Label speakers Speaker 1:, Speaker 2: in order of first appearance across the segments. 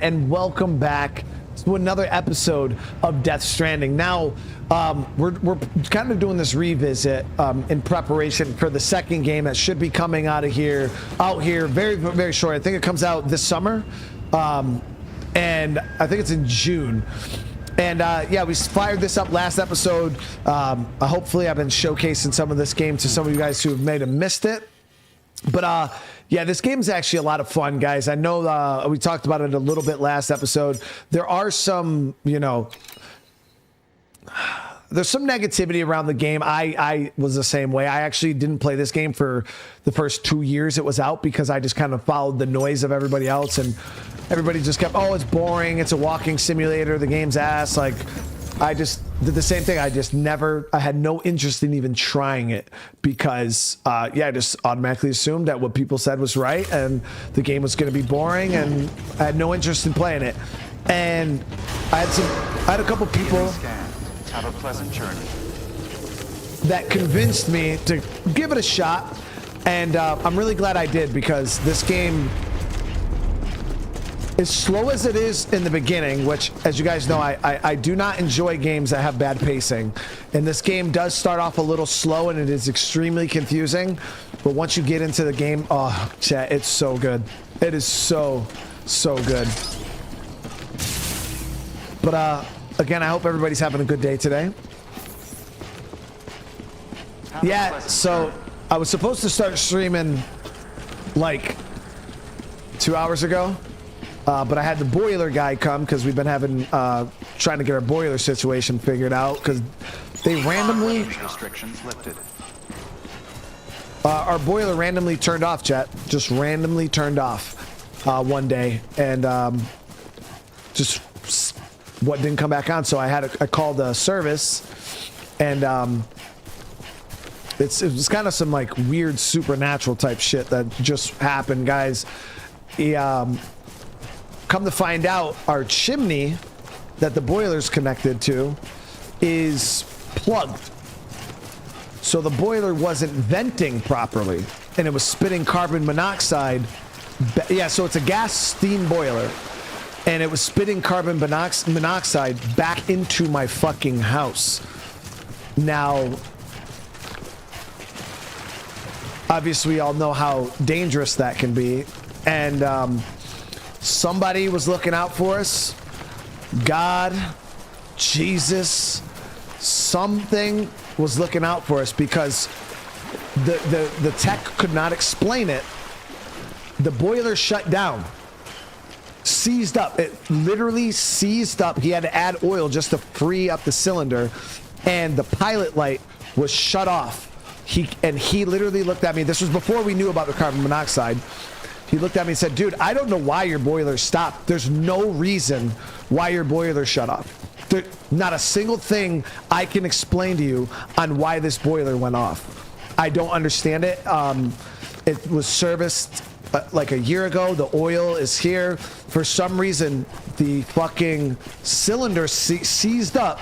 Speaker 1: And welcome back to another episode of Death Stranding. Now, we're kind of doing this revisit in preparation for the second game that should be coming out here very, very short. I think it comes out this summer, and I think it's in June. And yeah, we fired this up last episode. Hopefully, I've been showcasing some of this game to some of you guys who may have missed it. But yeah, this game is actually a lot of fun, guys. I know we talked about it a little bit last episode. There are some, there's some negativity around the game. I was the same way. I actually didn't play this game for the first 2 years it was out because I just kind of followed the noise of everybody else, and everybody just kept, oh, it's boring. It's a walking simulator. The game's ass. Like, I just did the same thing. I had no interest in even trying it because, yeah, I just automatically assumed that what people said was right and the game was going to be boring, and I had no interest in playing it. And I had a couple people
Speaker 2: have a pleasant journey
Speaker 1: that convinced me to give it a shot, and I'm really glad I did, because this game, as slow as it is in the beginning, which, as you guys know, I do not enjoy games that have bad pacing, and this game does start off a little slow and it is extremely confusing, but once you get into the game, oh, chat, it's so good. It is so good. But again, I hope everybody's having a good day today. Yeah, so I was supposed to start streaming like 2 hours ago. But I had the boiler guy come because we've been having trying to get our boiler situation figured out, because they randomly
Speaker 2: restrictions lifted.
Speaker 1: Our boiler randomly turned off, chat. Just randomly turned off one day, and just what didn't come back on. So I called the service, and it was kind of some like weird supernatural type shit that just happened, guys. Come to find out, our chimney that the boiler's connected to is plugged. So the boiler wasn't venting properly, and it was spitting carbon monoxide. Yeah, so it's a gas steam boiler, and it was spitting carbon monoxide back into my fucking house. Now, obviously, we all know how dangerous that can be, and somebody was looking out for us. God, Jesus, something was looking out for us, because the tech could not explain it. The boiler shut down, seized up. It literally seized up. He had to add oil just to free up the cylinder, and the pilot light was shut off. He literally looked at me. This was before we knew about the carbon monoxide. He looked at me and said, dude, I don't know why your boiler stopped. There's no reason why your boiler shut off. Not a single thing I can explain to you on why this boiler went off. I don't understand it. It was serviced like a year ago. The oil is here. For some reason, the fucking cylinder seized up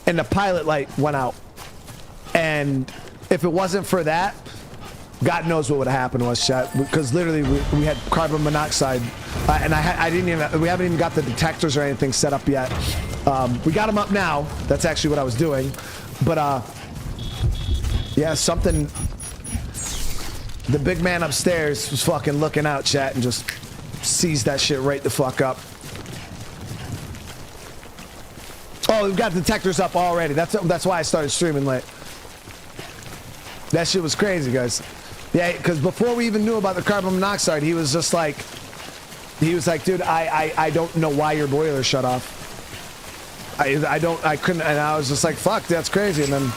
Speaker 1: and the pilot light went out. And if it wasn't for that, God knows what would have happened to us, chat, because literally we had carbon monoxide, and we haven't even got the detectors or anything set up yet. We got them up now. That's actually what I was doing, but yeah, something. The big man upstairs was fucking looking out, chat, and just seized that shit right the fuck up. Oh, we've got detectors up already. That's why I started streaming late. That shit was crazy, guys. Yeah, because before we even knew about the carbon monoxide, he was like, dude, I don't know why your boiler shut off. I couldn't, and I was just like, fuck, that's crazy. And then,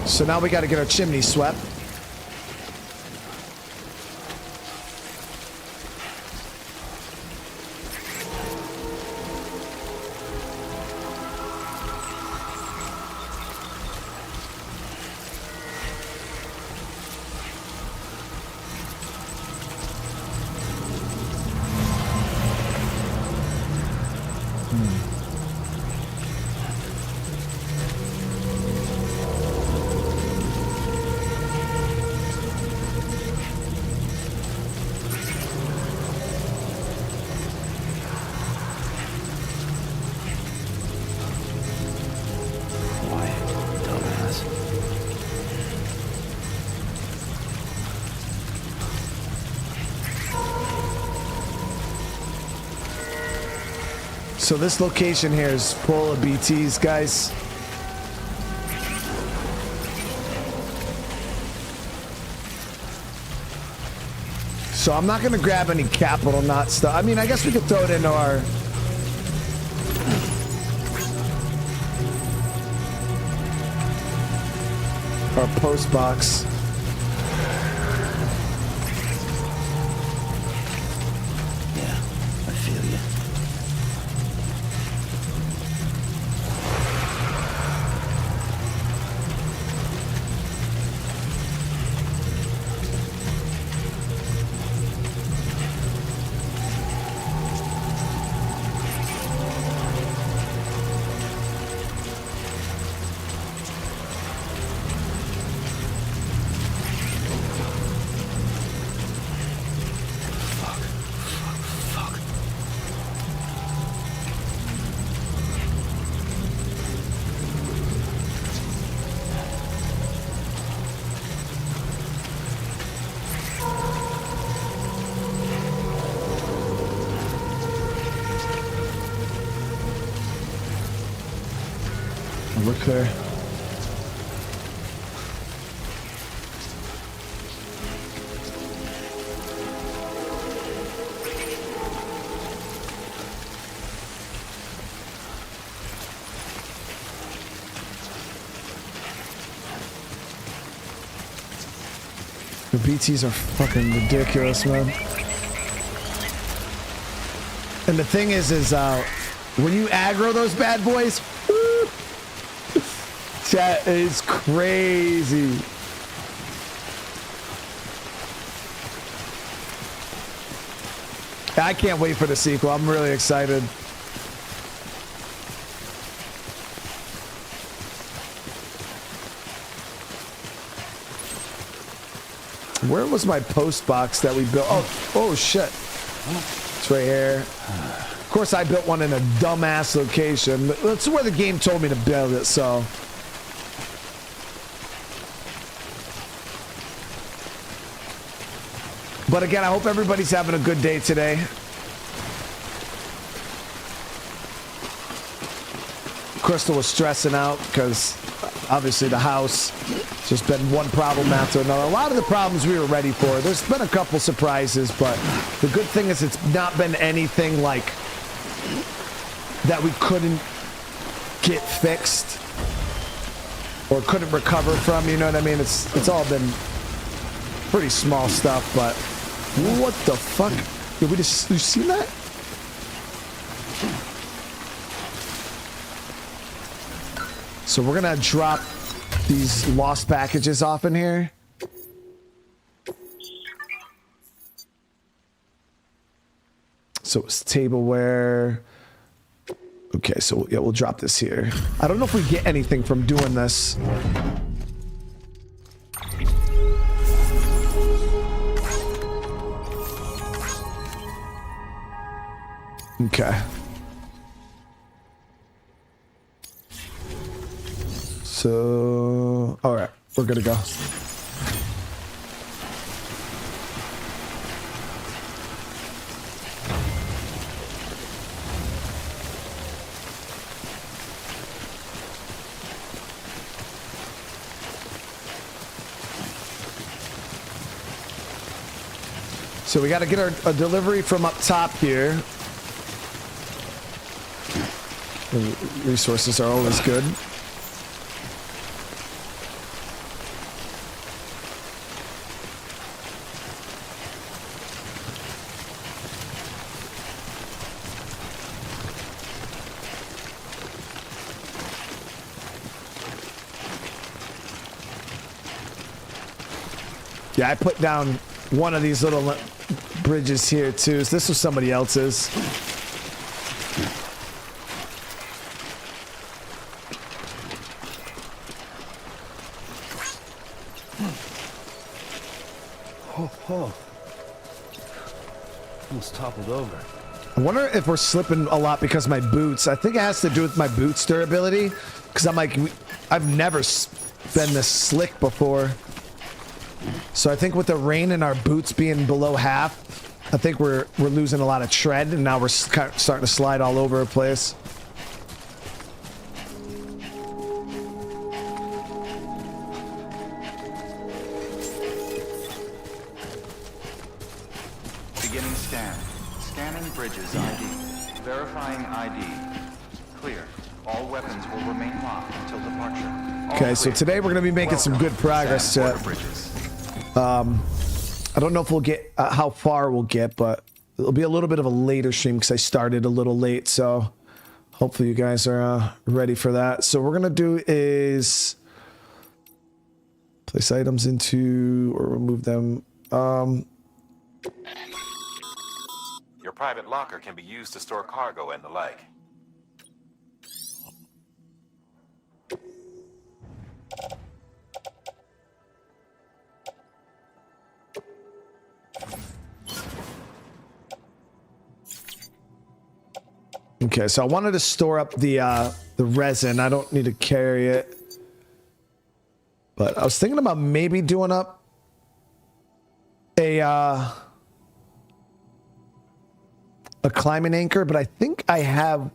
Speaker 1: so now we got to get our chimney swept. So this location here is full of BTs, guys. So I'm not gonna grab any capital knot stuff. I mean, I guess we could throw it into our post box.
Speaker 3: Yeah, I feel you.
Speaker 1: We're clear. The BTs are fucking ridiculous, man. And the thing is when you aggro those bad boys, chat is crazy. I can't wait for the sequel. I'm really excited. Where was my post box that we built? Oh shit. It's right here. Of course, I built one in a dumbass location. That's where the game told me to build it, so. But again, I hope everybody's having a good day today. Crystal was stressing out because obviously the house just been one problem after another. A lot of the problems we were ready for. There's been a couple surprises, but the good thing is it's not been anything like that we couldn't get fixed or couldn't recover from, you know what I mean? It's all been pretty small stuff, but what the fuck? Did you see that? So we're gonna drop these lost packages off in here. So it's tableware. Okay, so yeah, we'll drop this here. I don't know if we get anything from doing this. Okay. So, all right, we're good to go. So we got to get a delivery from up top here. The resources are always good. Yeah, I put down one of these little bridges here too. So this was somebody else's.
Speaker 3: Oh. Almost toppled over.
Speaker 1: I wonder if we're slipping a lot because of my boots. I think it has to do with my boots durability. Because I'm like, I've never been this slick before. So I think with the rain and our boots being below half, I think we're losing a lot of tread, and now we're starting to slide all over the place.
Speaker 2: Beginning scan. Scanning bridges ID. Verifying ID. Clear. All weapons will remain locked until departure.
Speaker 1: Okay, so today we're going to be making some good progress to I don't know if we'll get how far we'll get, but it'll be a little bit of a later stream because I started a little late, so hopefully you guys are ready for that. So what we're going to do is place items into or remove them.
Speaker 4: Your private locker can be used to store cargo and the like.
Speaker 1: Okay, so I wanted to store up the resin. I don't need to carry it. But I was thinking about maybe doing up a climbing anchor, but I think I have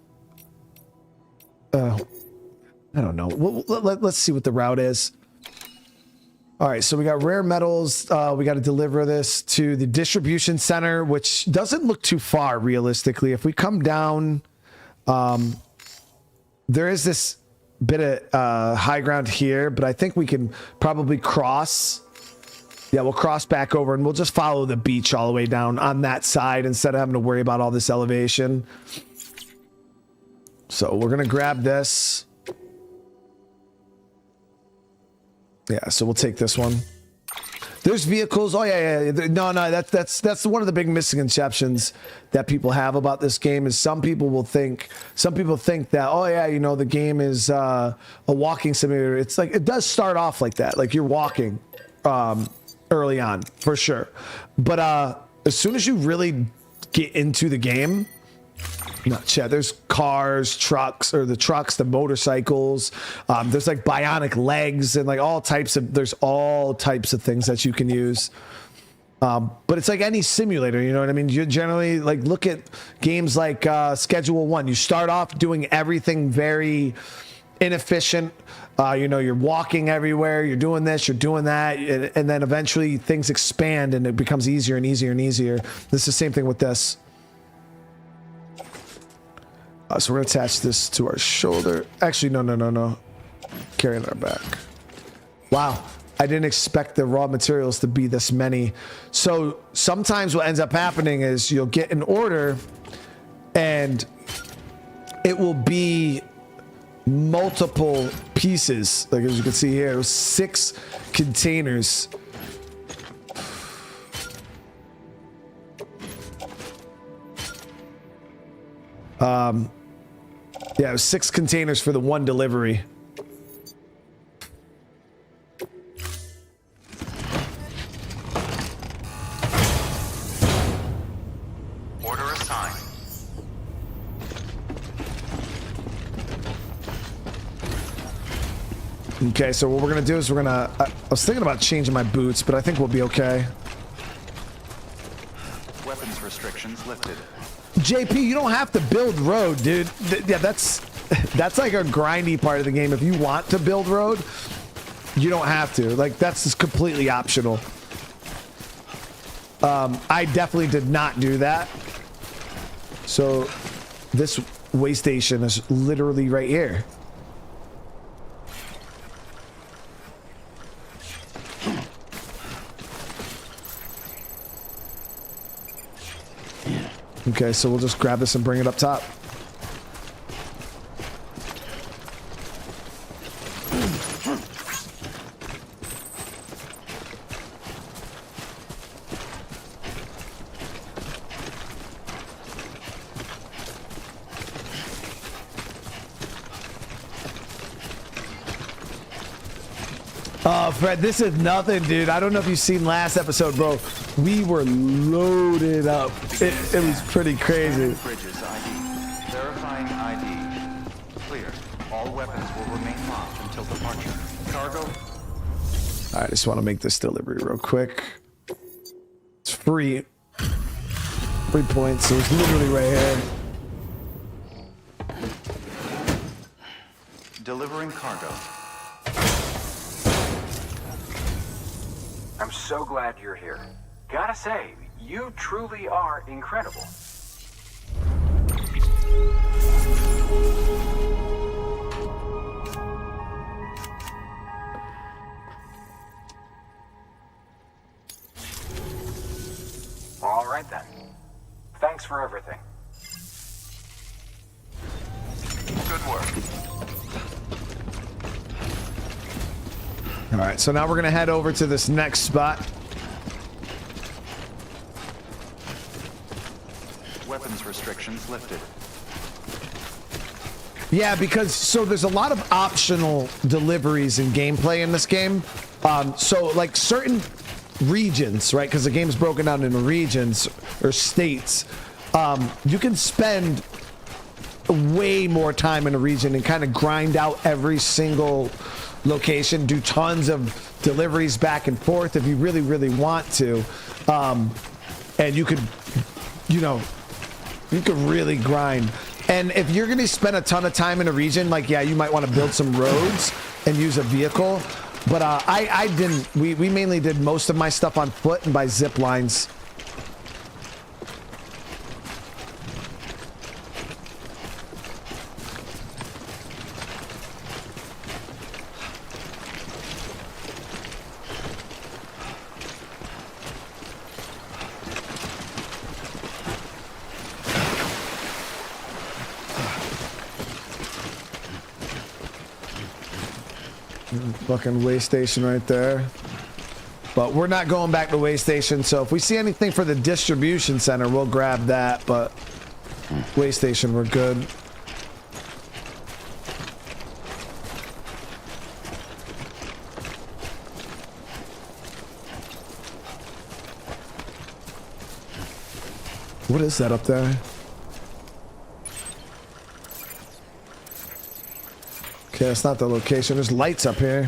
Speaker 1: I don't know. Let's see what the route is. All right, so we got rare metals. We got to deliver this to the distribution center, which doesn't look too far realistically. If we come down, there is this bit of high ground here, but I think we can probably cross. Yeah, we'll cross back over and we'll just follow the beach all the way down on that side instead of having to worry about all this elevation. So we're going to grab this. Yeah, so we'll take this one. There's vehicles. Oh yeah. No, that's one of the big misconceptions that people have about this game is some people think that, oh yeah, you know, the game is a walking simulator. It's like, it does start off like that. Like you're walking early on for sure. But as soon as you really get into the game, there's cars, trucks, or the trucks, the motorcycles. There's like bionic legs and like there's all types of things that you can use. But it's like any simulator, you know what I mean? You generally like look at games like Schedule 1. You start off doing everything very inefficient. You know, you're walking everywhere, you're doing this, you're doing that, and then eventually things expand and it becomes easier and easier and easier. This is the same thing with this. So we're going to attach this to our shoulder. Actually, no. Carry it on our back. Wow. I didn't expect the raw materials to be this many. So sometimes what ends up happening is you'll get an order and it will be multiple pieces. Like as you can see here, it was 6 containers. Yeah, it was 6 containers for the one delivery.
Speaker 2: Order assigned.
Speaker 1: Okay, so what we're gonna do is we're gonna... I was thinking about changing my boots, but I think we'll be okay.
Speaker 2: Weapons restrictions lifted.
Speaker 1: JP, you don't have to build road, dude. Yeah, that's like a grindy part of the game. If you want to build road, you don't have to. Like, that's just completely optional. I definitely did not do that. So this way station is literally right here. Okay, so we'll just grab this and bring it up top. Oh, Fred, this is nothing, dude. I don't know if you've seen last episode, bro. We were loaded up. It was pretty crazy.
Speaker 2: Bridges ID. Verifying ID. Clear. All weapons will remain locked until departure. Cargo.
Speaker 1: All right, I just want to make this delivery real quick. It's free. 3 points, so it's literally right here.
Speaker 2: Delivering cargo.
Speaker 5: I'm so glad you're here. Gotta say, you truly are incredible. All right then. Thanks for everything.
Speaker 2: Good work.
Speaker 1: All right, so now we're gonna head over to this next spot.
Speaker 2: Weapons restrictions lifted.
Speaker 1: Yeah, because so there's a lot of optional deliveries and gameplay in this game. So like certain regions, right? Because the game's broken down into regions or states. You can spend way more time in a region and kind of grind out every single location, do tons of deliveries back and forth if you really, really want to. And you could, you know, you could really grind. And if you're going to spend a ton of time in a region, like, yeah, you might want to build some roads and use a vehicle. But I didn't. We mainly did most of my stuff on foot and by zip lines. Fucking way station right there. But we're not going back to way station, so if we see anything for the distribution center, we'll grab that, but way station, we're good. What is that up there? Okay, that's not the location. There's lights up here.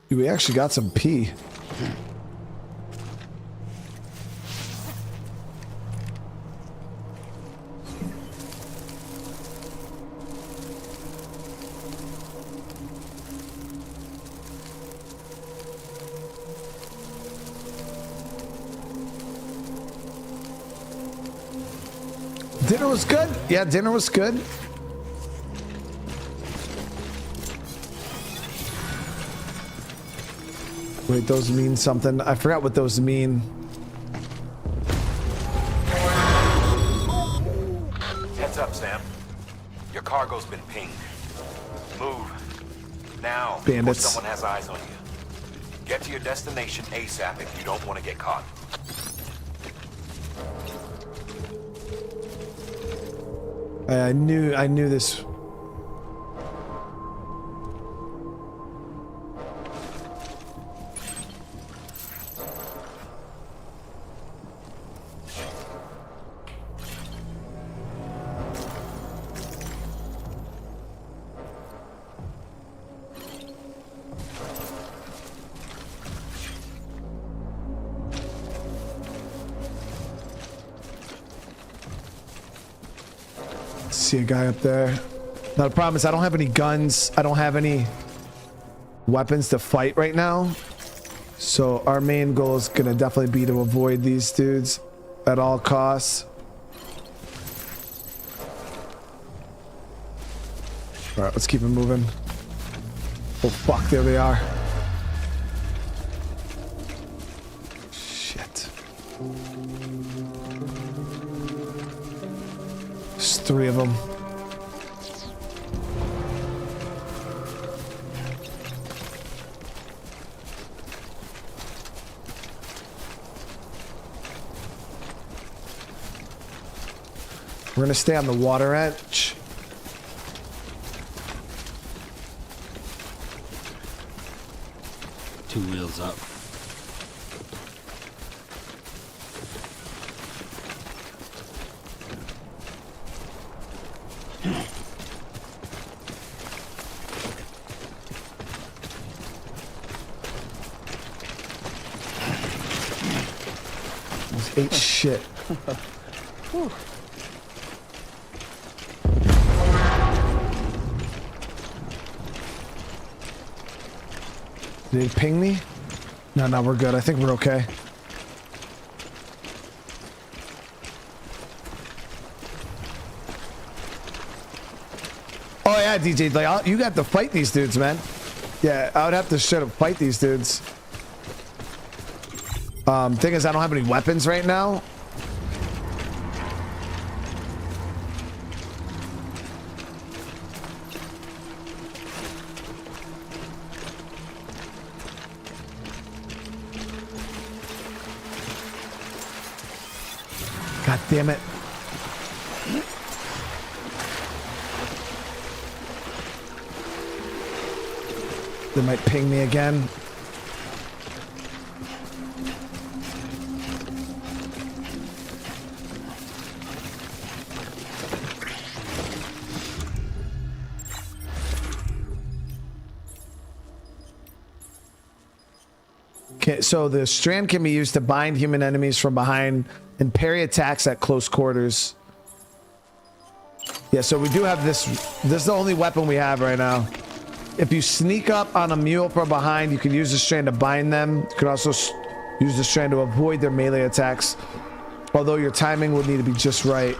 Speaker 1: We actually got some pee. Dinner was good. Yeah, dinner was good. Wait, those mean something. I forgot what those mean.
Speaker 4: Heads up, Sam. Your cargo's been pinged. Move. Now, before
Speaker 1: Bandits.
Speaker 4: someone has eyes on you. Get to your destination ASAP if you don't want to get caught.
Speaker 1: I knew this. See a guy up there. Now the problem is I don't have any guns. I don't have any weapons to fight right now. So our main goal is gonna definitely be to avoid these dudes at all costs. All right, let's keep it moving. Oh fuck, there they are. Shit. There's 3 of them. We're gonna stay on the water edge.
Speaker 3: Two wheels up.
Speaker 1: Those ate shit. Did they ping me? No, we're good. I think we're okay. Oh yeah, DJ, like you got to fight these dudes, man. Yeah, I would have to straight up fight these dudes. Thing is, I don't have any weapons right now. God damn it. They might ping me again. Okay, so the strand can be used to bind human enemies from behind and parry attacks at close quarters. Yeah, so we do have this. This is the only weapon we have right now. If you sneak up on a mule from behind, you can use the strand to bind them. You can also use the strand to avoid their melee attacks. Although your timing would need to be just right.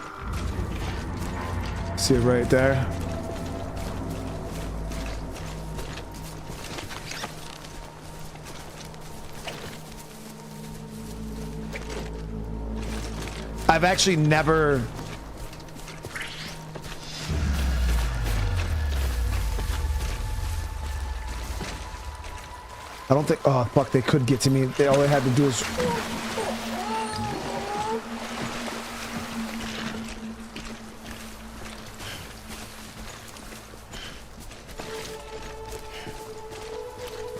Speaker 1: See it right there? I've actually never... I don't think... Oh, fuck, they could get to me. All they had to do is...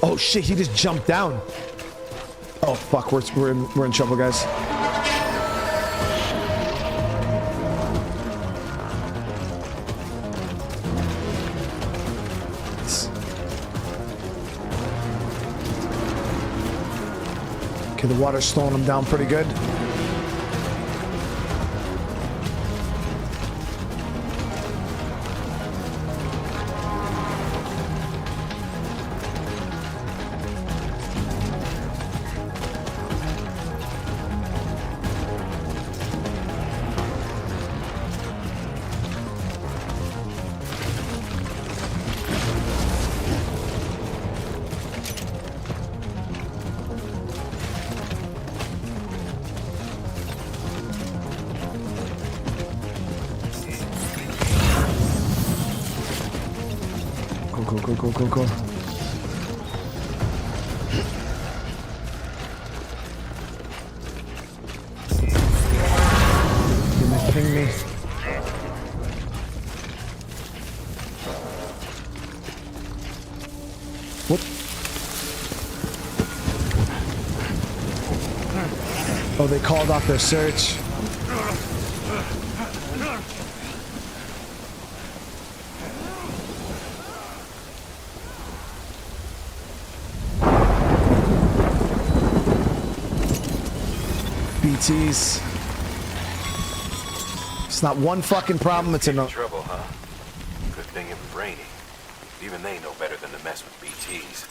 Speaker 1: Oh, shit, he just jumped down. Oh, fuck, we're in trouble, guys. Okay, the water's slowing them down pretty good. Go. You might ping me. What? Oh, they called off their search. BTs. It's not one fucking problem, it's enough.
Speaker 4: Trouble, huh? Good thing it was raining. Even they know better than to mess with BTs.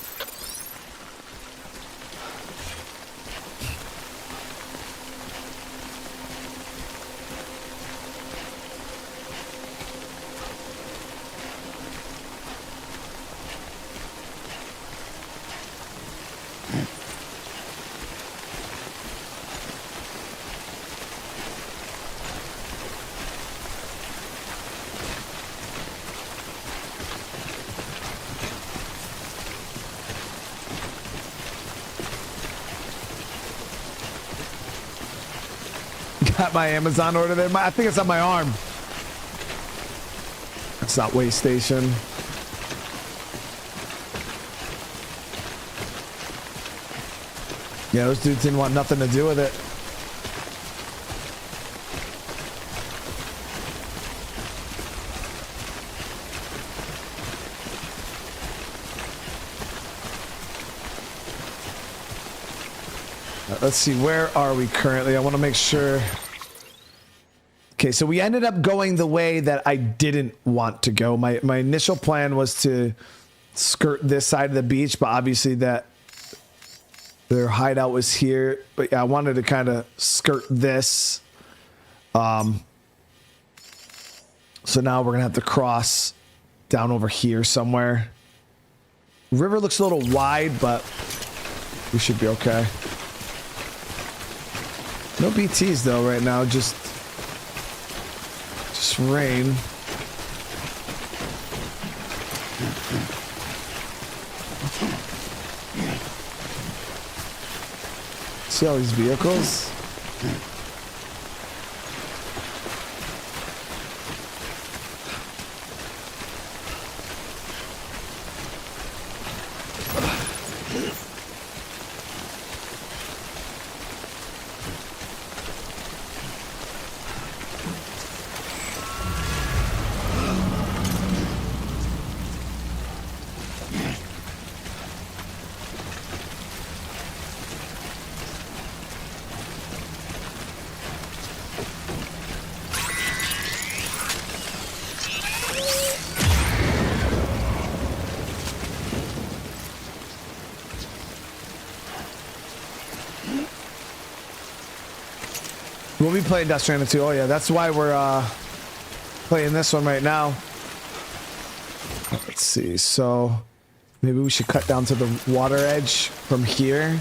Speaker 1: Got my Amazon order there. I think it's on my arm. That's not way station. Yeah, those dudes didn't want nothing to do with it. Let's see, where are we currently? I want to make sure. Okay, so we ended up going the way that I didn't want to go. My initial plan was to skirt this side of the beach, but obviously that their hideout was here. But yeah, I wanted to kind of skirt this. So now we're gonna have to cross down over here somewhere. River looks a little wide, but we should be okay. No BTs though right now, just rain. See all these vehicles? We'll be playing Death Stranding 2. Oh yeah, that's why we're playing this one right now. Let's see, so maybe we should cut down to the water edge from here.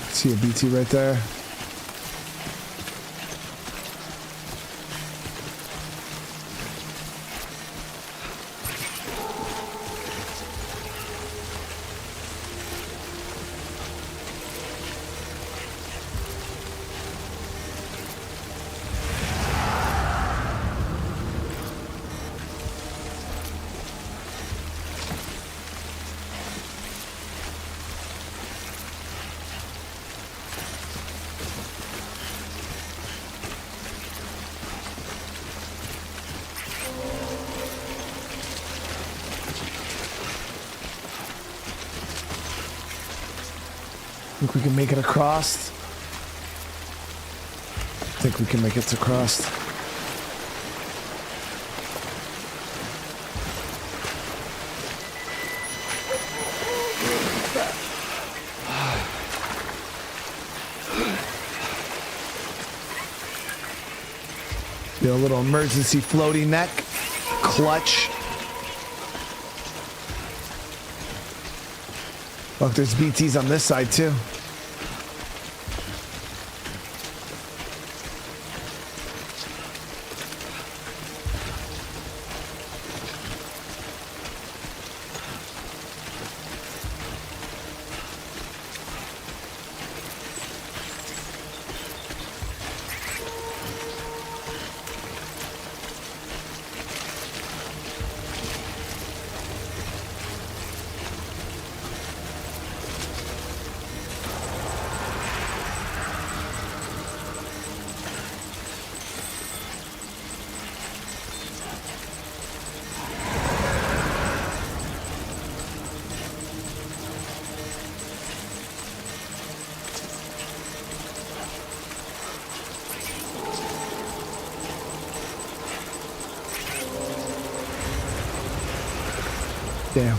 Speaker 1: See a BT right there. Think we can make it across? I think we can make it across. Do a little emergency floaty neck clutch. Look, there's BTs on this side too. Damn.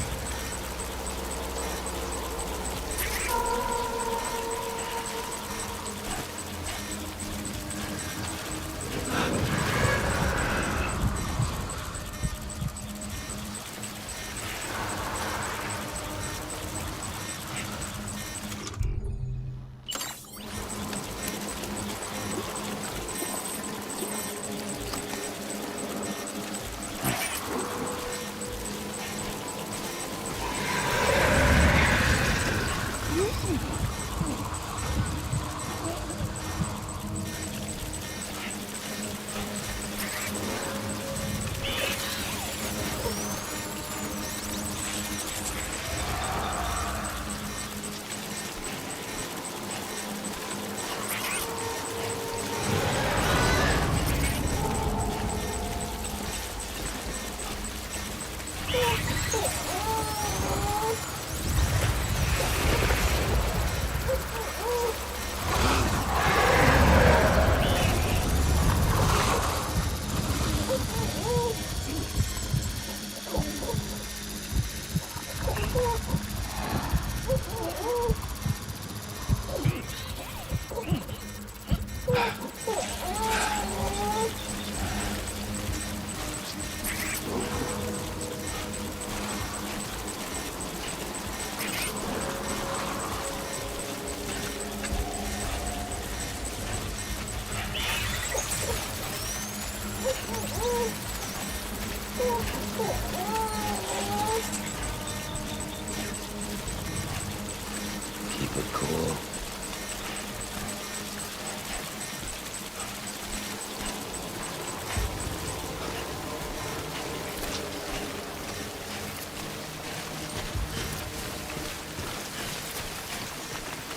Speaker 3: Keep it cool.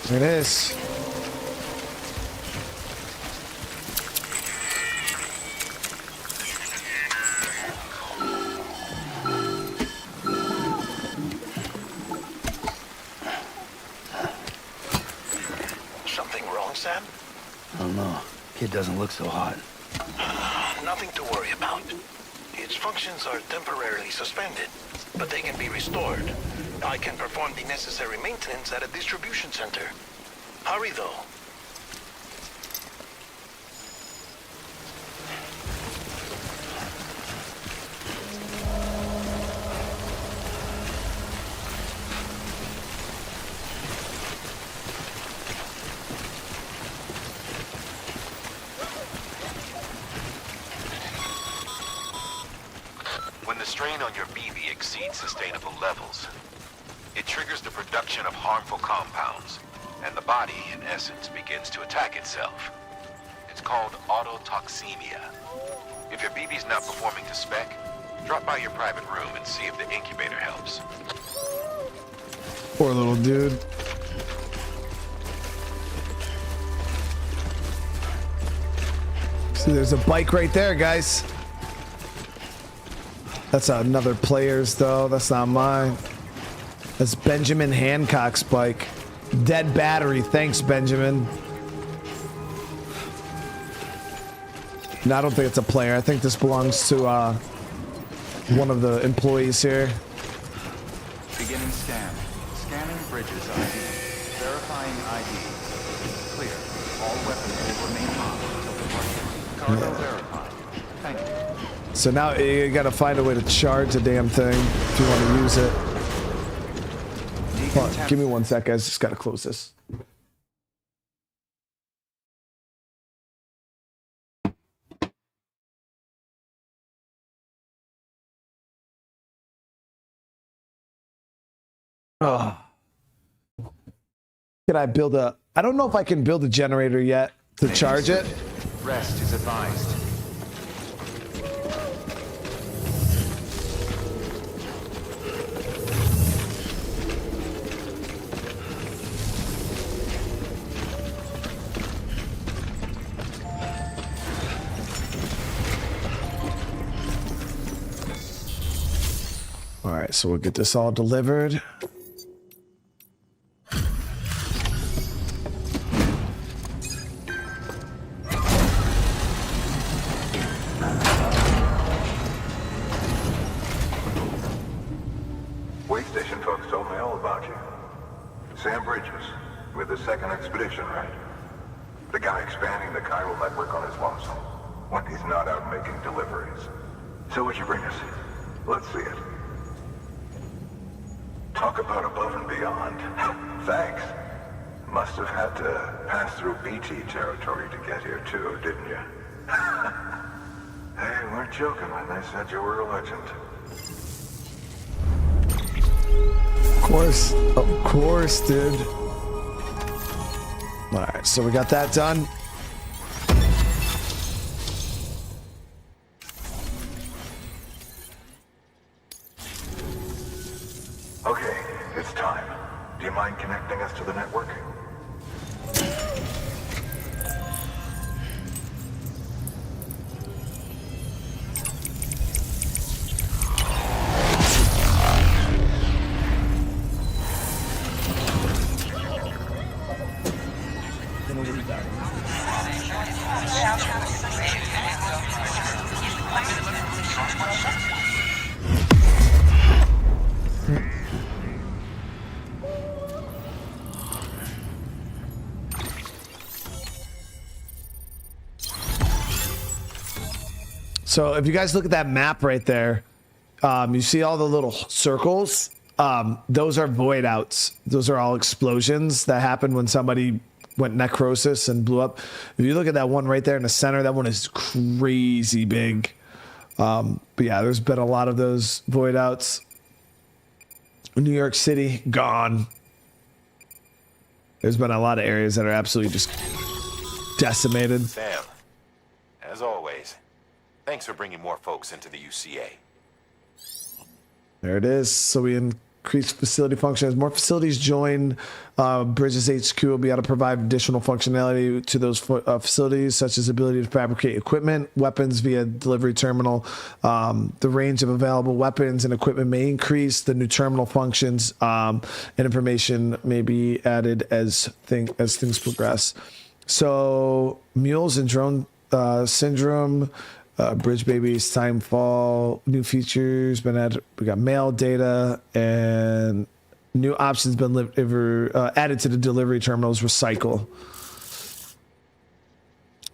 Speaker 1: There it is.
Speaker 4: Something wrong, Sam?
Speaker 3: I don't know. Kid doesn't look so hot.
Speaker 4: Nothing to worry about. Its functions are temporarily suspended, but they can be restored. I can perform the necessary maintenance at a distribution center. Hurry, though. When the strain on your BB exceeds sustainable levels, it triggers the production of harmful compounds, and the body, in essence, begins to attack itself. It's called autotoxemia. If your BB's not performing to spec, drop by your private room and see if the incubator helps.
Speaker 1: Poor little dude. See, there's a bike right there, guys. That's another player's, though. That's not mine. That's Benjamin Hancock's bike. Dead battery. Thanks, Benjamin. No, I don't think it's a player. I think this belongs to one of the employees here.
Speaker 2: Beginning scan. Scanning bridges ID. Verifying ID. Clear. All weapons will remain on until departure. Cargo verified. Thank you.
Speaker 1: So now you gotta find a way to charge the damn thing if you want to use it. Hold on, give me 1 sec, guys. Just gotta close this. Oh. Can I build a... I don't know if I can build a generator yet to charge it.
Speaker 2: Rest is advised.
Speaker 1: All right, so we'll get this all delivered.
Speaker 6: Way station folks told me all about you. Sam Bridges, with the second expedition, right? The guy expanding the chiral network on his lonesome, when he's not out making deliveries. So what'd you bring us? Let's see it. Talk about above and beyond. Thanks. Must have had to pass through BT territory to get here too, didn't you? They weren't joking when they said you were a legend.
Speaker 1: Of course, dude. All right, so we got that done.
Speaker 6: Okay, it's time. Do you mind connecting us to the network?
Speaker 1: So if you guys look at that map right there, you see all the little circles. Those are void outs. Those are all explosions that happen when somebody went necrosis and blew up. If you look at that one right there in the center, that one is crazy big. But yeah, there's been a lot of those void outs. New York City, gone. There's been a lot of areas that are absolutely just decimated.
Speaker 4: Sam, as always, thanks for bringing more folks into the UCA.
Speaker 1: There it is. So we increase facility function. As more facilities join, Bridges HQ will be able to provide additional functionality to those facilities, such as ability to fabricate equipment, weapons via delivery terminal. The range of available weapons and equipment may increase. The new terminal functions and information may be added as things progress. So mules and drone syndrome. Bridge babies, timefall, new features been added. We got mail data and new options been added to the delivery terminals. Recycle.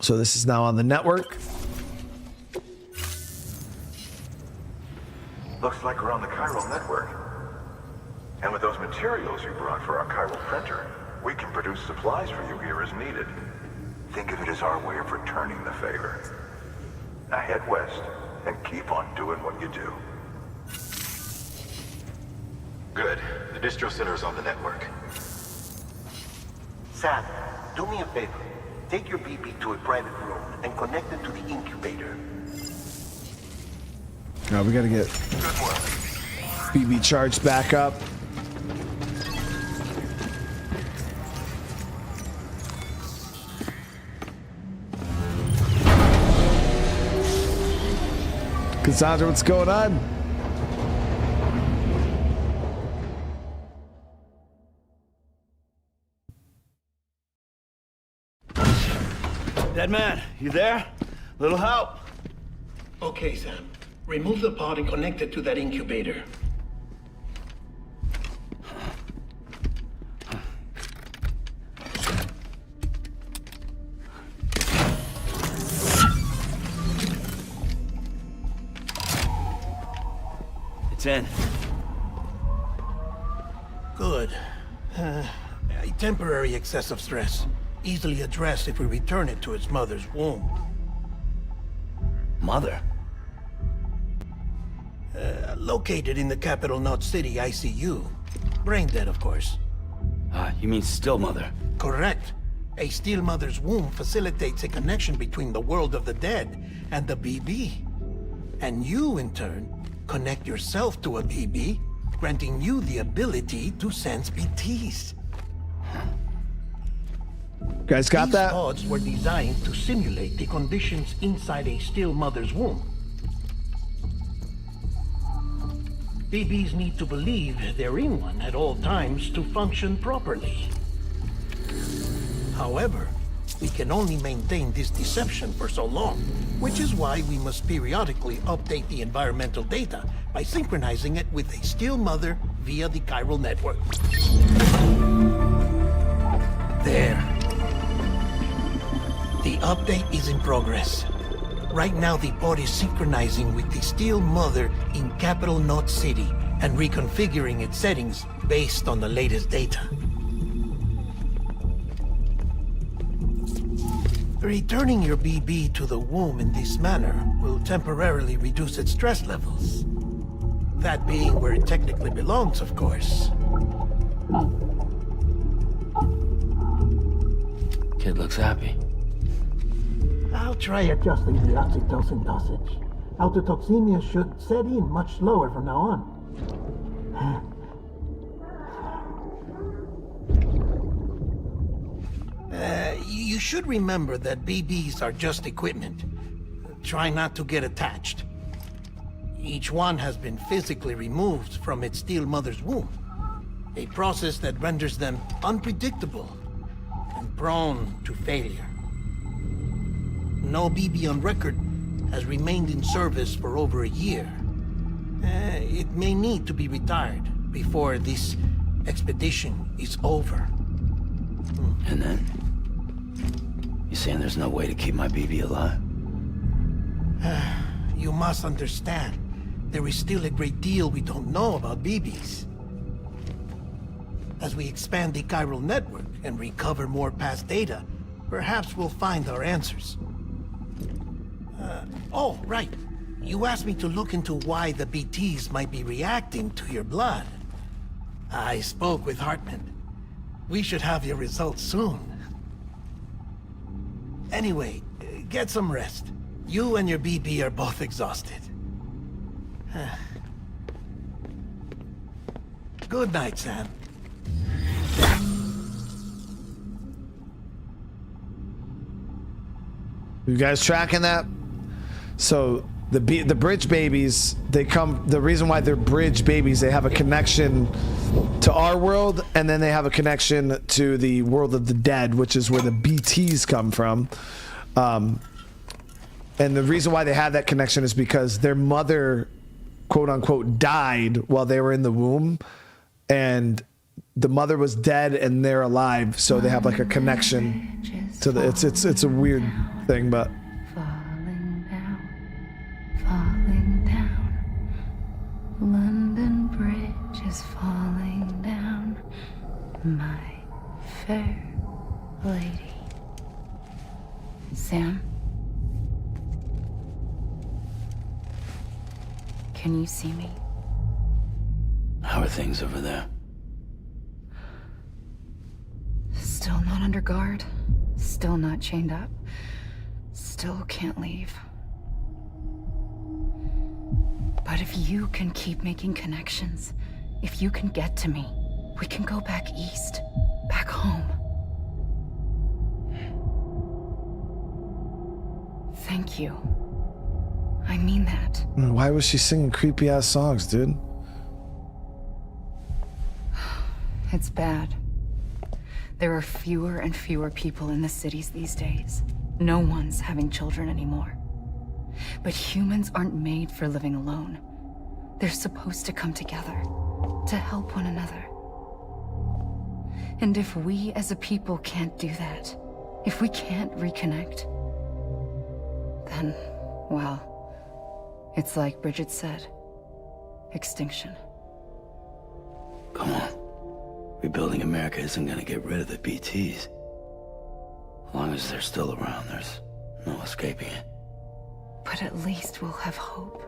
Speaker 1: So this is now on the network.
Speaker 6: Looks like we're on the chiral network. And with those materials you brought for our chiral printer, we can produce supplies for you here as needed. Think of it as our way of returning the favor. Now head west and keep on doing what you do.
Speaker 4: Good. The distro center is on the network.
Speaker 7: Sam, do me a favor. Take your BB to a private room and connect it to the incubator.
Speaker 1: Now we gotta get BB charged back up. Cassandra, what's going on?
Speaker 8: Dead man, you there? Little help.
Speaker 7: Okay, Sam. Remove the pod and connect it to that incubator.
Speaker 8: It's in.
Speaker 7: Good. A temporary excessive stress. Easily addressed if we return it to its mother's womb.
Speaker 3: Mother?
Speaker 7: Located in the capital Knot City ICU. Brain dead, of course.
Speaker 3: You mean still mother?
Speaker 7: Correct. A still mother's womb facilitates a connection between the world of the dead and the BB. And you, in turn, connect yourself to a BB, granting you the ability to sense BTs.
Speaker 1: Guys got that?
Speaker 7: These pods were designed to simulate the conditions inside a still mother's womb. BBs need to believe they're in one at all times to function properly. However, we can only maintain this deception for so long, which is why we must periodically update the environmental data by synchronizing it with a still mother via the chiral network. There. The update is in progress. Right now, the pod is synchronizing with the still mother in capital Knot City and reconfiguring its settings based on the latest data. Returning your BB to the womb in this manner will temporarily reduce its stress levels. That being where it technically belongs, of course.
Speaker 3: Kid looks happy.
Speaker 7: I'll try adjusting the oxytocin dosage. Autotoxemia should set in much slower from now on. You should remember that BBs are just equipment. Try not to get attached. Each one has been physically removed from its still mother's womb. A process that renders them unpredictable and prone to failure. No BB on record has remained in service for over a year. It may need to be retired before this expedition is over.
Speaker 3: And then? You saying there's no way to keep my BB alive?
Speaker 7: you must understand, there is still a great deal we don't know about BBs. As we expand the chiral network and recover more past data, perhaps we'll find our answers. Oh, right. You asked me to look into why the BTs might be reacting to your blood. I spoke with Hartman. We should have your results soon. Anyway, get some rest. You and your BB are both exhausted. Good night, Sam.
Speaker 1: You guys tracking that? So the bridge babies, they come. The reason why they're bridge babies, they have a connection to our world, and then they have a connection to the world of the dead, which is where the BTs come from. And the reason why they have that connection is because their mother, quote unquote, died while they were in the womb, and the mother was dead and they're alive, so they have like a connection to the. It's a weird thing, but.
Speaker 9: Falling down, London Bridge is falling down, my fair lady. Sam? Can you see me?
Speaker 3: How are things over there?
Speaker 9: Still not under guard, still not chained up, still can't leave. But if you can keep making connections, if you can get to me, we can go back east, back home. Thank you. I mean that.
Speaker 1: Why was she singing creepy ass songs, dude?
Speaker 9: It's bad. There are fewer and fewer people in the cities these days. No one's having children anymore. But humans aren't made for living alone. They're supposed to come together, to help one another. And if we as a people can't do that, if we can't reconnect, then, well, it's like Bridget said, extinction.
Speaker 3: Come on. Rebuilding America isn't gonna get rid of the BTs. As long as they're still around, there's no escaping it.
Speaker 9: But at least we'll have hope.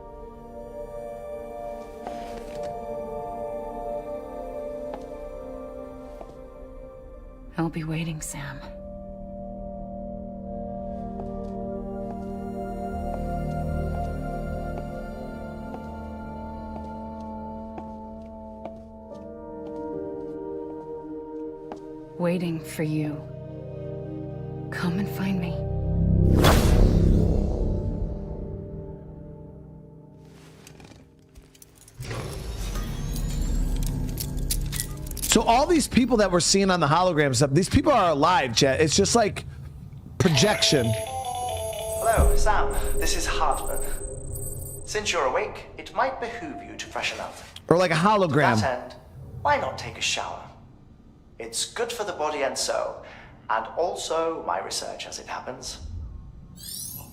Speaker 9: I'll be waiting, Sam. Waiting for you. Come and find me.
Speaker 1: So all these people that we're seeing on the hologram stuff, these people are alive, Chet. It's just like projection.
Speaker 10: Hello, Sam. This is Hartman. Since you're awake, it might behoove you to freshen up.
Speaker 1: Or like a hologram.
Speaker 10: To that end, why not take a shower? It's good for the body and soul, and also my research as it happens.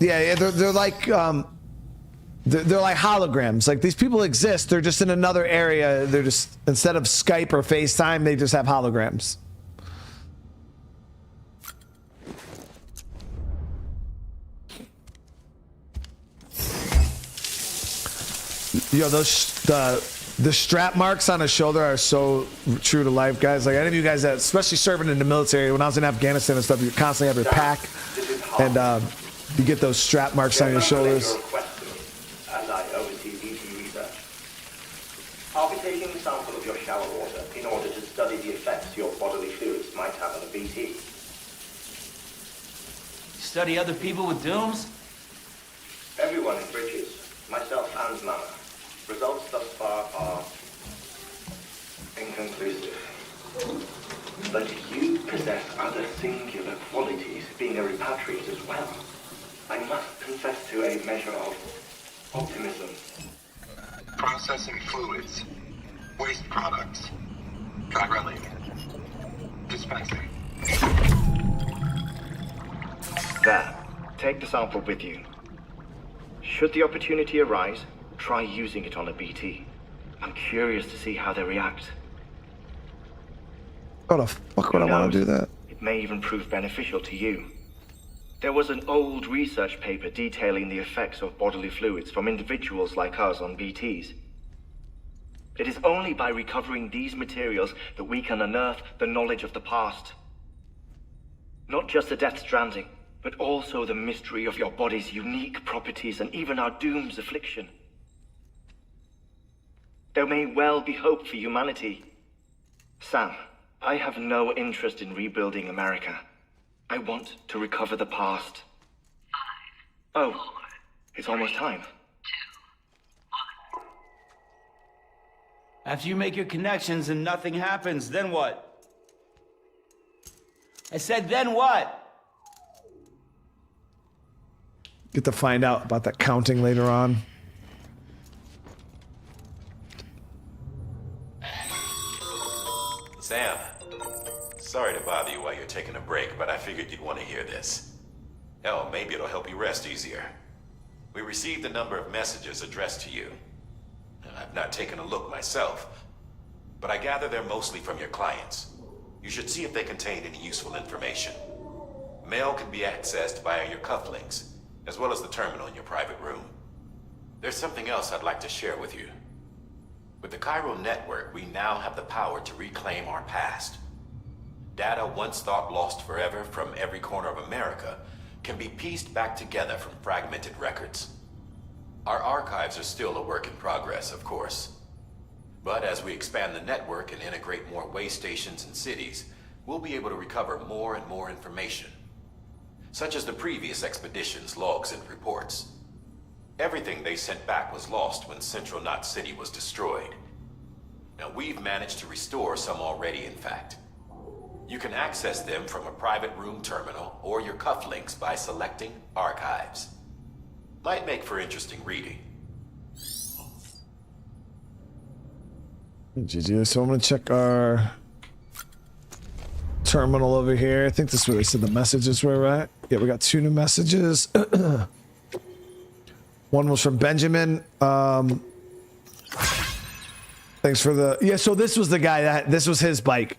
Speaker 1: Yeah, they're like they're like holograms. Like these people exist. They're just in another area. They're just, instead of Skype or FaceTime, they just have holograms. Yo, the strap marks on his shoulder are so true to life, guys. Like any of you guys that, especially serving in the military, when I was in Afghanistan and stuff, you constantly have your pack, and you get those strap marks on your shoulders.
Speaker 11: As I oversee BT research, I'll be taking a sample of your shower water in order to study the effects your bodily fluids might have on a BT.
Speaker 8: Study other people with dooms?
Speaker 11: Everyone in Bridges, myself and Mama. Results thus far are inconclusive. But you possess other singular qualities, being a repatriate as well. I must confess to a measure of optimism.
Speaker 6: Processing fluids. Waste products. Chiralling. Dispensing.
Speaker 11: There. Take the sample with you. Should the opportunity arise, try using it on a BT. I'm curious to see how they react.
Speaker 1: How the fuck would I want to do that?
Speaker 11: It may even prove beneficial to you. There was an old research paper detailing the effects of bodily fluids from individuals like us on BTs. It is only by recovering these materials that we can unearth the knowledge of the past. Not just the Death Stranding, but also the mystery of your body's unique properties and even our doom's affliction. There may well be hope for humanity. Sam, I have no interest in rebuilding America. I want to recover the past. 5, 4, oh, it's almost time.
Speaker 8: 2, 1. After you make your connections and nothing happens, then what? I said, then what?
Speaker 1: Get to find out about that counting later on.
Speaker 4: Sam, sorry to bother you while you're taking a break, but I figured you'd want to hear this. Hell, maybe it'll help you rest easier. We received a number of messages addressed to you. I've not taken a look myself, but I gather they're mostly from your clients. You should see if they contain any useful information. Mail can be accessed via your cufflinks, as well as the terminal in your private room. There's something else I'd like to share with you. With the chiral network, we now have the power to reclaim our past. Data once thought lost forever from every corner of America can be pieced back together from fragmented records. Our archives are still a work in progress, of course. But as we expand the network and integrate more way stations and cities, we'll be able to recover more and more information, such as the previous expedition's logs and reports. Everything they sent back was lost when Central Knot City was destroyed. Now we've managed to restore some already, in fact. You can access them from a private room terminal or your cufflinks by selecting Archives. Might make for interesting reading.
Speaker 1: So I'm gonna check our terminal over here. I think this is where they said the messages were, right? Yeah, we got 2 new messages. One was from Benjamin. Thanks for the... Yeah, so this was the guy this was his bike.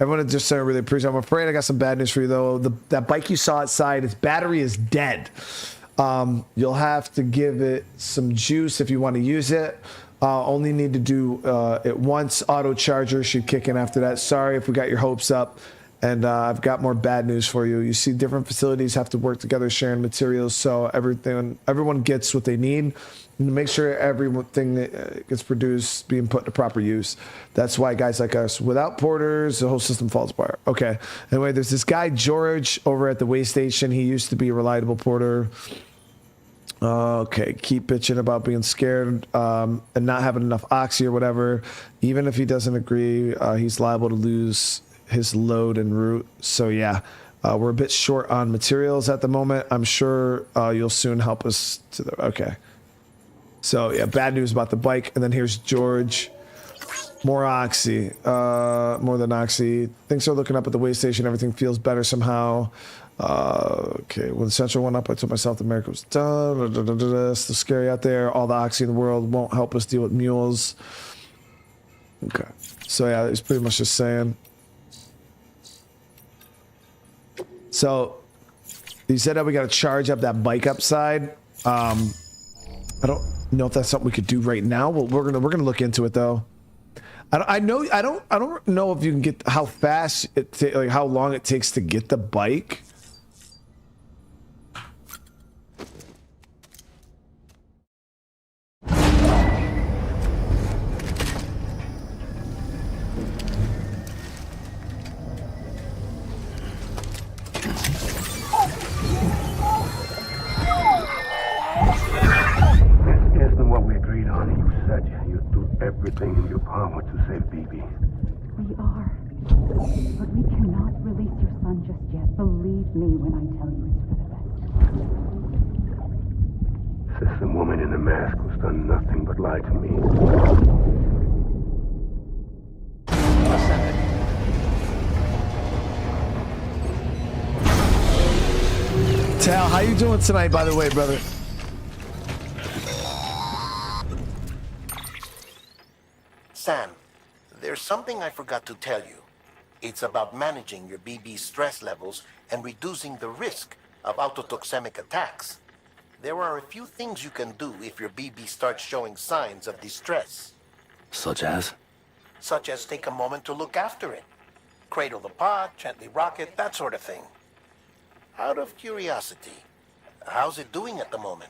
Speaker 1: I want to just say I really appreciate it. I'm afraid I got some bad news for you, though. That bike you saw outside, its battery is dead. You'll have to give it some juice if you want to use it. Only need to do it once. Auto charger should kick in after that. Sorry if we got your hopes up. And I've got more bad news for you. You see, different facilities have to work together sharing materials so everyone gets what they need. And to make sure everything that gets produced being put to proper use. That's why guys like us, without porters, the whole system falls apart. Okay. Anyway, there's this guy, George, over at the way station. He used to be a reliable porter. Okay, keep bitching about being scared and not having enough oxy or whatever. Even if he doesn't agree, he's liable to lose his load en route. So yeah, we're a bit short on materials at the moment. I'm sure you'll soon help us to the... Okay. So yeah, bad news about the bike. And then here's George. More oxy. More than oxy. Things are looking up at the way station. Everything feels better somehow. Okay, when the central went up, I told myself America was done. Still scary out there. All the oxy in the world won't help us deal with mules. Okay. So yeah, he's pretty much just saying... So, you said that we got to charge up that bike upside. I don't know if that's something we could do right now. Well, we're gonna look into it though. I don't know if you can get how fast like how long it takes to get the bike.
Speaker 12: Everything in your power to save BB.
Speaker 13: We are. But we cannot release your son just yet. Believe me when I tell you it's for the best.
Speaker 12: System woman in the mask who's done nothing but lie to me.
Speaker 1: Tal, how you doing tonight, by the way, brother?
Speaker 14: Sam, there's something I forgot to tell you. It's about managing your BB stress levels and reducing the risk of autotoxemic attacks. There are a few things you can do if your BB starts showing signs of distress.
Speaker 3: Such as?
Speaker 14: Such as take a moment to look after it. Cradle the pod, gently rock it, that sort of thing. Out of curiosity, how's it doing at the moment?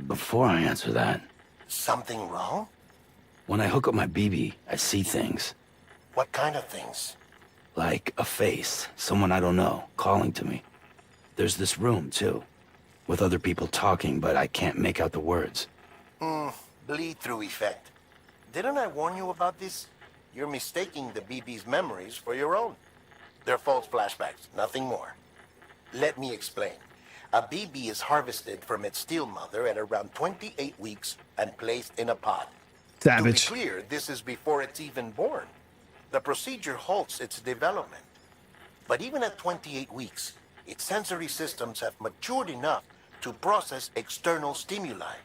Speaker 3: Before I answer that...
Speaker 14: Something wrong?
Speaker 3: When I hook up my BB, I see things.
Speaker 14: What kind of things?
Speaker 3: Like a face, someone I don't know, calling to me. There's this room, too, with other people talking, but I can't make out the words.
Speaker 14: Bleed-through effect. Didn't I warn you about this? You're mistaking the BB's memories for your own. They're false flashbacks, nothing more. Let me explain. A BB is harvested from its steel mother at around 28 weeks and placed in a pod.
Speaker 1: Savage.
Speaker 14: To be clear, this is before it's even born. The procedure halts its development. But even at 28 weeks, its sensory systems have matured enough to process external stimuli.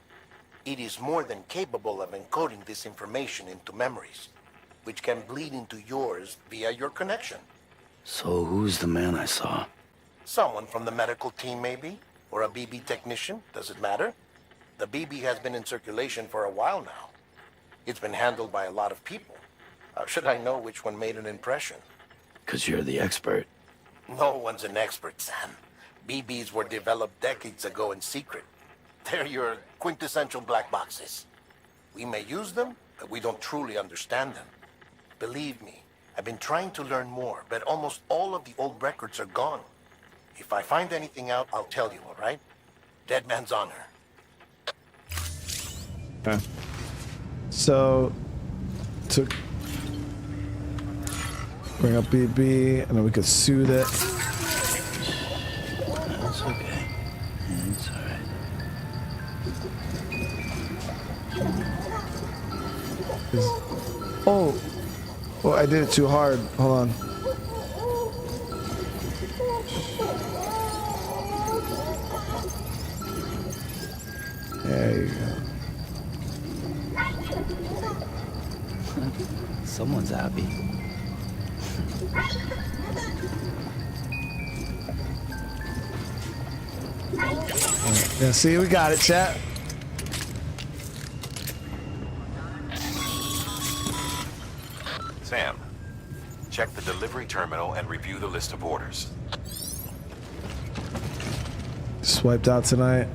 Speaker 14: It is more than capable of encoding this information into memories, which can bleed into yours via your connection.
Speaker 3: So who's the man I saw?
Speaker 14: Someone from the medical team, maybe? Or a BB technician? Does it matter? The BB has been in circulation for a while now. It's been handled by a lot of people. How should I know which one made an impression?
Speaker 3: 'Cause you're the expert.
Speaker 14: No one's an expert, Sam. BBs were developed decades ago in secret. They're your quintessential black boxes. We may use them, but we don't truly understand them. Believe me, I've been trying to learn more, but almost all of the old records are gone. If I find anything out, I'll tell you, all right? Dead man's honor.
Speaker 1: Okay. So, to bring up BB, and then we could soothe it.
Speaker 3: That's okay. It's alright.
Speaker 1: Oh, I did it too hard. Hold on. There you go.
Speaker 3: Someone's happy.
Speaker 1: Yeah, see, we got it, chat.
Speaker 4: Sam, check the delivery terminal and review the list of orders.
Speaker 1: Swiped out tonight.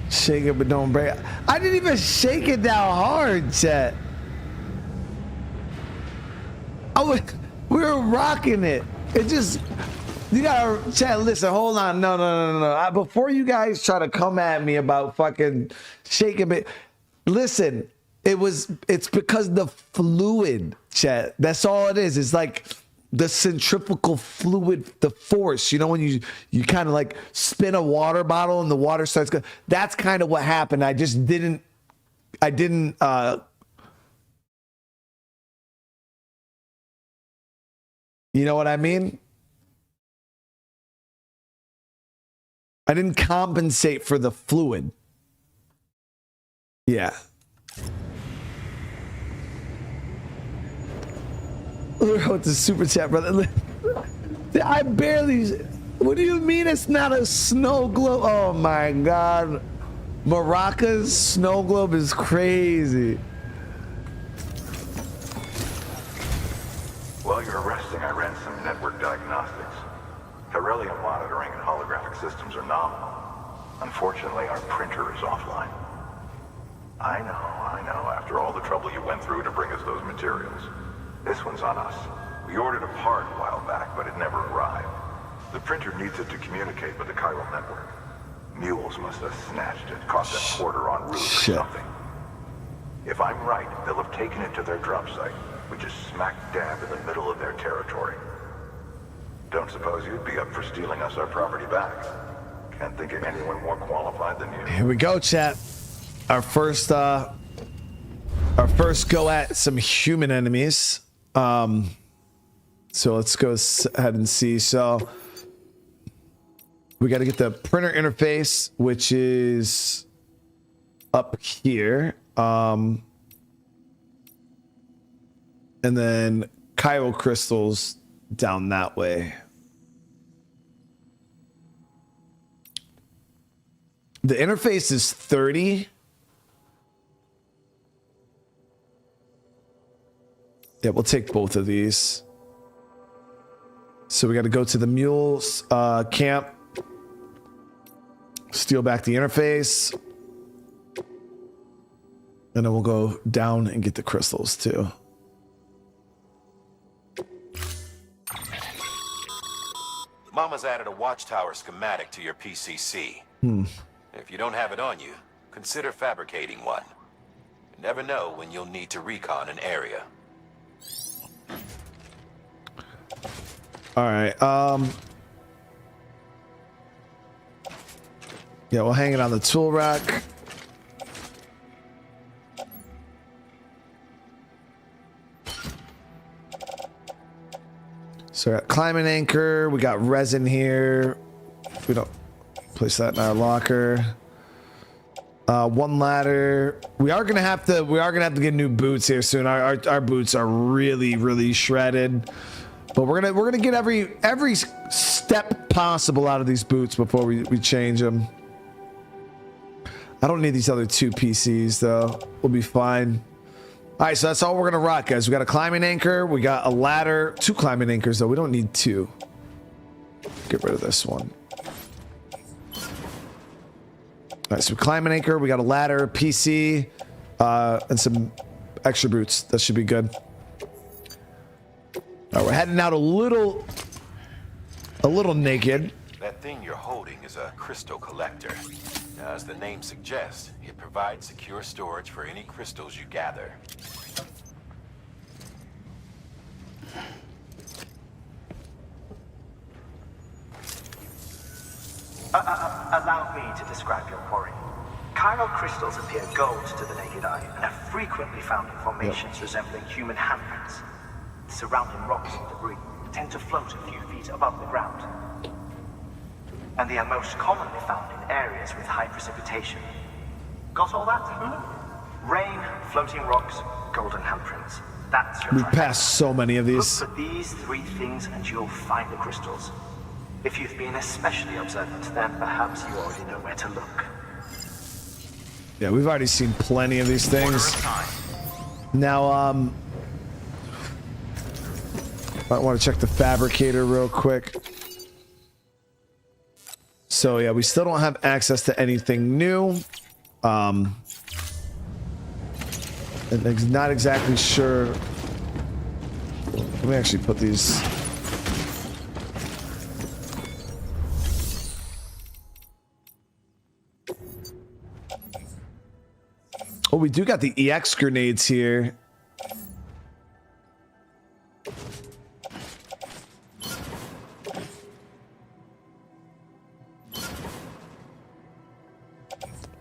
Speaker 1: Shake it, but don't break. I didn't even shake it that hard, chat. We were rocking it. It just, you gotta, chat, listen, hold on. No. Before you guys try to come at me about fucking shaking it, listen, it's because the fluid, chat. That's all it is. It's like the centrifugal fluid, the force. You know, when you kind of like spin a water bottle and the water starts going. That's kind of what happened. I didn't you know what I mean? I didn't compensate for the fluid. Yeah. Look at the super chat, brother. I barely. What do you mean it's not a snow globe? Oh my God. Maraca's snow globe is crazy.
Speaker 6: While you're resting, I ran some network diagnostics. Beryllium monitoring and holographic systems are nominal. Unfortunately, our printer is offline. I know, after all the trouble you went through to bring us those materials. This one's on us. We ordered a part a while back, but it never arrived. The printer needs it to communicate with the chiral network. Mules must have snatched it, caught that porter en route or something. If I'm right, they'll have taken it to their drop site, which is smack dab in the middle of their territory. Don't suppose you'd be up for stealing us our property back? Can't think of anyone more qualified than you.
Speaker 1: Here we go, chat. Our first go at some human enemies. So let's go ahead and see. So we got to get the printer interface, which is up here. And then chiral crystals down that way. The interface is 30. Yeah, we'll take both of these. So we got to go to the mules camp. Steal back the interface. And then we'll go down and get the crystals too.
Speaker 4: Mama's added a watchtower schematic to your PCC. If you don't have it on you, consider fabricating one. You never know when you'll need to recon an area.
Speaker 1: All right. Yeah, we'll hang it on the tool rack. So we got climbing anchor. We got resin here. We don't place that in our locker. One ladder. We are gonna have to get new boots here soon. Our boots are really shredded. But we're gonna get every step possible out of these boots before we change them. I don't need these other 2 PCs though. We'll be fine. All right, so that's all we're gonna rock, guys. We got a climbing anchor. We got a ladder. 2 climbing anchors though. We don't need 2. Get rid of this one. All right, so climbing anchor. We got a ladder, PC, and some extra boots. That should be good. All right, we're heading out a little naked.
Speaker 4: That thing you're holding is a crystal collector. Now, as the name suggests, it provides secure storage for any crystals you gather.
Speaker 10: Allow me to describe your quarry. Chiral crystals appear gold to the naked eye and are frequently found in formations resembling human handprints. Surrounding rocks and debris tend to float a few feet above the ground. And they are most commonly found in areas with high precipitation. Got all that? Rain, floating rocks, golden handprints. That's your
Speaker 1: We passed so many of these.
Speaker 10: Look for these 3 things and you'll find the crystals. If you've been especially observant, then perhaps you already know where to look.
Speaker 1: Yeah, we've already seen plenty of these things. Now, I want to check the fabricator real quick. So yeah, we still don't have access to anything new. And not exactly sure. Let me actually put these. Oh, we do got the EX grenades here.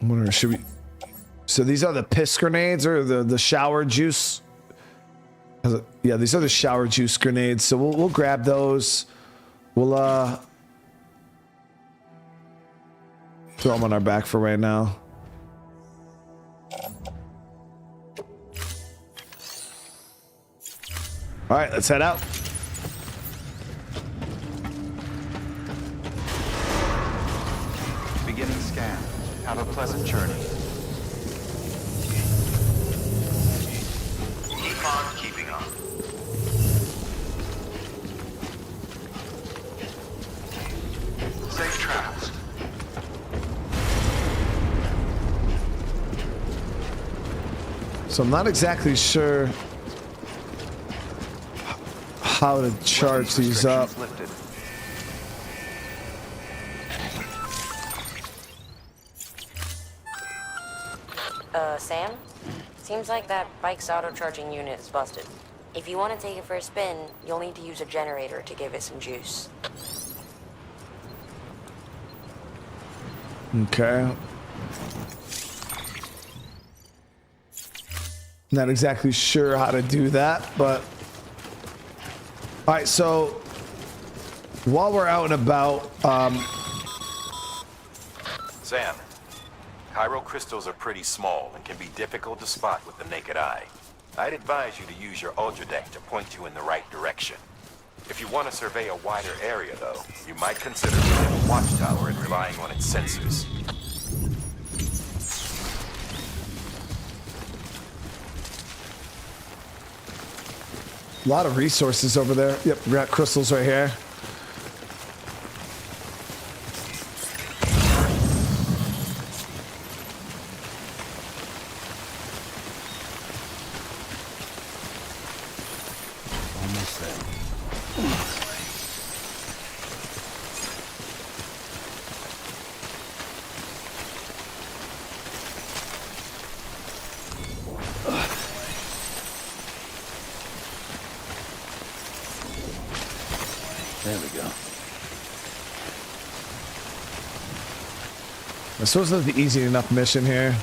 Speaker 1: I'm wondering, should we? So these are the piss grenades or the shower juice? Yeah, these are the shower juice grenades. So we'll grab those. We'll throw them on our back for right now. All right, let's head out.
Speaker 2: Beginning scan. Have a pleasant journey.
Speaker 4: Keep on keeping on.
Speaker 2: Safe travels.
Speaker 1: So I'm not exactly sure how to charge these up.
Speaker 2: Lifted.
Speaker 15: Sam? Seems like that bike's auto-charging unit is busted. If you want to take it for a spin, you'll need to use a generator to give it some juice.
Speaker 1: Okay. Not exactly sure how to do that, but... All right, so while we're out and about,
Speaker 4: Sam, chiral crystals are pretty small and can be difficult to spot with the naked eye. I'd advise you to use your ultra deck to point you in the right direction. If you want to survey a wider area, though, you might consider building a watchtower and relying on its sensors.
Speaker 1: A lot of resources over there. Yep, we got crystals right here.
Speaker 3: Almost there. There we go.
Speaker 1: I suppose that's the easy enough mission here.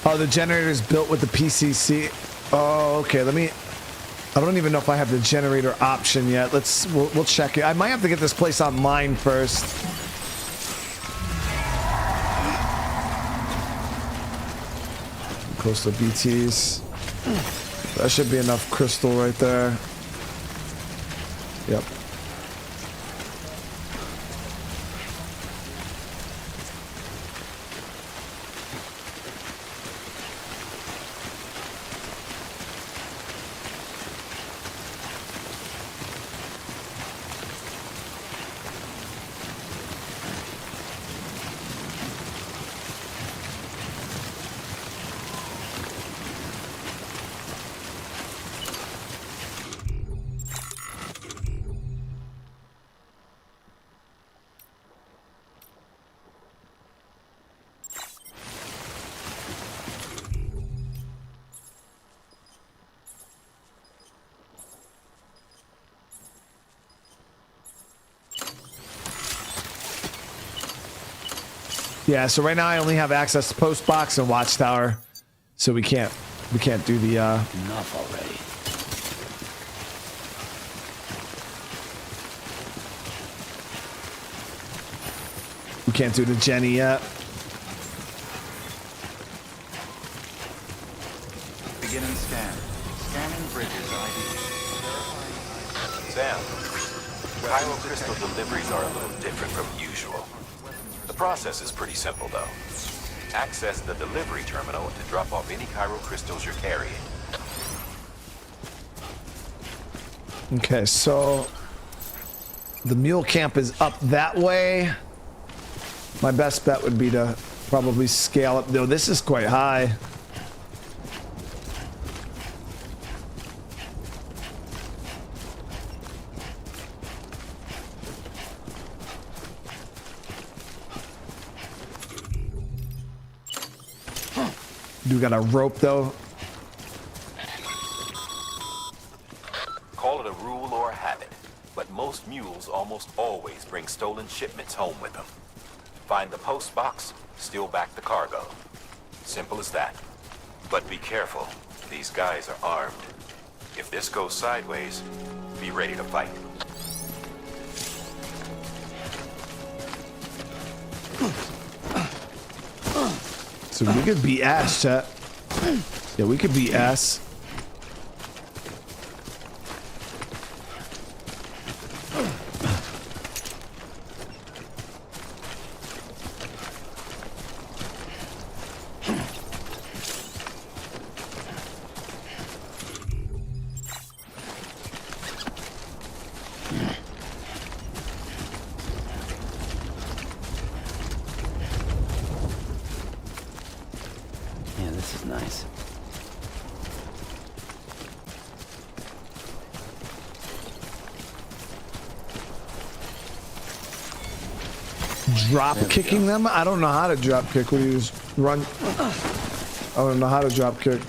Speaker 1: Oh, the generator's built with the PCC. Oh, okay. I don't even know if I have the generator option yet. We'll check it. I might have to get this place online first. Close to BTs. That should be enough crystal right there. Yep. Yeah, so right now I only have access to post box and watchtower, so we can't do the
Speaker 3: Enough already.
Speaker 1: we can't do the Jenny yet.
Speaker 2: Beginning scan. Scanning bridges ID.
Speaker 4: Sam, chiral crystal deliveries are a little different from usual. The process is pretty simple, though. Access the delivery terminal to drop off any chiral crystals you're carrying.
Speaker 1: Okay, so the mule camp is up that way. My best bet would be to probably scale up. Though this is quite high. Do we got a rope though?
Speaker 4: Call it a rule or a habit, but most mules almost always bring stolen shipments home with them. Find the post box, steal back the cargo. Simple as that. But be careful, these guys are armed. If this goes sideways, be ready to fight.
Speaker 1: So we could be ass, chat. Yeah, we could be ass.
Speaker 3: Yeah, this is nice.
Speaker 1: Drop kicking them? I don't know how to drop kick. We just run. I don't know how to drop kick.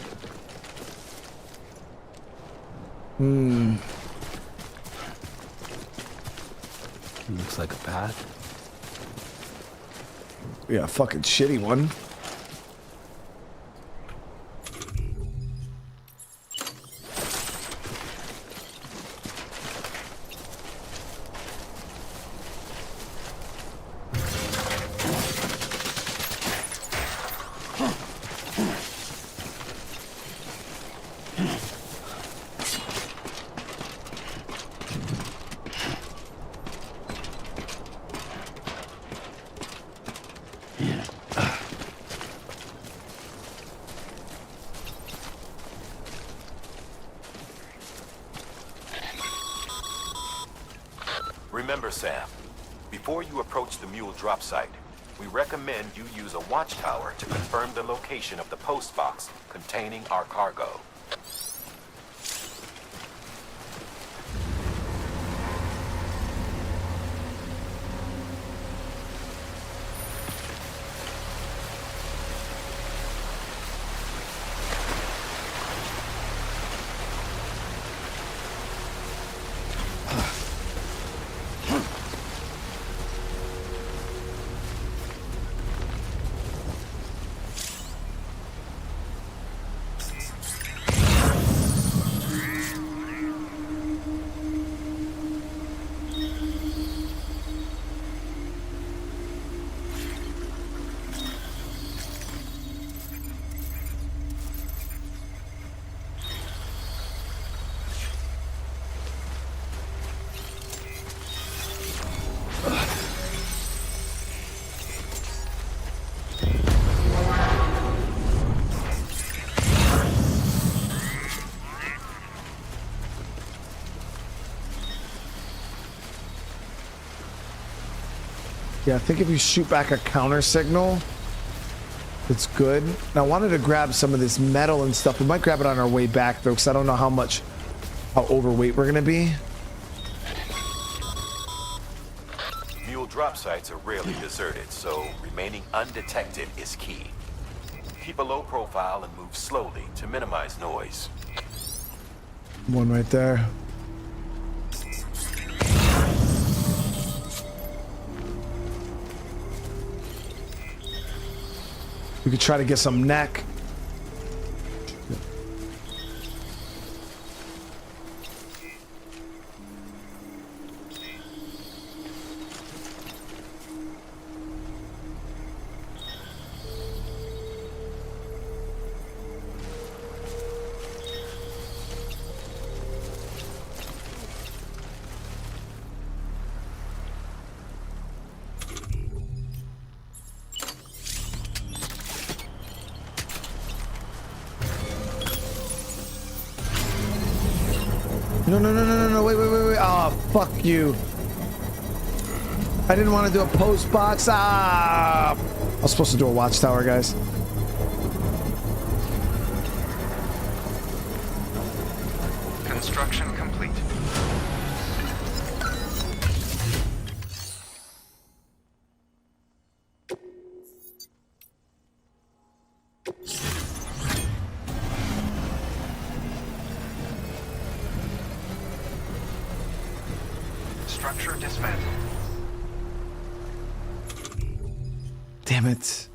Speaker 3: Looks like a path.
Speaker 1: Yeah, fucking shitty one.
Speaker 4: Remember, Sam, before you approach the mule drop site, we recommend you use a watchtower to confirm the location of the post box containing our cargo.
Speaker 1: Yeah, I think if you shoot back a counter signal, it's good. And I wanted to grab some of this metal and stuff. We might grab it on our way back though, because I don't know how overweight we're gonna be.
Speaker 4: Mule drop sites are rarely deserted, so remaining undetected is key. Keep a low profile and move slowly to minimize noise.
Speaker 1: One right there. We could try to get some neck. No, wait. Oh, fuck you. I didn't want to do a post box. I was supposed to do a watchtower, guys.
Speaker 2: Construction complete. Structure dismantled.
Speaker 1: Damn it.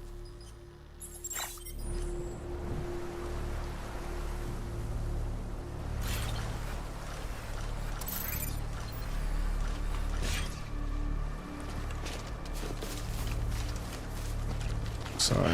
Speaker 1: Sorry.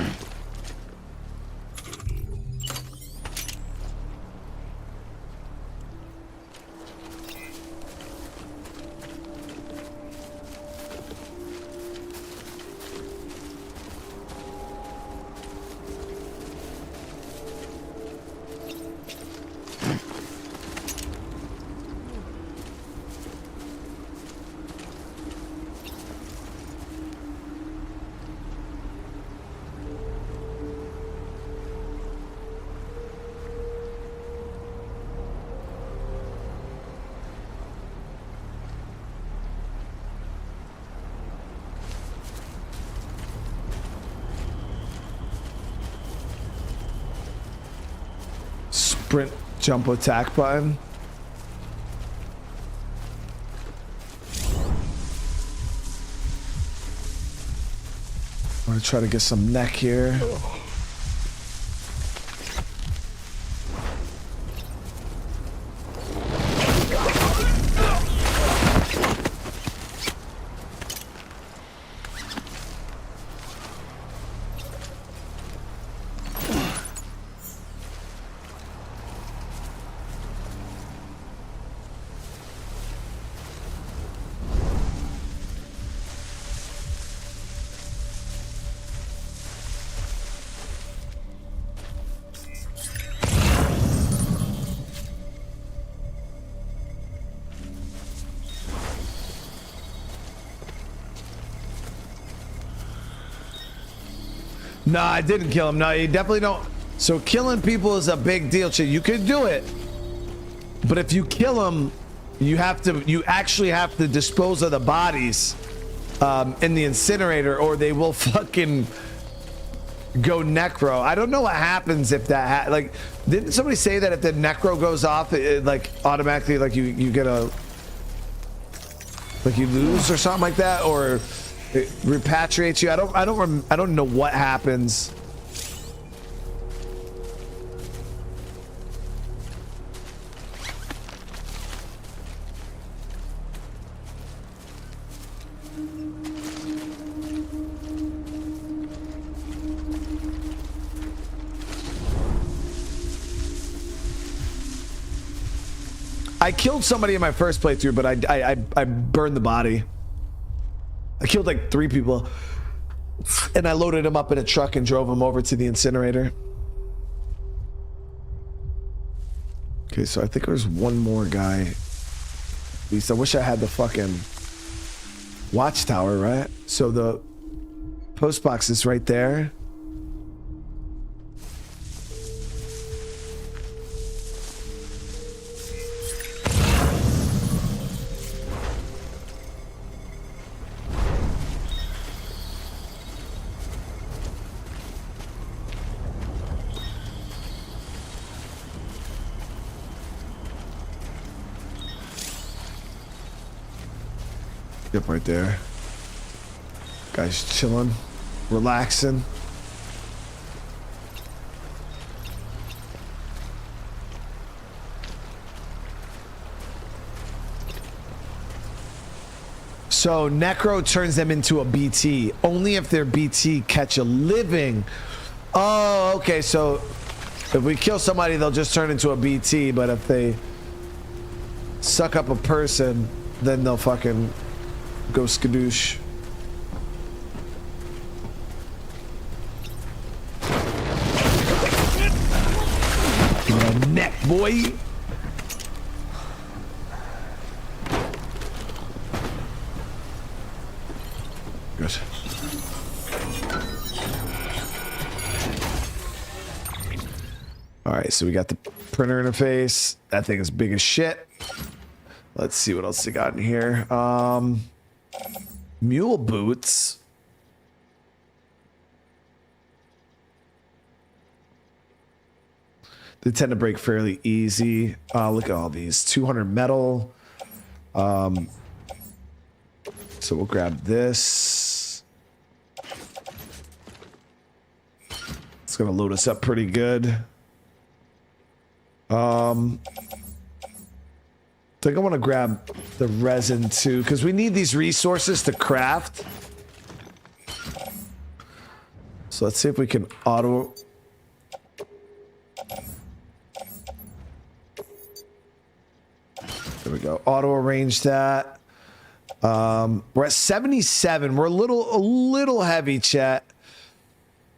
Speaker 1: Sprint jump attack button. I'm gonna try to get some neck here. No, I didn't kill him. No, you definitely don't. So killing people is a big deal. You could do it, but if you kill them, you actually have to dispose of the bodies in the incinerator, or they will fucking go necro. I don't know what happens if that like, didn't somebody say that if the necro goes off, it like automatically like you get a, like you lose or something like that, or it repatriates you? I don't know what happens. I killed somebody in my first playthrough, but I burned the body. I killed like 3 people, and I loaded them up in a truck and drove them over to the incinerator. Okay, so I think there's one more guy. At least I wish I had the fucking watchtower, right? So the post box is right there. Yep, right there. Guy's chilling, relaxing. So necro turns them into a BT only if their BT catch a living. Oh, okay. So if we kill somebody, they'll just turn into a BT, but if they suck up a person, then they'll fucking go skadoosh. Give me a neck, boy. Good. All right, so we got the printer interface. That thing is big as shit. Let's see what else they got in here. Mule boots. They tend to break fairly easy. Look at all these. 200 metal. So we'll grab this. It's gonna load us up pretty good. I think I want to grab the resin too, because we need these resources to craft. So let's see if we can auto. There we go. Auto arrange that. We're at 77. We're a little heavy, chat.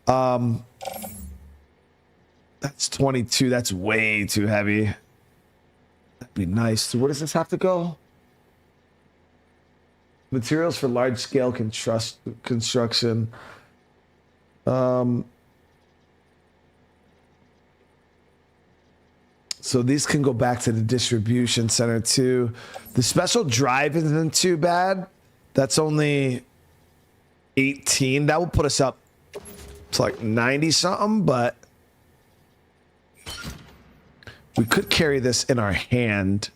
Speaker 1: That's 22. That's way too heavy. That'd be nice. So where does this have to go? Materials for large-scale construction. So these can go back to the distribution center too. The special drive isn't too bad. That's only 18. That will put us up to like 90 something, but we could carry this in our hand.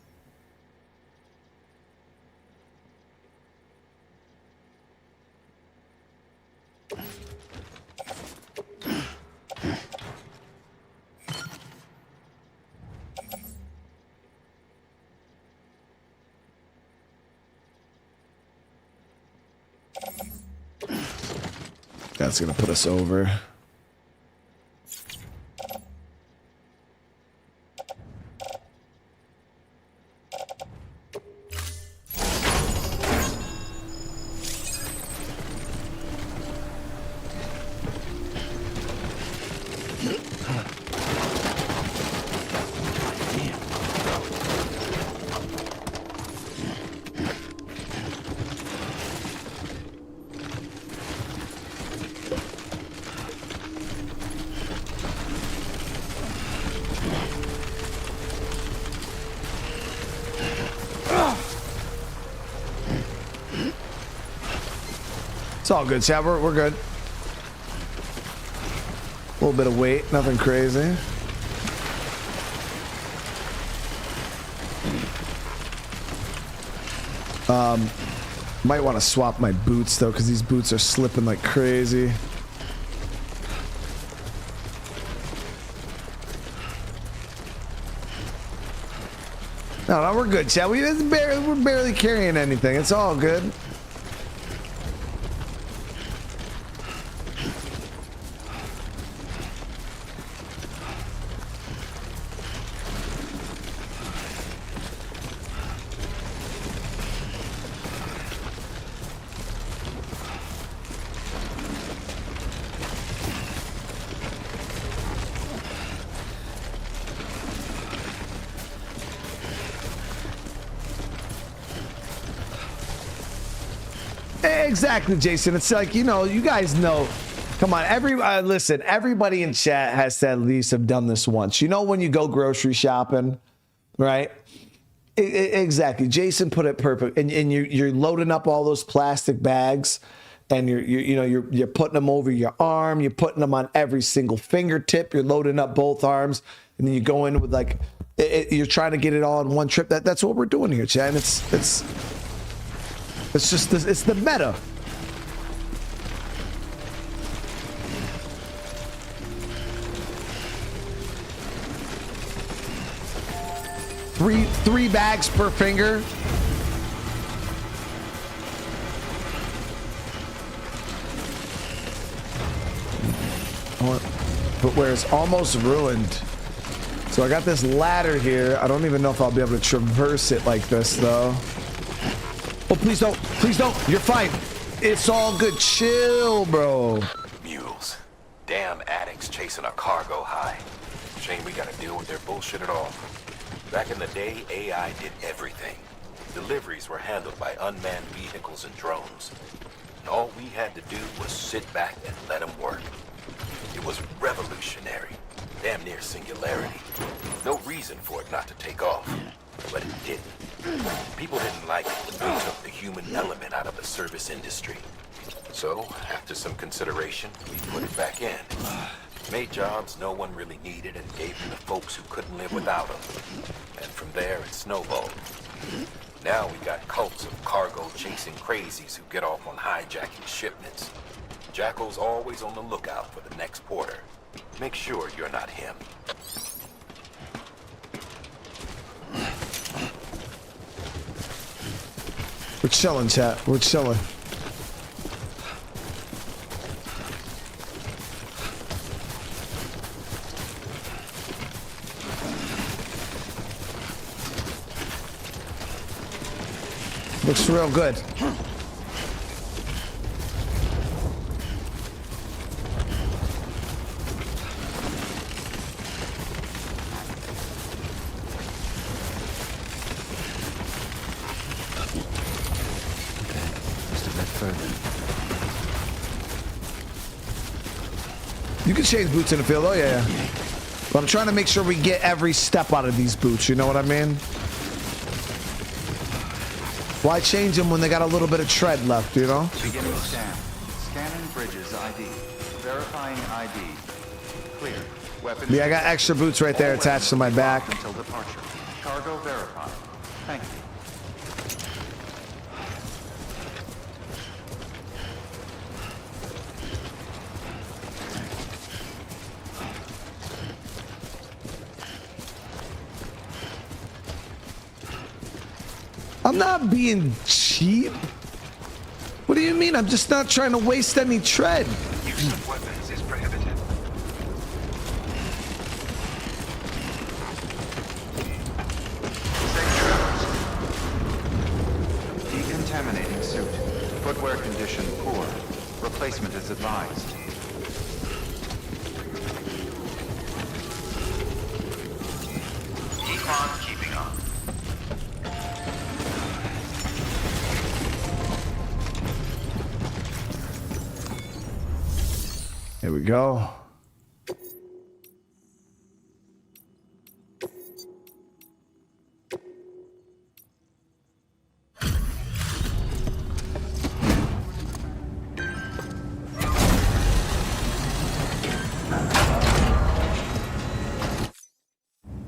Speaker 1: That's gonna put us over. all good, chat. We're good. A little bit of weight, nothing crazy. Might want to swap my boots though, because these boots are slipping like crazy. No, we're good, chat. We're barely carrying anything. It's all good. Exactly, Jason. It's like, you know, you guys know. Come on, listen, everybody in chat has to at least have done this once. You know when you go grocery shopping, right? Exactly. Jason put it perfect. And you're loading up all those plastic bags, and you're putting them over your arm, you're putting them on every single fingertip, you're loading up both arms, and then you go in with like you're trying to get it all in one trip. That's what we're doing here, chat. And it's just this, it's the meta. Three bags per finger. Footwear is almost ruined. So I got this ladder here. I don't even know if I'll be able to traverse it like this though. Oh, please don't. Please don't. You're fine. It's all good. Chill, bro.
Speaker 4: Mules. Damn addicts chasing a cargo high. Shame we gotta deal with their bullshit at all. Back in the day, AI did everything. Deliveries were handled by unmanned vehicles and drones. And all we had to do was sit back and let them work. It was revolutionary. Damn near singularity. No reason for it not to take off. But it didn't. People didn't like it when we took the human element out of the service industry. So, after some consideration, we put it back in. Made jobs no one really needed and gave them to folks who couldn't live without them. And from there, it snowballed. Now we got cults of cargo chasing crazies who get off on hijacking shipments. Jackal's always on the lookout for the next porter. Make sure you're not him.
Speaker 1: We're chilling, chat. We're chilling. Looks real good.
Speaker 3: Just a bit further.
Speaker 1: You can change boots in the field, oh yeah. But I'm trying to make sure we get every step out of these boots, you know what I mean? Why change them when they got a little bit of tread left, you know?
Speaker 2: Beginning scan. Scanning bridges ID. Verifying ID. Clear. Weapons.
Speaker 1: Yeah, I got extra boots right there attached to my back.
Speaker 2: Until departure. Cargo verified. Thank you.
Speaker 1: I'm not being cheap. What do you mean? I'm just not trying to waste any tread.
Speaker 4: Use of weapons is prohibited.
Speaker 2: Decontaminating suit. Footwear condition poor. Replacement is advised.
Speaker 4: Econ keeping on.
Speaker 1: Here we go.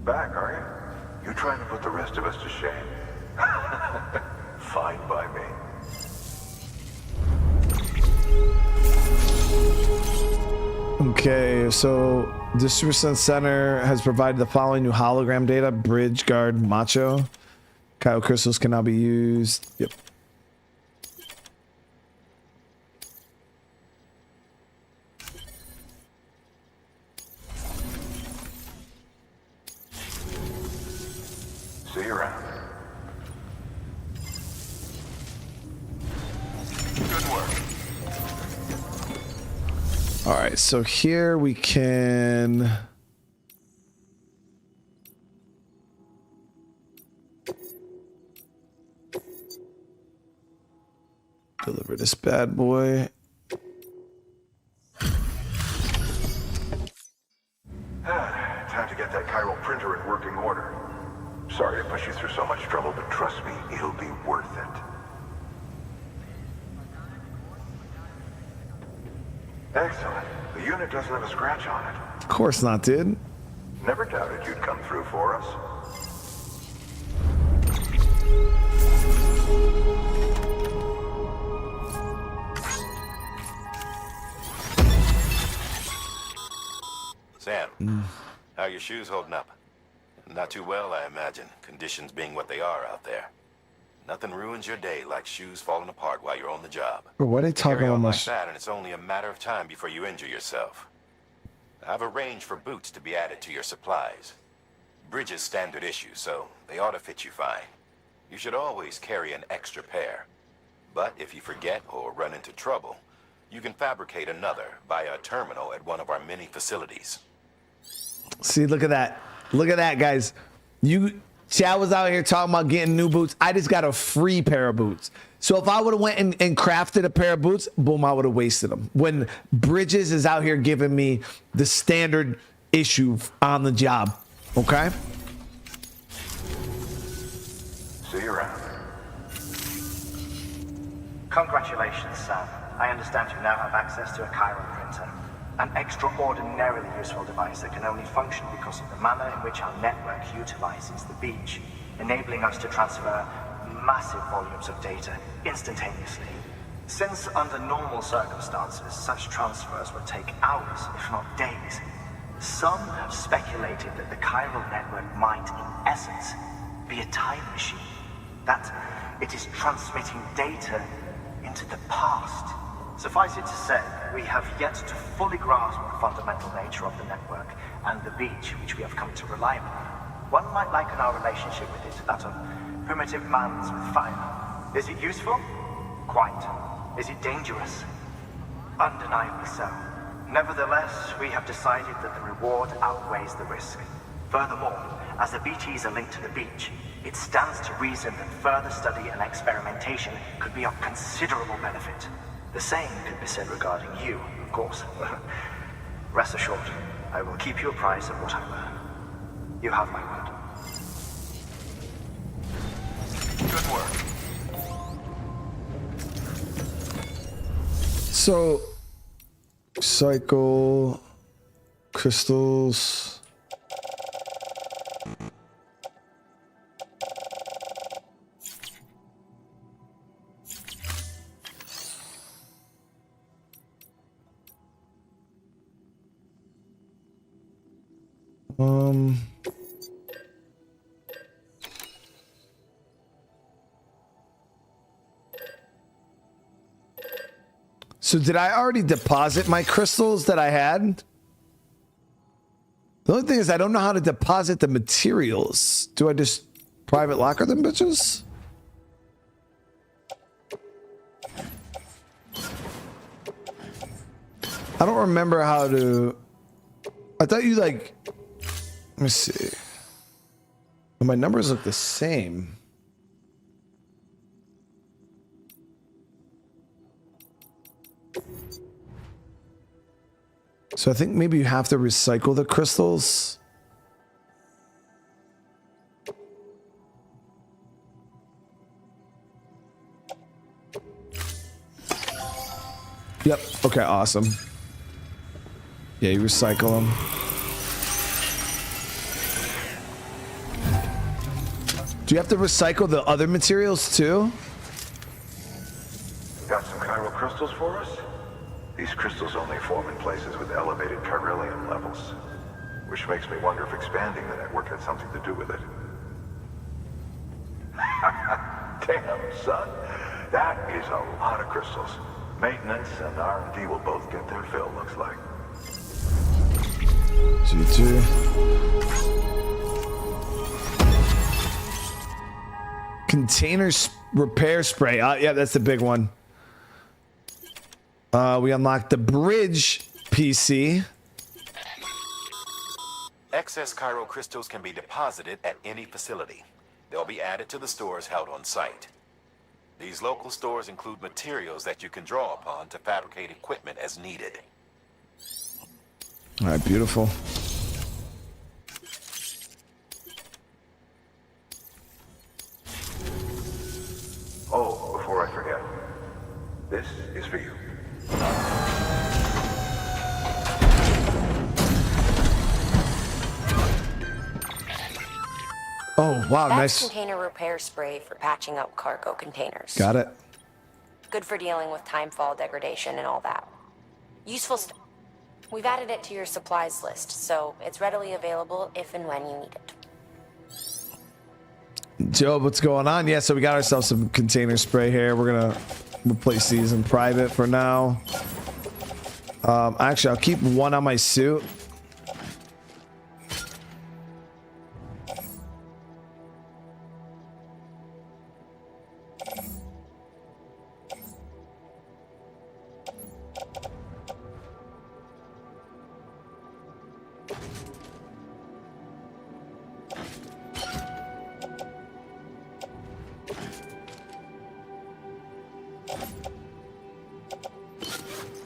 Speaker 6: Back, are you? You trying to put the rest of us to shame? Fine by me.
Speaker 1: Okay, so distribution center has provided the following new hologram data: bridge, guard, macho. Cryo crystals can now be used. Yep.
Speaker 6: See you around. Good work.
Speaker 1: All right, so here we can deliver this bad boy.
Speaker 6: Time to get that chiral printer in working order. Sorry to push you through so much trouble, but trust me, it'll be worth it. Excellent. The unit doesn't have a scratch on it.
Speaker 1: Of course not, dude.
Speaker 6: Never doubted you'd come through for us.
Speaker 4: Sam, how are your shoes holding up? Not too well, I imagine, conditions being what they are out there. Nothing ruins your day like shoes falling apart while you're on the job.
Speaker 1: Bro, why are they talking
Speaker 4: Carry
Speaker 1: about
Speaker 4: on
Speaker 1: my
Speaker 4: like that, and it's only a matter of time before you injure yourself. I've arranged for boots to be added to your supplies. Bridges standard issue, so they ought to fit you fine. You should always carry an extra pair. But if you forget or run into trouble, you can fabricate another via a terminal at one of our many facilities.
Speaker 1: See, look at that. Look at that, guys. I was out here talking about getting new boots. I just got a free pair of boots. So if I would have went and crafted a pair of boots, boom, I would have wasted them. When Bridges is out here giving me the standard issue on the job. Okay?
Speaker 6: See you around.
Speaker 10: Congratulations, Sam. I understand you now have access to a chiral printer. An extraordinarily useful device that can only function because of the manner in which our network utilizes the beach, enabling us to transfer massive volumes of data instantaneously. Since under normal circumstances, such transfers would take hours, if not days, some have speculated that the chiral network might, in essence, be a time machine. That it is transmitting data into the past. Suffice it to say, we have yet to fully grasp the fundamental nature of the network and the beach which we have come to rely upon. One might liken our relationship with it to that of primitive mans with fire. Is it useful? Quite. Is it dangerous? Undeniably so. Nevertheless, we have decided that the reward outweighs the risk. Furthermore, as the BTs are linked to the beach, it stands to reason that further study and experimentation could be of considerable benefit. The same could be said regarding you, of course. Rest assured, I will keep you apprised of what I learn. You have my word.
Speaker 6: Good work.
Speaker 1: So, cycle, crystals. So did I already deposit my crystals that I had? The only thing is I don't know how to deposit the materials. Do I just private locker them bitches? I don't remember how to... I thought you like... Let me see. My numbers look the same. So I think maybe you have to recycle the crystals. Yep. Okay, awesome. Yeah, you recycle them. we have to recycle the other materials too?
Speaker 6: Got some chiral crystals for us? These crystals only form in places with elevated chiralium levels, which makes me wonder if expanding the network had something to do with it. Damn, son. That is a lot of crystals. Maintenance and R&D will both get their fill, looks like.
Speaker 1: G2. Containers repair spray. Yeah, that's the big one. We unlocked the bridge PC.
Speaker 4: Excess chiral crystals can be deposited at any facility. They'll be added to the stores held on site. These local stores include materials that you can draw upon to fabricate equipment as needed.
Speaker 1: All right, beautiful.
Speaker 6: Oh, before I forget, this is for you.
Speaker 1: Oh, wow,
Speaker 15: That's
Speaker 1: nice.
Speaker 15: container repair spray for patching up cargo containers.
Speaker 1: Got it.
Speaker 15: Good for dealing with timefall degradation and all that. Useful stuff. We've added it to your supplies list, so it's readily available if and when you need it.
Speaker 1: Joe, what's going on? Yeah, so we got ourselves some container spray here. We're gonna replace these in private for now. Actually, I'll keep one on my suit.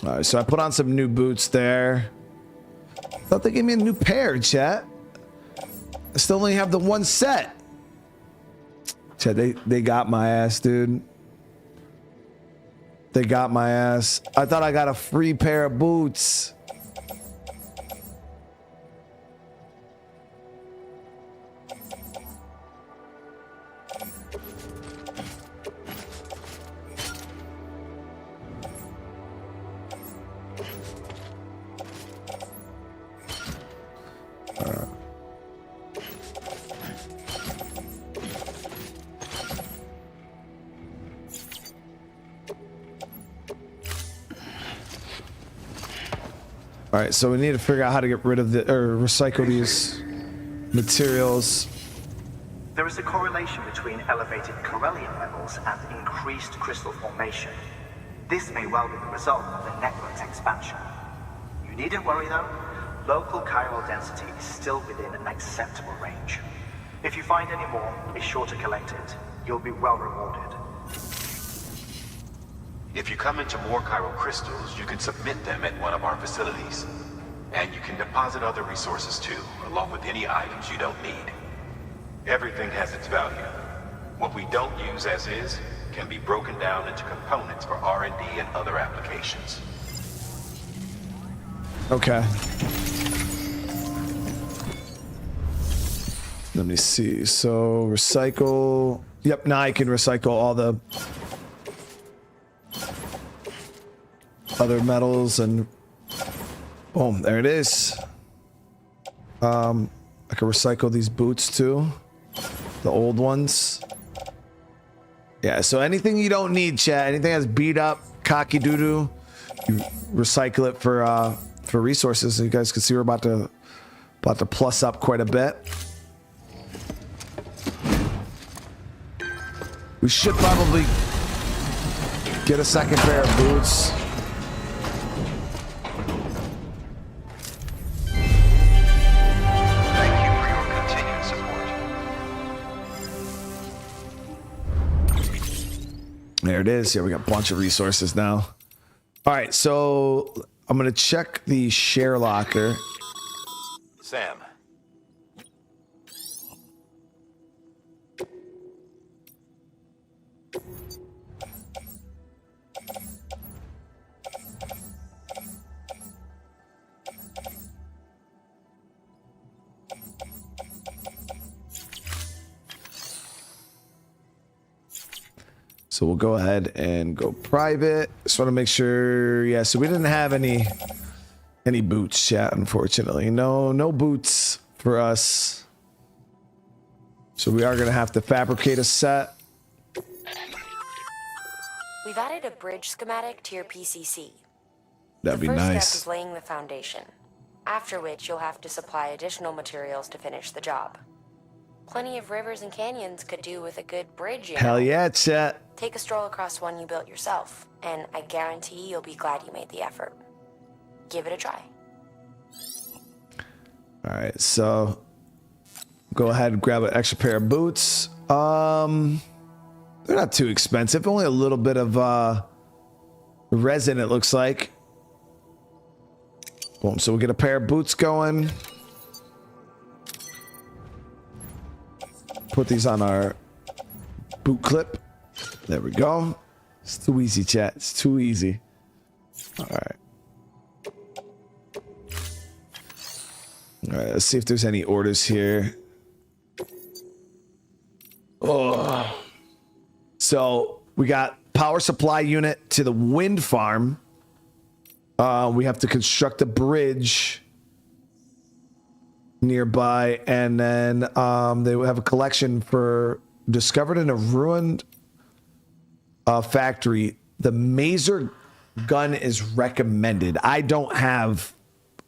Speaker 1: Alright, so I put on some new boots there. Thought they gave me a new pair, chat. I still only have the one set. Chat, they got my ass, dude. They got my ass. I thought I got a free pair of boots. All right, so we need to figure out how to get rid of the or recycle these materials.
Speaker 10: There is a correlation between elevated chiralium levels and increased crystal formation. This may well be the result of the network's expansion. You needn't worry though. Local chiral density is still within an acceptable range. If you find any more, be sure to collect it. You'll be well rewarded.
Speaker 4: If you come into more chiral crystals, you can submit them at one of our facilities. And you can deposit other resources too, along with any items you don't need. Everything has its value. What we don't use as is can be broken down into components for R&D and other applications.
Speaker 1: Okay. Let me see. So recycle. Yep, now I can recycle all the other metals and boom, there it is. I can recycle these boots too, the old ones. Yeah, so anything you don't need, chat, anything that's beat up, cocky doo-doo, you recycle it for resources. So you guys can see we're about to plus up quite a bit. We should probably get a second pair of boots. There it is. Yeah, we got a bunch of resources now. All right, so I'm gonna check the share locker.
Speaker 4: Sam.
Speaker 1: So we'll go ahead and go private. Just want to make sure. Yeah, so we didn't have any boots yet, unfortunately. No boots for us. So we are going to have to fabricate a set.
Speaker 15: We've added a bridge schematic to your PCC.
Speaker 1: That'd be
Speaker 15: The first
Speaker 1: nice.
Speaker 15: step is laying the foundation, after which you'll have to supply additional materials to finish the job. Plenty of rivers and canyons could do with a good bridge, you know.
Speaker 1: Hell yeah, chat.
Speaker 15: Take a stroll across one you built yourself, and I guarantee you'll be glad you made the effort. Give it a try.
Speaker 1: All right, so go ahead and grab an extra pair of boots. They're not too expensive. Only a little bit of resin, it looks like. Boom. So we'll get a pair of boots going. Put these on our boot clip. There we go. It's too easy, chat. It's too easy. All right. All right, let's see if there's any orders here. Oh. So we got power supply unit to the wind farm. We have to construct a bridge nearby, and then they have a collection for discovered in a ruined factory. The maser gun is recommended. I don't have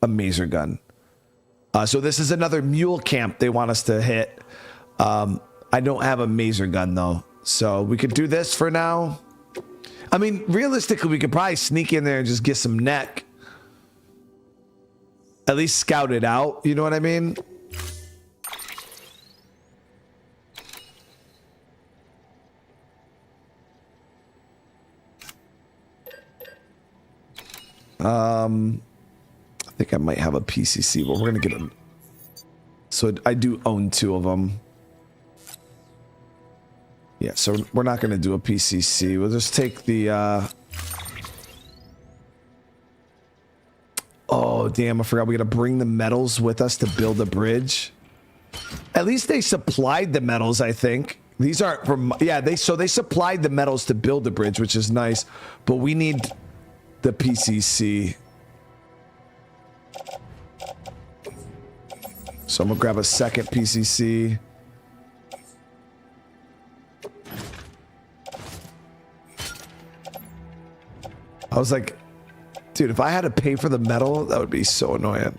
Speaker 1: a maser gun. So this is another mule camp they want us to hit. I don't have a maser gun though, so we could do this for now. I mean, realistically, we could probably sneak in there and just get some neck. At least scout it out, you know what I mean? I think I might have a PCC, but we're gonna get them. So I do own 2 of them. Yeah, so we're not gonna do a PCC. We'll just take the. Oh damn! I forgot we gotta bring the metals with us to build the bridge. At least they supplied the metals, I think. These aren't from. Yeah, they supplied the metals to build the bridge, which is nice. But we need the PCC. So I'm gonna grab a second PCC. I was like, dude, if I had to pay for the metal, that would be so annoying.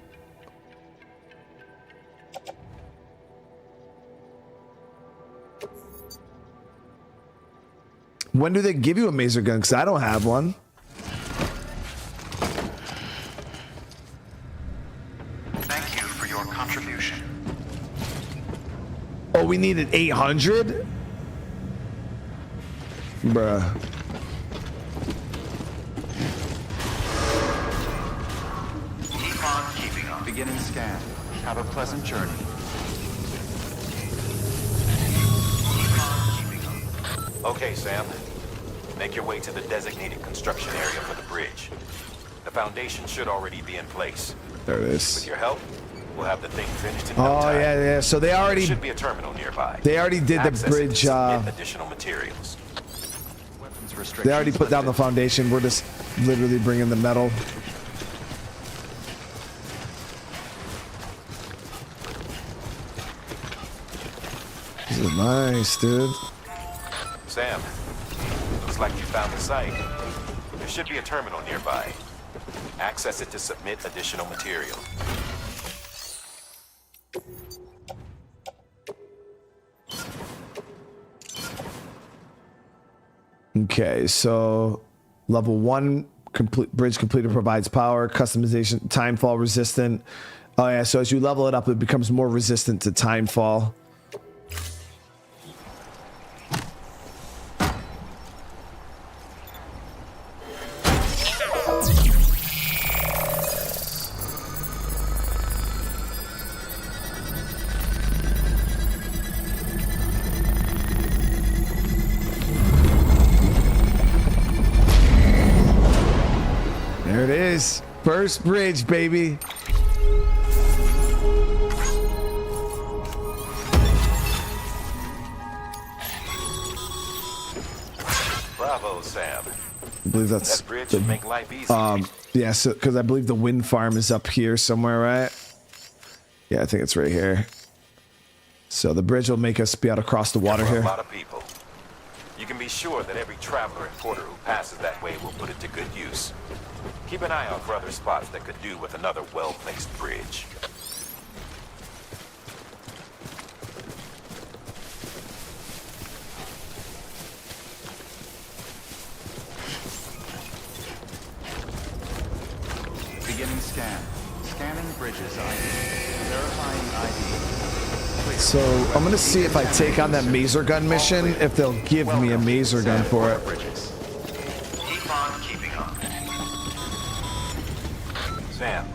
Speaker 1: When do they give you a maser gun? Because I don't have one.
Speaker 2: Thank you for your contribution.
Speaker 1: Oh, we needed 800? Bruh.
Speaker 2: Keep on keeping on. Beginning scan. Have a pleasant journey.
Speaker 4: Okay, Sam. Make your way to the designated construction area for the bridge. The foundation should already be in place.
Speaker 1: There it is.
Speaker 4: With your help, we'll have the thing finished in no
Speaker 1: Oh,
Speaker 4: time.
Speaker 1: yeah. So they already...
Speaker 4: There should be a terminal nearby.
Speaker 1: They already did the
Speaker 4: Access it
Speaker 1: bridge.
Speaker 4: to submit additional materials.
Speaker 1: They already put down the foundation. We're just literally bringing the metal. This is nice, dude.
Speaker 4: Sam, looks like you found the site. There should be a terminal nearby. Access it to submit additional material.
Speaker 1: Okay, so level 1 bridge completed provides power, customization, timefall resistant. Oh yeah, so as you level it up, it becomes more resistant to timefall. There it is. First bridge, baby.
Speaker 4: Bravo, Sam.
Speaker 1: I believe that's
Speaker 4: That bridge should make life easy.
Speaker 1: yeah, so because I believe the wind farm is up here somewhere, right? Yeah, I think it's right here. So the bridge will make us be able to cross the water here.
Speaker 4: A lot of people. You can be sure that every traveler and porter who passes that way will put it to good use. Keep an eye out for other spots that could do with another well-placed bridge.
Speaker 2: Beginning scan. Scanning bridges ID. Verifying ID.
Speaker 1: So I'm gonna see if I take on that maser gun mission, if they'll give me a maser gun for it.
Speaker 11: Keep on keeping up.
Speaker 4: Sam,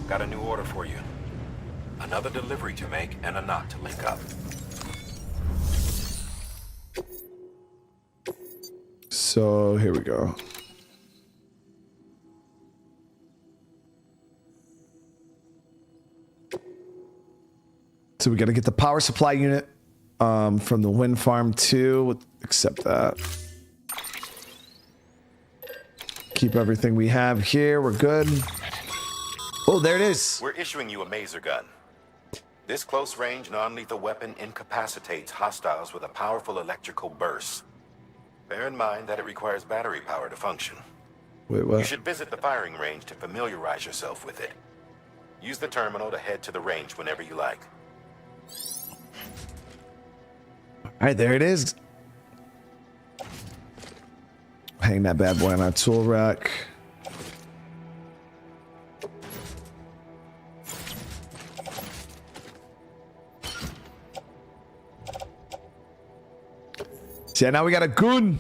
Speaker 4: got a new order for you. Another delivery to make and a knot to link up.
Speaker 1: So here we go. So we got to get the power supply unit from the wind farm too. Accept that. Keep everything we have here. We're good. Oh, there it is.
Speaker 4: We're issuing you a maser gun. This close-range, non-lethal weapon incapacitates hostiles with a powerful electrical burst. Bear in mind that it requires battery power to function.
Speaker 1: Wait, what?
Speaker 4: You should visit the firing range to familiarize yourself with it. Use the terminal to head to the range whenever you like.
Speaker 1: All right, there it is. Hang that bad boy on our tool rack. So yeah, now we got a goon.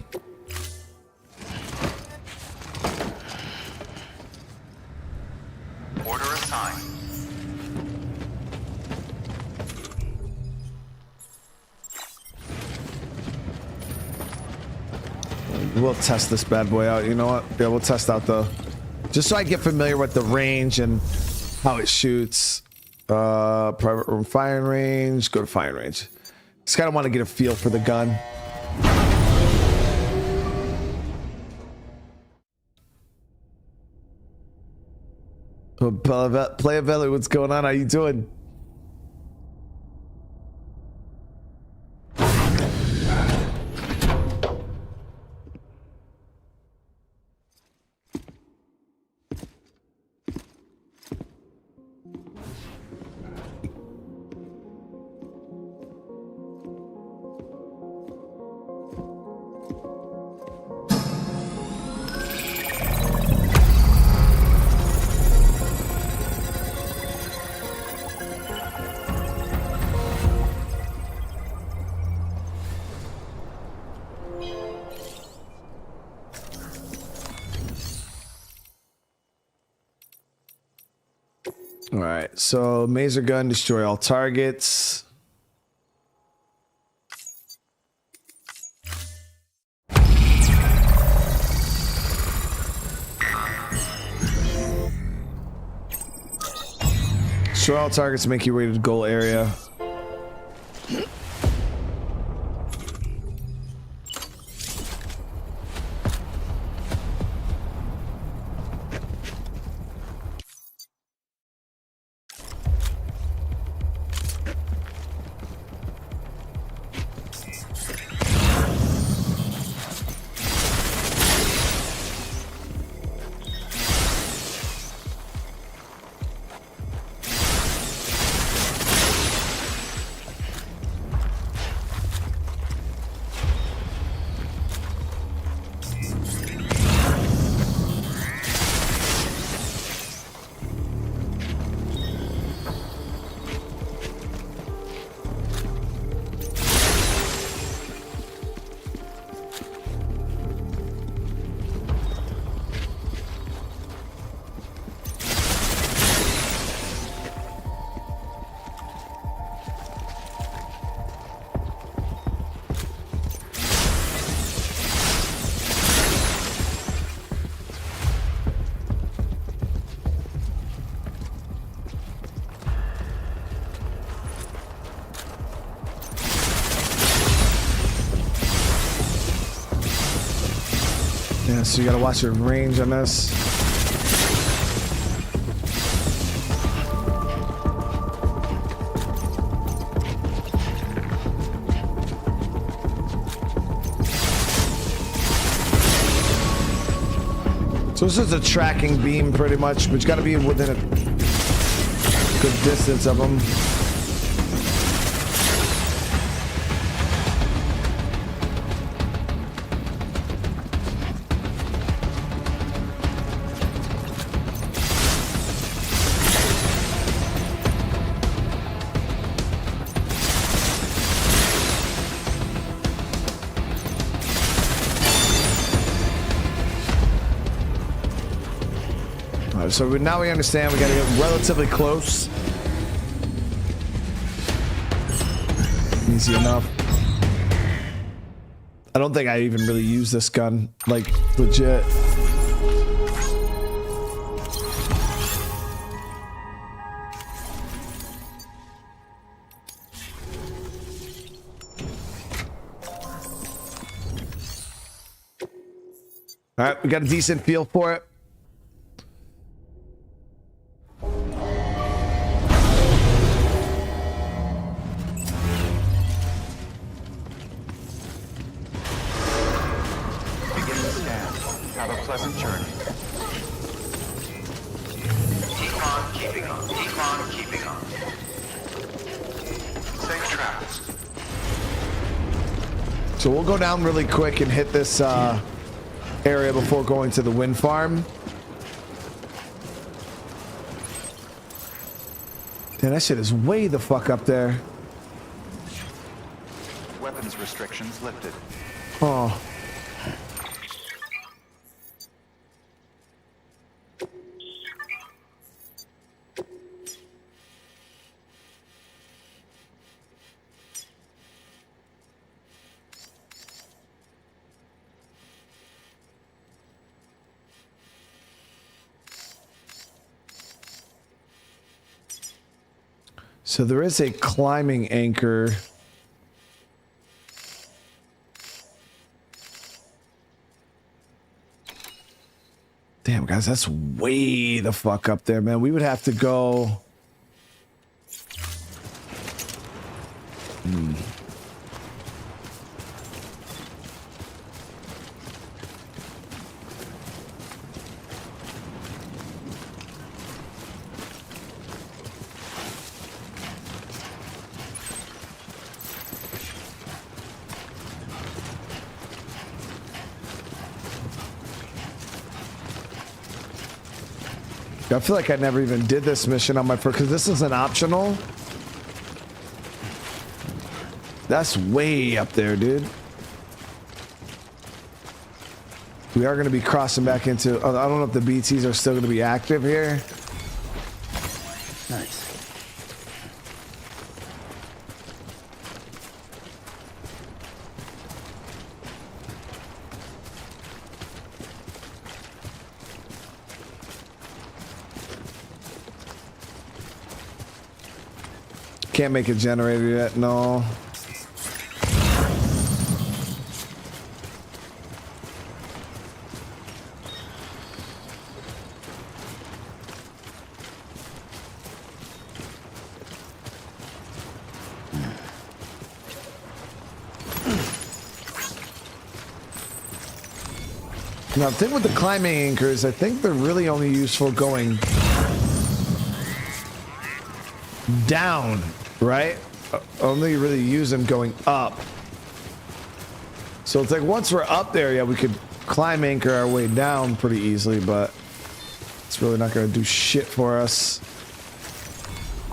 Speaker 2: Order assigned.
Speaker 1: We'll test this bad boy out. You know what? Yeah, we'll test out the... Just so I get familiar with the range and how it shoots. Private room firing range. Go to firing range. Just kind of want to get a feel for the gun. Play Amelie, what's going on? How you doing? All right, so maser gun, destroy all targets. Destroy all targets, make your way to the goal area. Yeah, so you gotta watch your range on this. So this is a tracking beam pretty much, but you gotta be within a good distance of them. So now we understand we gotta get relatively close. Easy enough. I don't think I even really use this gun, like legit. All right, we got a decent feel for it. So we'll go down really quick and hit this area before going to the wind farm. Damn, that shit is way the fuck up there.
Speaker 2: Weapons restrictions lifted.
Speaker 1: Oh. So there is a climbing anchor. Damn, guys, that's way the fuck up there, man. We would have to go... I feel like I never even did this mission on my first, because this is an optional. That's way up there, dude. We are going to be crossing back into, I don't know if the BTs are still going to be active here.
Speaker 3: Nice.
Speaker 1: Can't make a generator yet, no. Now, the thing with the climbing anchors, I think they're really only useful going down, right? Only really use them going up. So it's like once we're up there, yeah, we could climb anchor our way down pretty easily, but it's really not going to do shit for us.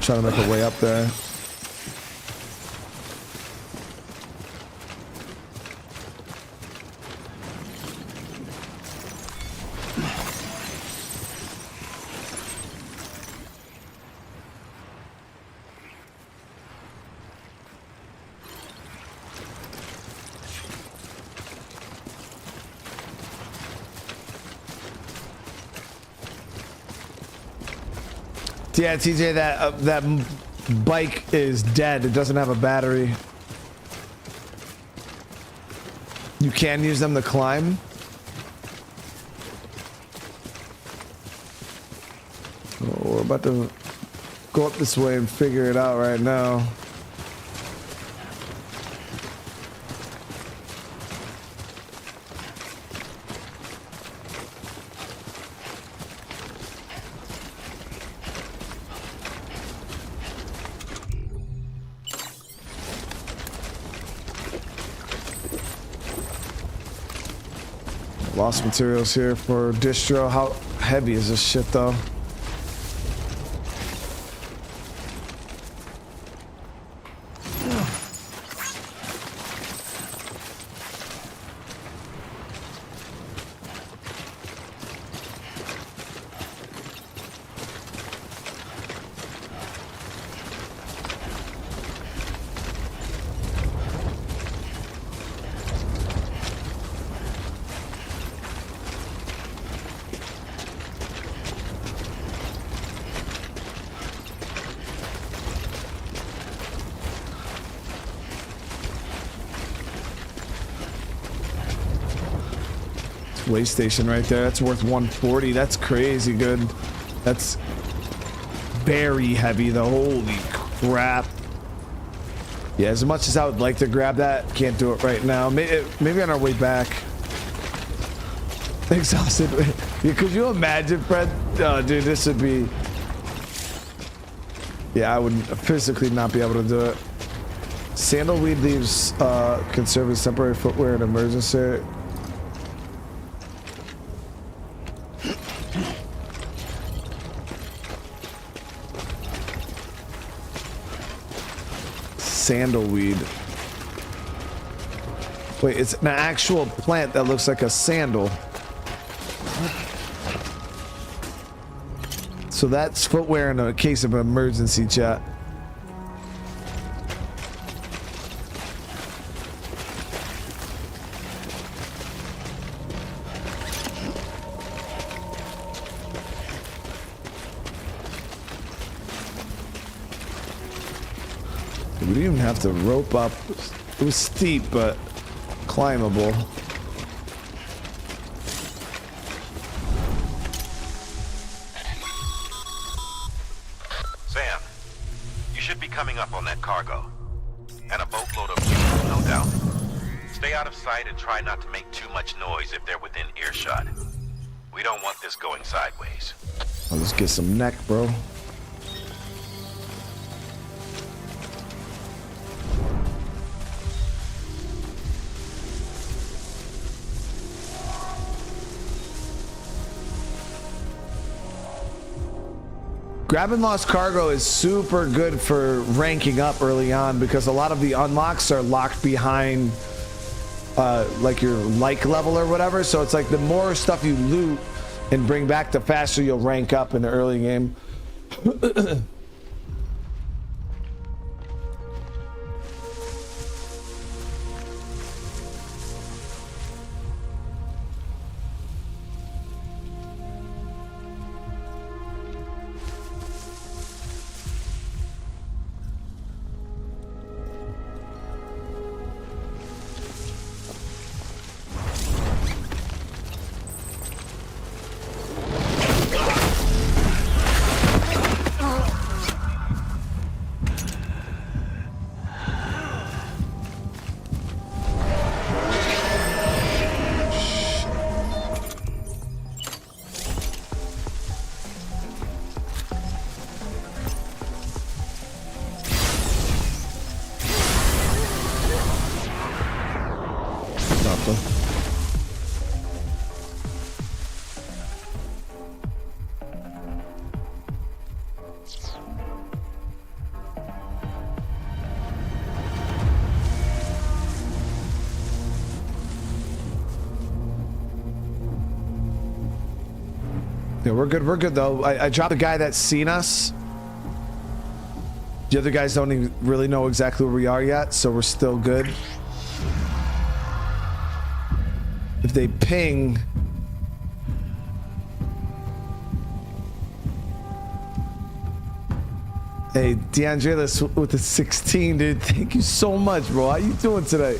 Speaker 1: Trying to make a way up there. Yeah, TJ, that bike is dead. It doesn't have a battery. You can use them to climb. about to go up this way and figure it out right now. Lost materials here for distro. How heavy is this shit though? Way station right there. That's worth 140. That's crazy good. That's very heavy though. Holy crap. Yeah, as much as I would like to grab that, can't do it right now. Maybe on our way back. Exhausted. Yeah, could you imagine, Fred? Oh, dude, this would be... Yeah, I would physically not be able to do it. Sandalweed leaves conservative temporary footwear in emergency. Sandalweed. Wait, it's an actual plant that looks like a sandal. So that's footwear in a case of emergency, chat. We didn't even have to rope up. It was steep, but climbable.
Speaker 4: Sam, you should be coming up on that cargo. And a boatload of fuel, no doubt. Stay out of sight and try not to make too much noise if they're within earshot. We don't want this going sideways.
Speaker 1: I'll just get some neck, bro. Grabbing lost cargo is super good for ranking up early on because a lot of the unlocks are locked behind like your like level or whatever. So it's like the more stuff you loot and bring back, the faster you'll rank up in the early game. Yeah, we're good though. I dropped the guy that's seen us. The other guys don't even really know exactly where we are yet, so we're still good. If they ping... Hey, DeAndre with the 16, dude. Thank you so much, bro. How you doing today?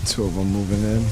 Speaker 1: Two of them moving in.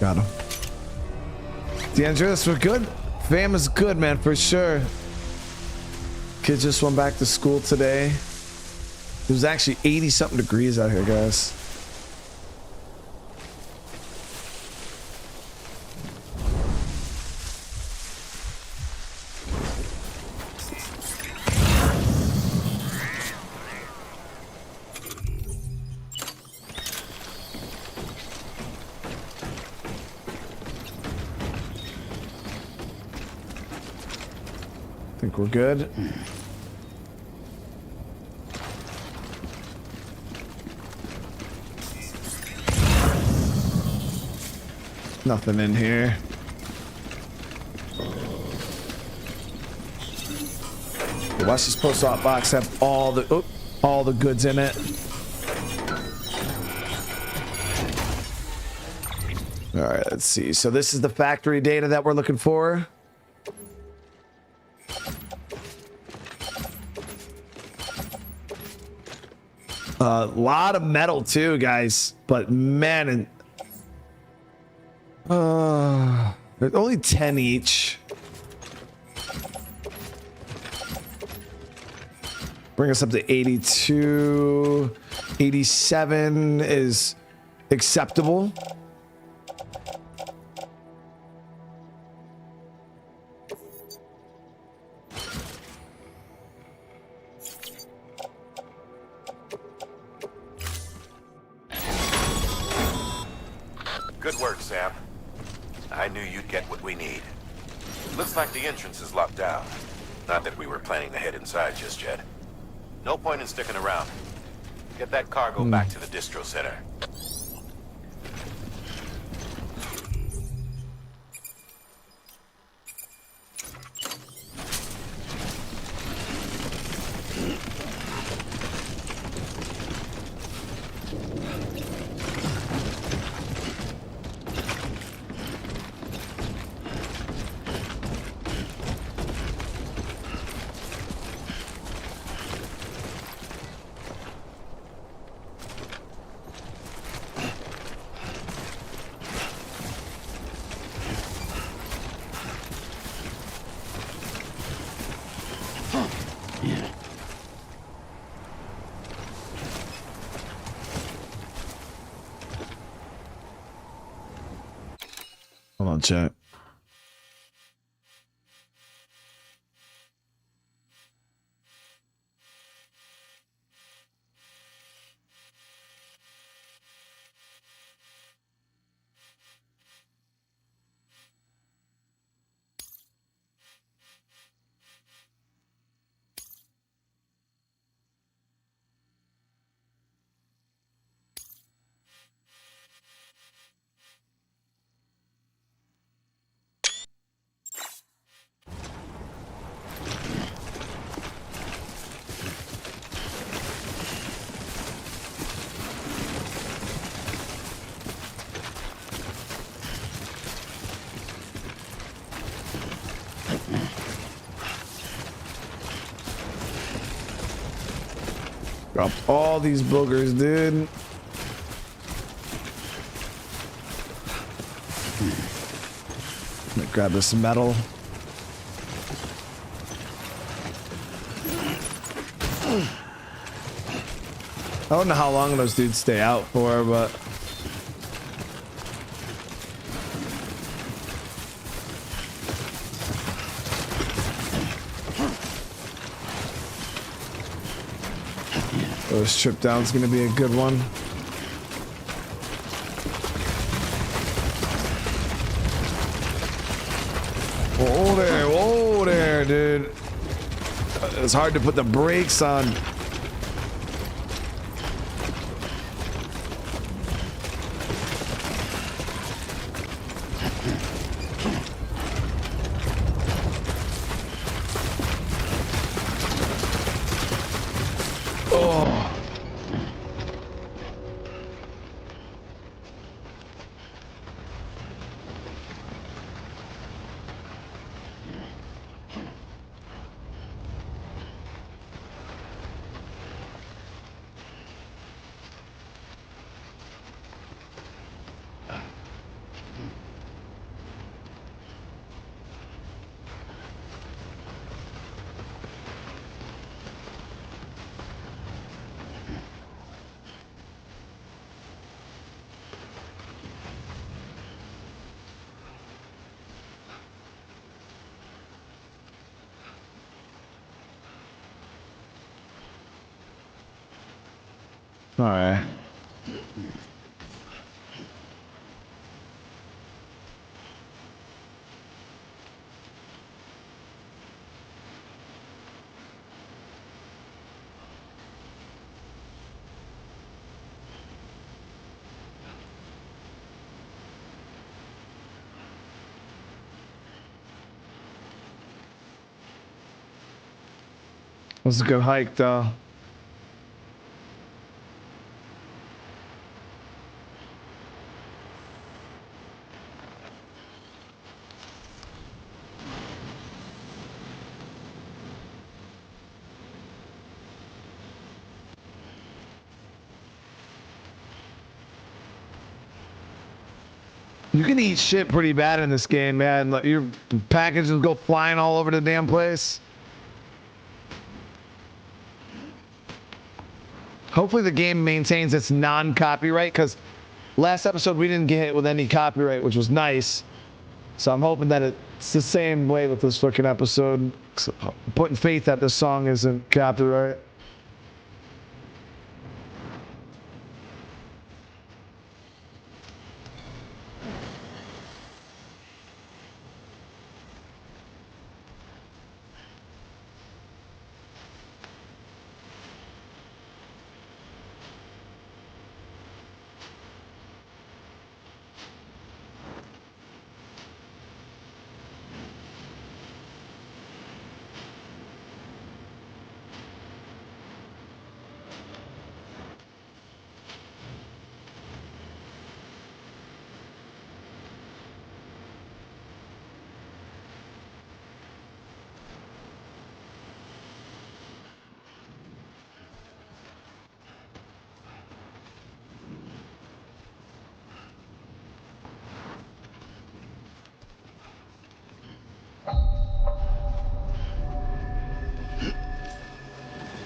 Speaker 1: Got him. DeAndreas, we're good. Fam is good, man, for sure. Kids just went back to school today. It was actually 80-something degrees out here, guys. Think we're good. Nothing in here. Watch this post-op box have all the goods in it. All right, let's see. So this is the factory data that we're looking for. A lot of metal too, guys. But man, and there's only 10 each. Bring us up to 82. 87 is acceptable.
Speaker 4: Good work, Sam. I knew you'd get what we need. Looks like the entrance is locked down. Not that we were planning to head inside just yet. No point in sticking around. Get that cargo back to the distro center.
Speaker 1: Hold on, chat. Drop all these boogers, dude. Let me grab this metal. I don't know how long those dudes stay out for, but this trip down's gonna be a good one. Whoa there, dude. It's hard to put the brakes on. All right. It was a good hike, though. You can eat shit pretty bad in this game, man. Like, your packages go flying all over the damn place. Hopefully the game maintains its non-copyright, because last episode we didn't get hit with any copyright, which was nice. So I'm hoping that it's the same way with this fucking episode. So, putting faith that this song isn't copyright.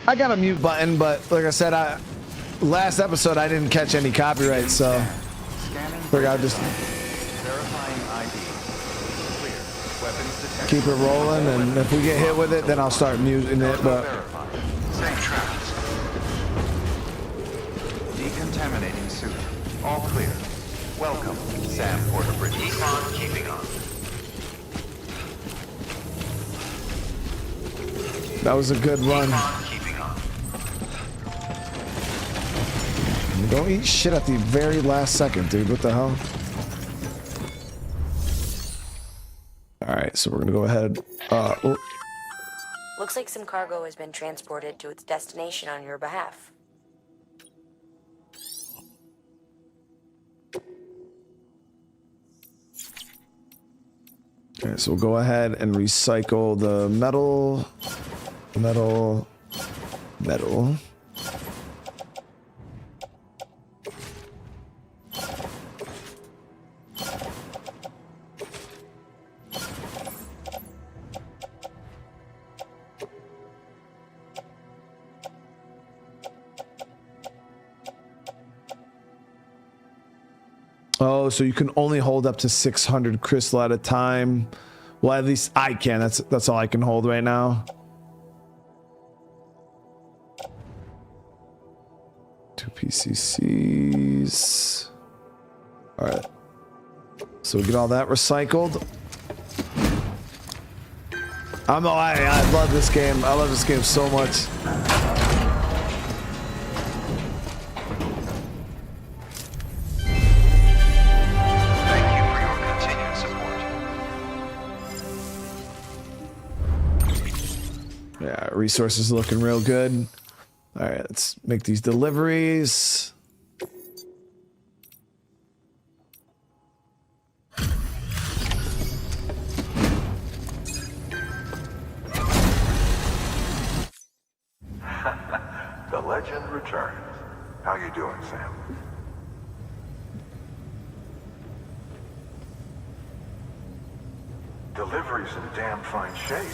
Speaker 1: I got a mute button, but like I said, last episode I didn't catch any copyright, so figure I'll just keep it rolling, and if we get hit with it, then I'll start muting it. But
Speaker 2: same traps. Decontaminating suit. All clear. Welcome, Sam Porter Bridges. Keep on keeping on.
Speaker 1: that was a good run. Don't eat shit at the very last second, dude. What the hell? Alright, so we're gonna go ahead.
Speaker 15: Looks like some cargo has been transported to its destination on your behalf.
Speaker 1: Okay, so we'll go ahead and recycle the metal. Oh, so you can only hold up to 600 crystal at a time. Well, at least I can. That's all I can hold right now. 2 PCCs. All right. So we get all that recycled. I love this game. I love this game so much. Yeah, resources looking real good. All right, let's make these deliveries.
Speaker 6: The legend returns. How you doing, Sam? Deliveries in damn fine shape.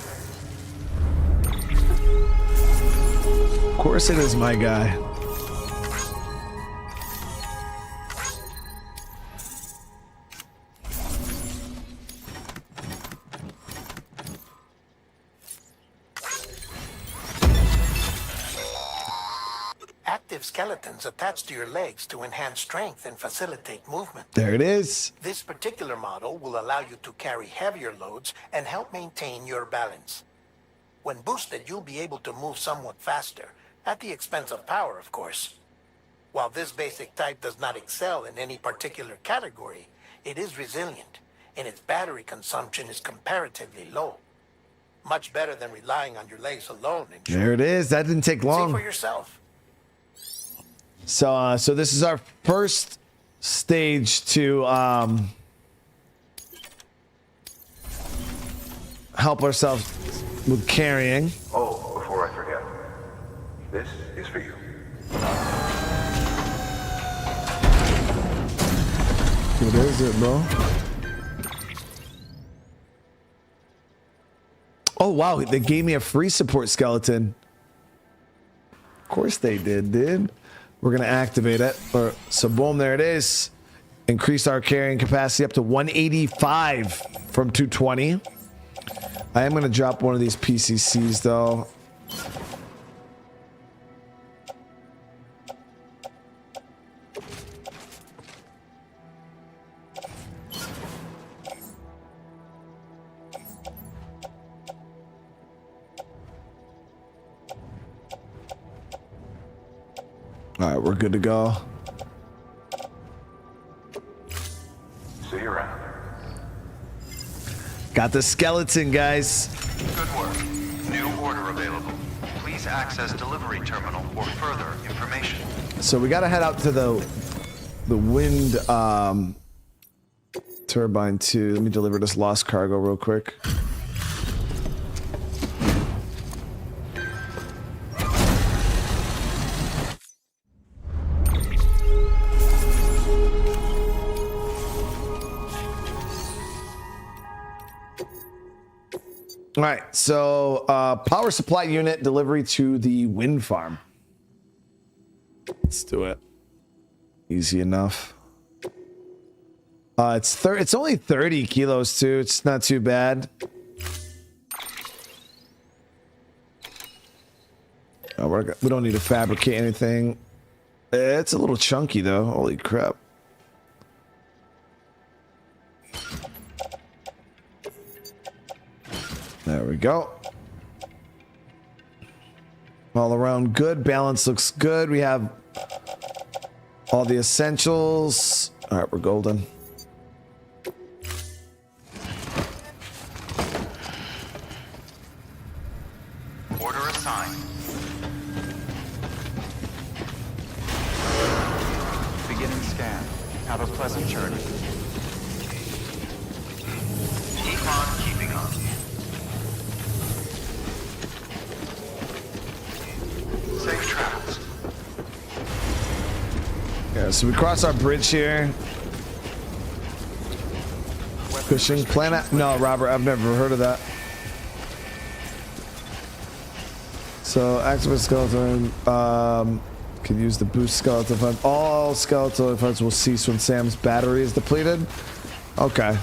Speaker 1: Of course it is, my guy.
Speaker 14: Active skeletons attached to your legs to enhance strength and facilitate movement.
Speaker 1: There it is.
Speaker 14: This particular model will allow you to carry heavier loads and help maintain your balance. When boosted, you'll be able to move somewhat faster, at the expense of power, of course. While this basic type does not excel in any particular category, it is resilient, and its battery consumption is comparatively low. Much better than relying on your legs alone.
Speaker 1: There it is. That didn't take long.
Speaker 14: See for yourself.
Speaker 1: So, so this is our first stage to help ourselves with carrying.
Speaker 6: Oh, before I forget, this is for you.
Speaker 1: What is it, bro? Oh wow, they gave me a free support skeleton. Of course they did, dude. We're gonna activate it. So boom, there it is. Increase our carrying capacity up to 185 from 220. I am gonna drop one of these PCCs though. All right, we're good to go.
Speaker 6: See you around.
Speaker 1: Got the skeleton, guys.
Speaker 2: Good work. New order available. Please access delivery terminal for further information.
Speaker 1: So we gotta head out to the wind turbine too. Let me deliver this lost cargo real quick. All right, so power supply unit delivery to the wind farm. Let's do it. Easy enough. It's only 30 kilos too. It's not too bad. We don't need to fabricate anything. It's a little chunky though. Holy crap. There we go. All around good. Balance looks good. We have all the essentials. All right, we're golden.
Speaker 2: Order assigned. Beginning scan. Have a pleasant journey. Keep on keeping on. Safe travels.
Speaker 1: Yeah, so we cross our bridge here. Fishing planet? No, Robert, I've never heard of that. So activate skeleton. Can use the boost skeleton funds. All skeleton funds will cease when Sam's battery is depleted. Okay.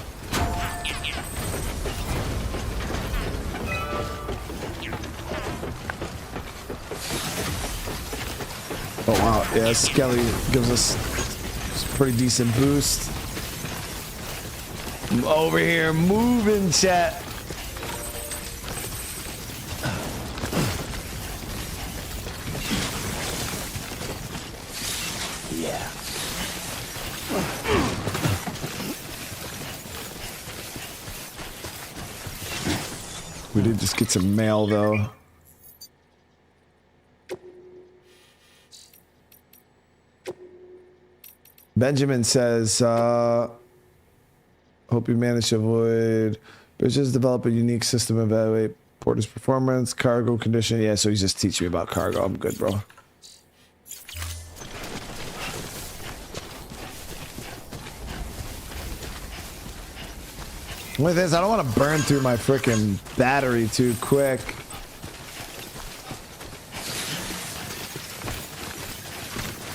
Speaker 1: Oh wow, yeah, Skelly gives us a pretty decent boost. I'm over here moving, chat.
Speaker 3: Yeah.
Speaker 1: We did just get some mail though. Benjamin says, hope you managed to avoid bridges, develop a unique system, evaluate porter's performance, cargo condition. Yeah, so he's just teaching me about cargo. I'm good, bro. With this, I don't want to burn through my freaking battery too quick.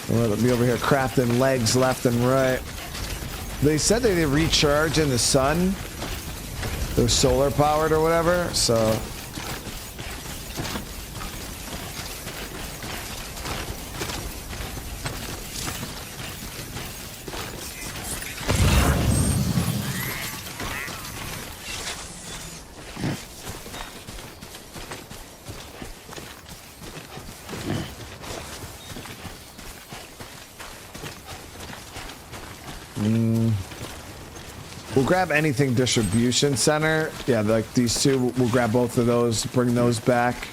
Speaker 1: I'm gonna be over here crafting legs left and right. They said they recharge in the sun. They're solar powered or whatever, so. We'll grab anything distribution center. Yeah, like these two, we'll grab both of those, bring those back.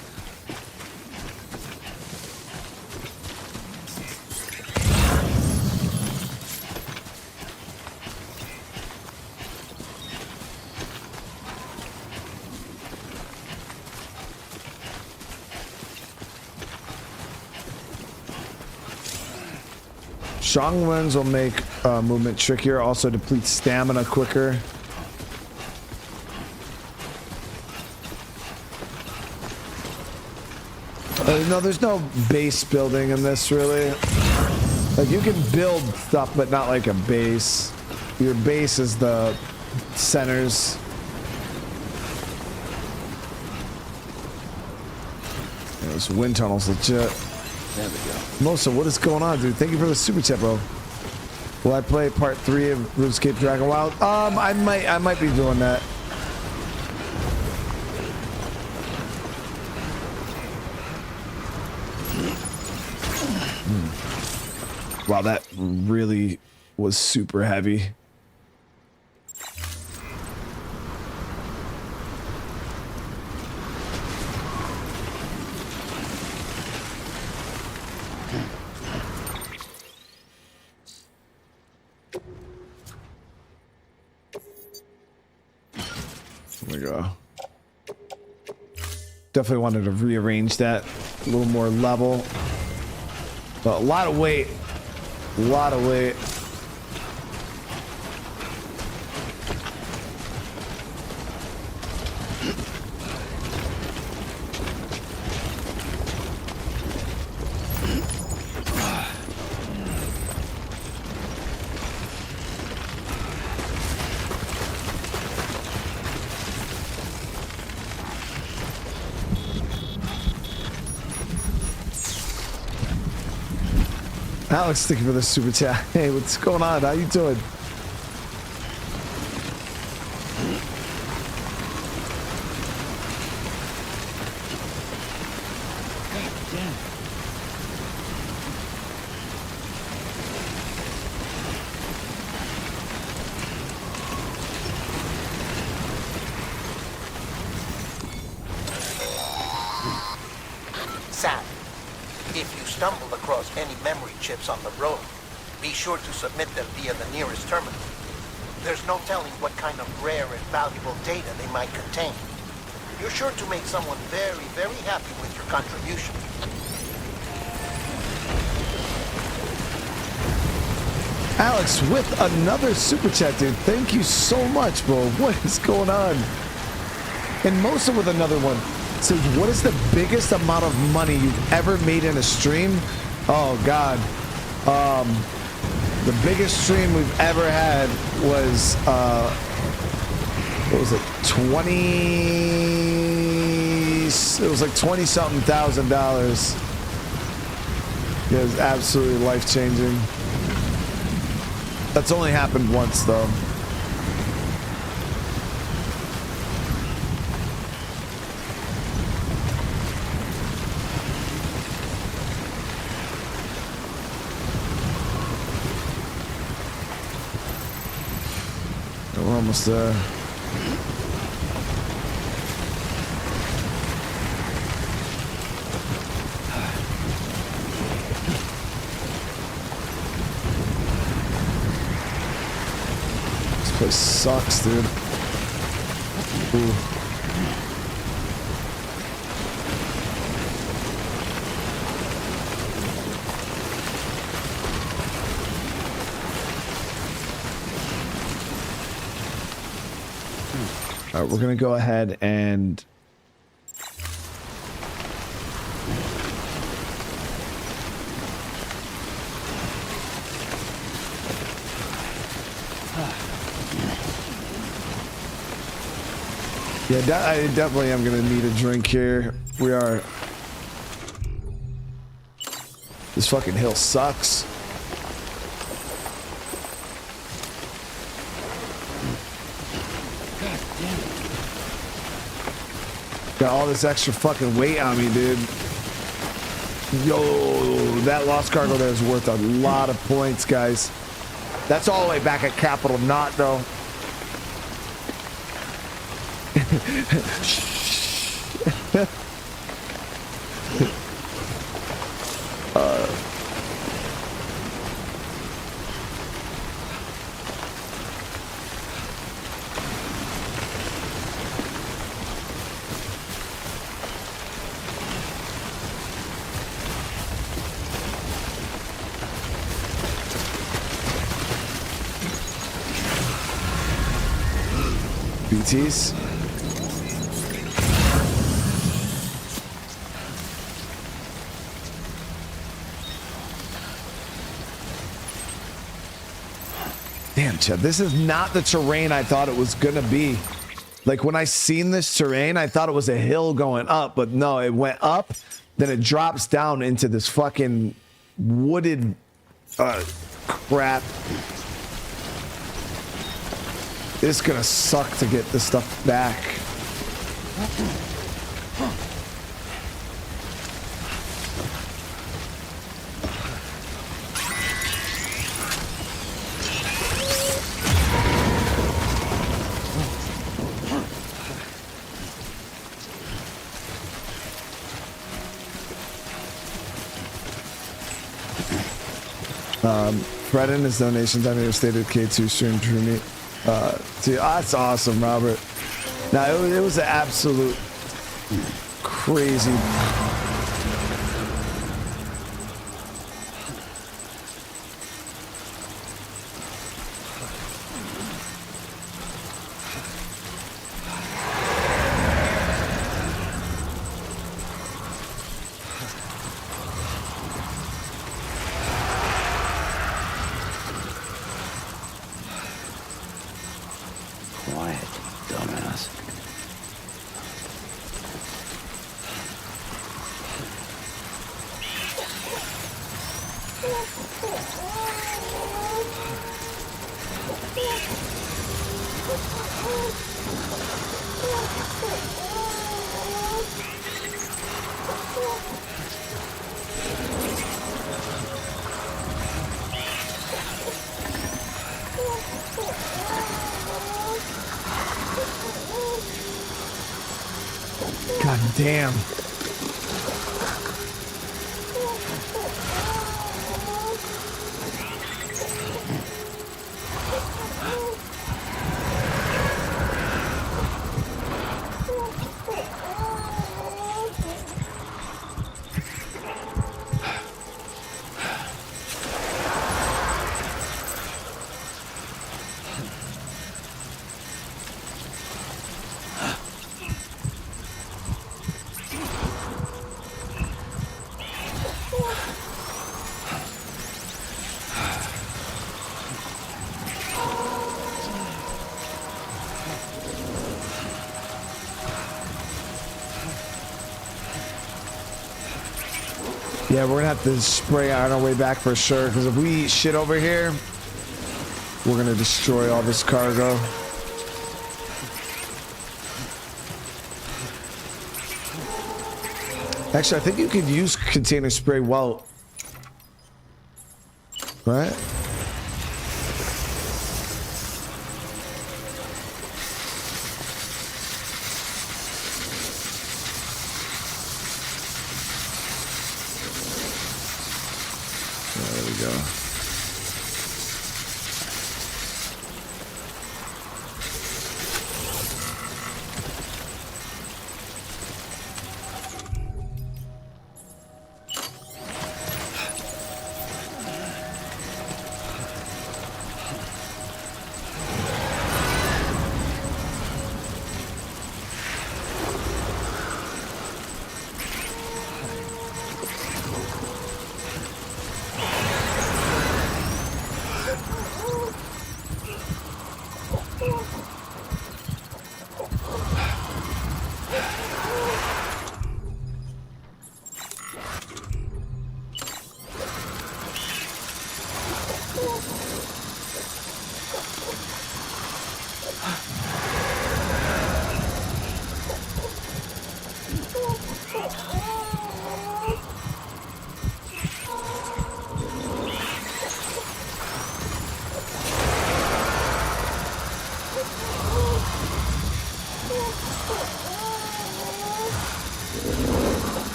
Speaker 1: Strong winds will make movement trickier, also deplete stamina quicker. No, there's no base building in this, really. Like, you can build stuff, but not like a base. Your base is the centers. Yeah, this wind tunnel's legit.
Speaker 3: There we go.
Speaker 1: Mosa, what is going on, dude? Thank you for the super chat, bro. Will I play part 3 of RuneScape Dragon Wild? I might be doing that. Wow, that really was super heavy. There we go. Definitely wanted to rearrange that a little more level. But a lot of weight. A lot of weight. Alex, thank you for the super chat. Hey, what's going on? How you doing?
Speaker 14: Sam, if you stumble across any memory chips on the road, be sure to submit them via the nearest terminal. There's no telling what kind of rare and valuable data they might contain. You're sure to make someone very, very happy with your contribution.
Speaker 1: Alex with another super chat, dude. Thank you so much, bro. What is going on? And Mosa with another one. Says, what is the biggest amount of money you've ever made in a stream? Oh God. The biggest stream we've ever had was what was it? 20. It was like 20 something $1,000. It was absolutely life changing. That's only happened once though. We're almost there. This place sucks, dude. Ooh. All right, we're gonna go ahead and yeah, I definitely am gonna need a drink here. We are. This fucking hill sucks. Got all this extra fucking weight on me, dude. Yo, that lost cargo there is worth a lot of points, guys. That's all the way back at Capital Knot, though. BTs. Damn, Chad, this is not the terrain I thought it was gonna be. Like when I seen this terrain, I thought it was a hill going up, but no, it went up, then it drops down into this fucking wooded crap. It's gonna suck to get this stuff back. Fred and his donations on your stated K2 stream drew me. That's awesome, Robert. Now it was an absolute crazy. God damn. Yeah, we're gonna have to spray on our way back for sure, because if we eat shit over here, we're gonna destroy all this cargo. Actually, I think you could use container spray well, right? There we go.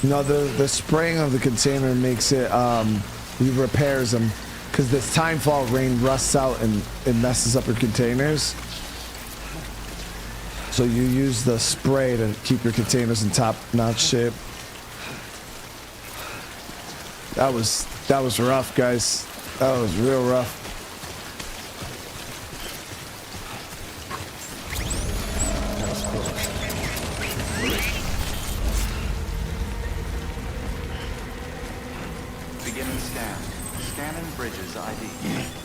Speaker 1: No, the spraying of the container makes it, he repairs them, because this timefall rain rusts out and it messes up your containers. So you use the spray to keep your containers in top-notch shape. That was rough, guys. That was real rough.
Speaker 2: Beginning scan. Scanning bridges ID.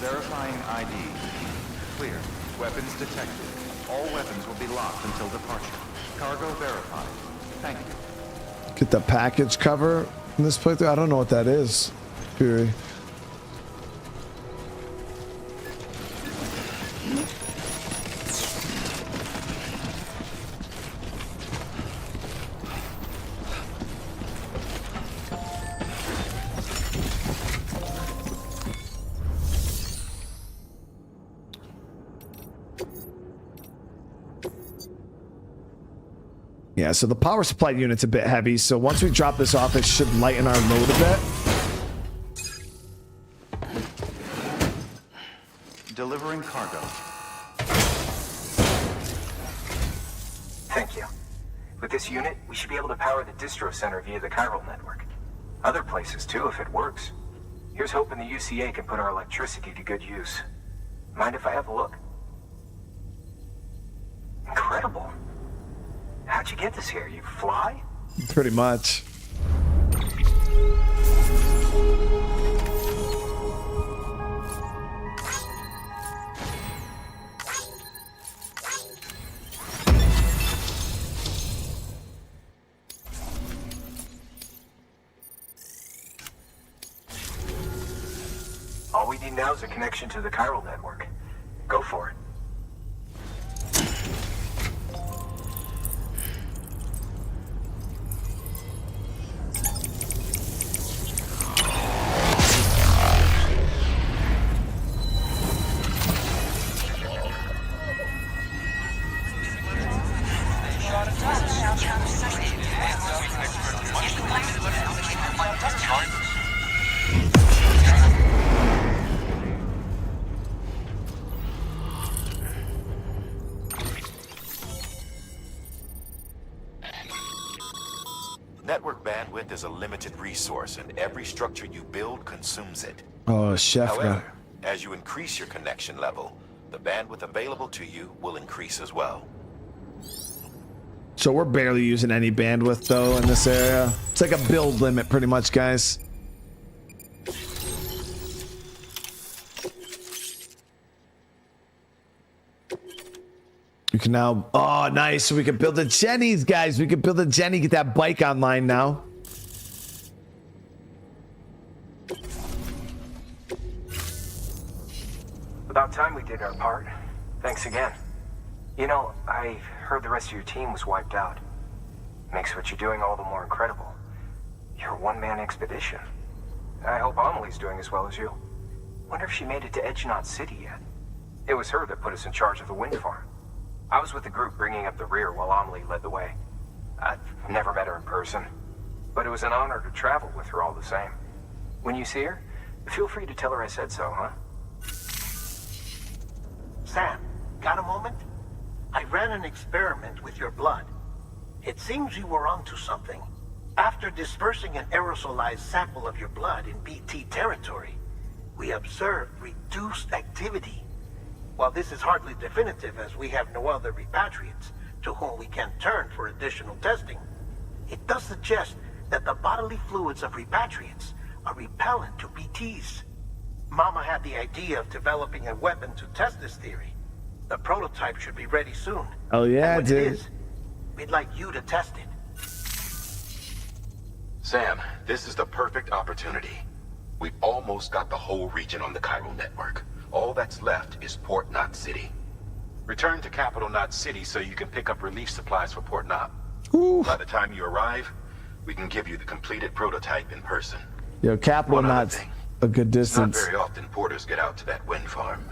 Speaker 2: Verifying ID. Clear. Weapons detected. All weapons will be locked until departure. Cargo verified. Thank you.
Speaker 1: Get the package cover in this playthrough. I don't know what that is. Fury. Yeah, so the power supply unit's a bit heavy, so once we drop this off, it should lighten our load a bit.
Speaker 2: Delivering cargo.
Speaker 10: Thank you. With this unit, we should be able to power the distro center via the chiral network. Other places too, if it works. Here's hoping the UCA can put our electricity to good use. Mind if I have a look? Incredible. How'd you get this here? You fly?
Speaker 1: Pretty much.
Speaker 10: All we need now is a connection to the chiral network. Go for it.
Speaker 4: Network bandwidth is a limited resource, and every structure you build consumes it.
Speaker 1: Oh, chef.
Speaker 4: However, as you increase your connection level, the bandwidth available to you will increase as well.
Speaker 1: So we're barely using any bandwidth though in this area. It's like a build limit pretty much, guys. You can now, oh nice, so we can build a Jenny's, guys. We can build a Jenny, get that bike online now.
Speaker 10: About time we did our part. Thanks again. You know, I heard the rest of your team was wiped out. Makes what you're doing all the more incredible. You're a one-man expedition. I hope Amelie's doing as well as you. Wonder if she made it to Edgenot City yet. It was her that put us in charge of the wind farm. I was with the group bringing up the rear while Amelie led the way. I've never met her in person, but it was an honor to travel with her all the same. When you see her, feel free to tell her I said so, huh?
Speaker 7: Sam, got a moment? I ran an experiment with your blood. It seems you were onto something. After dispersing an aerosolized sample of your blood in BT territory, we observed reduced activity. While this is hardly definitive, as we have no other repatriates to whom we can turn for additional testing, it does suggest that the bodily fluids of repatriates are repellent to BTs. Mama had the idea of developing a weapon to test this theory. The prototype should be ready soon.
Speaker 1: Oh yeah,
Speaker 7: and when
Speaker 1: dude.
Speaker 7: it is, we'd like you to test it.
Speaker 4: Sam, this is the perfect opportunity. We've almost got the whole region on the chiral network. All that's left is Port Knot City. Return to Capital Knot City so you can pick up relief supplies for Port Knot. By the time you arrive, we can give you the completed prototype in person.
Speaker 1: Yo, Capital Knot's a good distance.
Speaker 4: Not very often porters get out to that wind farm.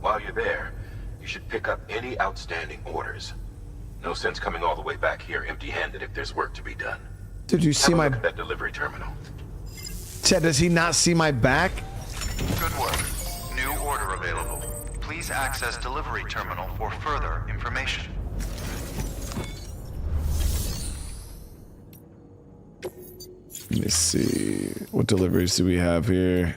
Speaker 4: While you're there, you should pick up any outstanding orders. No sense coming all the way back here empty-handed if there's work to be done.
Speaker 1: Did you see my...
Speaker 4: that delivery terminal.
Speaker 1: Chad, does he not see my back?
Speaker 2: Good work. New order available. Please access delivery terminal for further information.
Speaker 1: Let me see. What deliveries do we have here?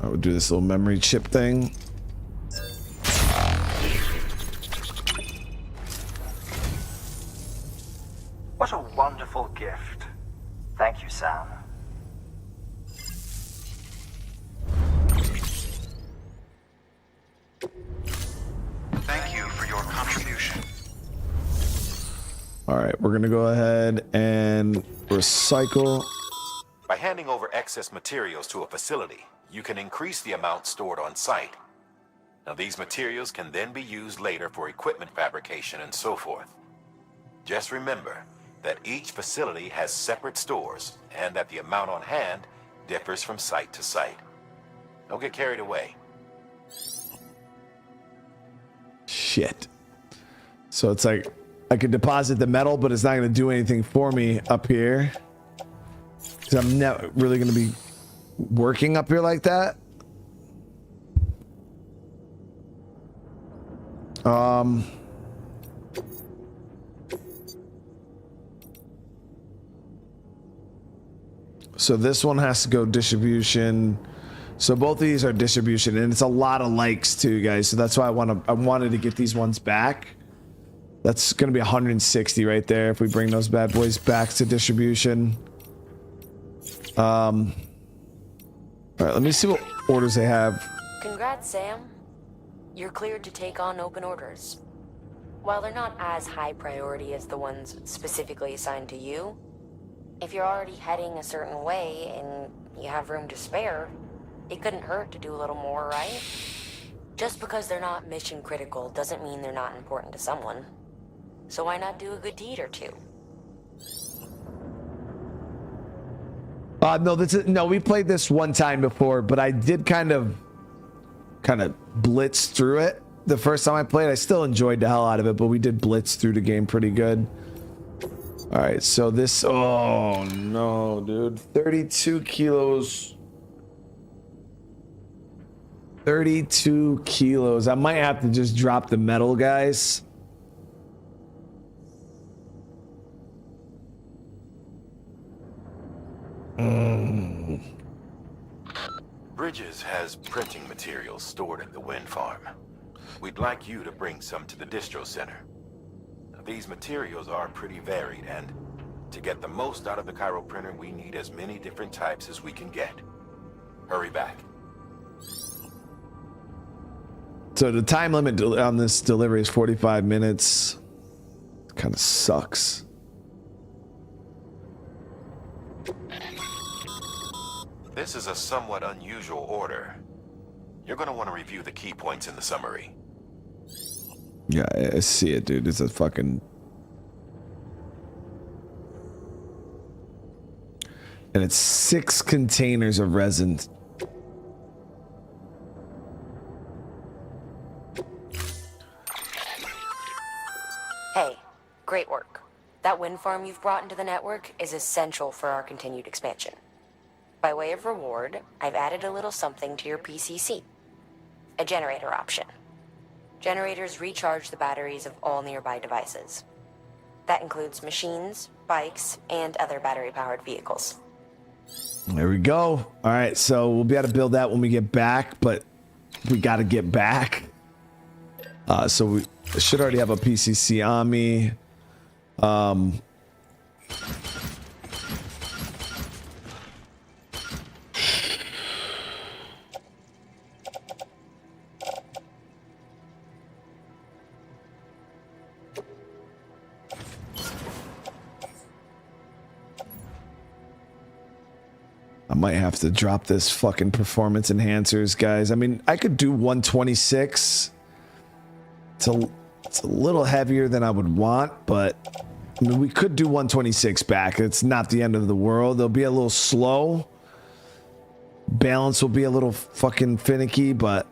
Speaker 1: I would do this little memory chip thing.
Speaker 10: What a wonderful gift. Thank you, Sam.
Speaker 2: Thank you for your contribution.
Speaker 1: All right, we're gonna go ahead and recycle.
Speaker 4: By handing over excess materials to a facility, you can increase the amount stored on site. Now, these materials can then be used later for equipment fabrication and so forth. Just remember that each facility has separate stores and that the amount on hand differs from site to site. Don't get carried away.
Speaker 1: Shit. So it's like I could deposit the metal, but it's not going to do anything for me up here. Because I'm not really going to be working up here like that. So this one has to go distribution. So both of these are distribution, and it's a lot of likes too, guys. So that's why I wanted to get these ones back. That's gonna be 160 right there if we bring those bad boys back to distribution. All right, let me see what orders they have.
Speaker 15: Congrats, Sam. You're cleared to take on open orders. While they're not as high priority as the ones specifically assigned to you, if you're already heading a certain way and you have room to spare, it couldn't hurt to do a little more, right? Just because they're not mission critical doesn't mean they're not important to someone. So why not do a good deed or two?
Speaker 1: No, we played this one time before, but I did kind of blitz through it. The first time I played, I still enjoyed the hell out of it, but we did blitz through the game pretty good. All right, so this, oh no, dude, 32 kilos. 32 kilos. I might have to just drop the metal, guys.
Speaker 4: Bridges has printing materials stored at the wind farm. We'd like you to bring some to the distro center. Now, these materials are pretty varied, and to get the most out of the chiral printer, we need as many different types as we can get. Hurry back.
Speaker 1: So the time limit on this delivery is 45 minutes. Kind of sucks.
Speaker 4: This is a somewhat unusual order. You're going to want to review the key points in the summary.
Speaker 1: Yeah, I see it, dude. It's a fucking... And it's 6 containers of resin.
Speaker 15: Hey, great work. That wind farm you've brought into the network is essential for our continued expansion. By way of reward, I've added a little something to your PCC. A generator option. Generators recharge the batteries of all nearby devices. That includes machines, bikes, and other battery-powered vehicles.
Speaker 1: There we go. All right, so we'll be able to build that when we get back, but we got to get back. So we should already have a PCC on me. I might have to drop this fucking performance enhancers, guys. I mean, I could do 126. It's a little heavier than I would want, but I mean, we could do 126 back. It's not the end of the world. They'll be a little slow. Balance will be a little fucking finicky, but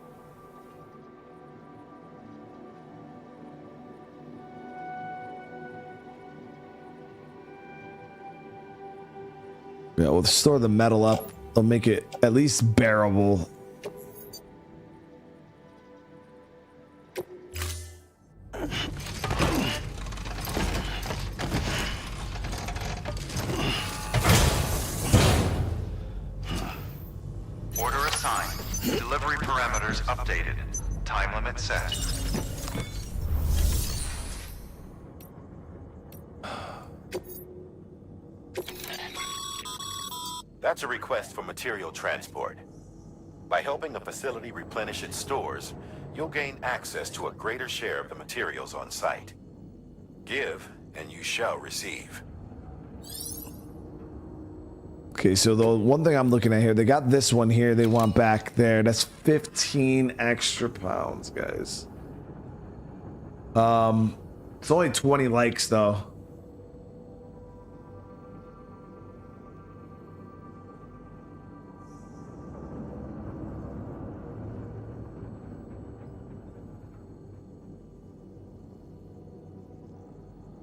Speaker 1: yeah, we'll store the metal up. They'll make it at least bearable.
Speaker 2: Order assigned. Delivery parameters updated. Time limit set.
Speaker 4: That's a request for material transport. By helping a facility replenish its stores, you'll gain access to a greater share of the materials on site. Give, and you shall receive.
Speaker 1: Okay, so the one thing I'm looking at here, they got this one here they want back there. That's 15 extra pounds, guys. It's only 20 likes though.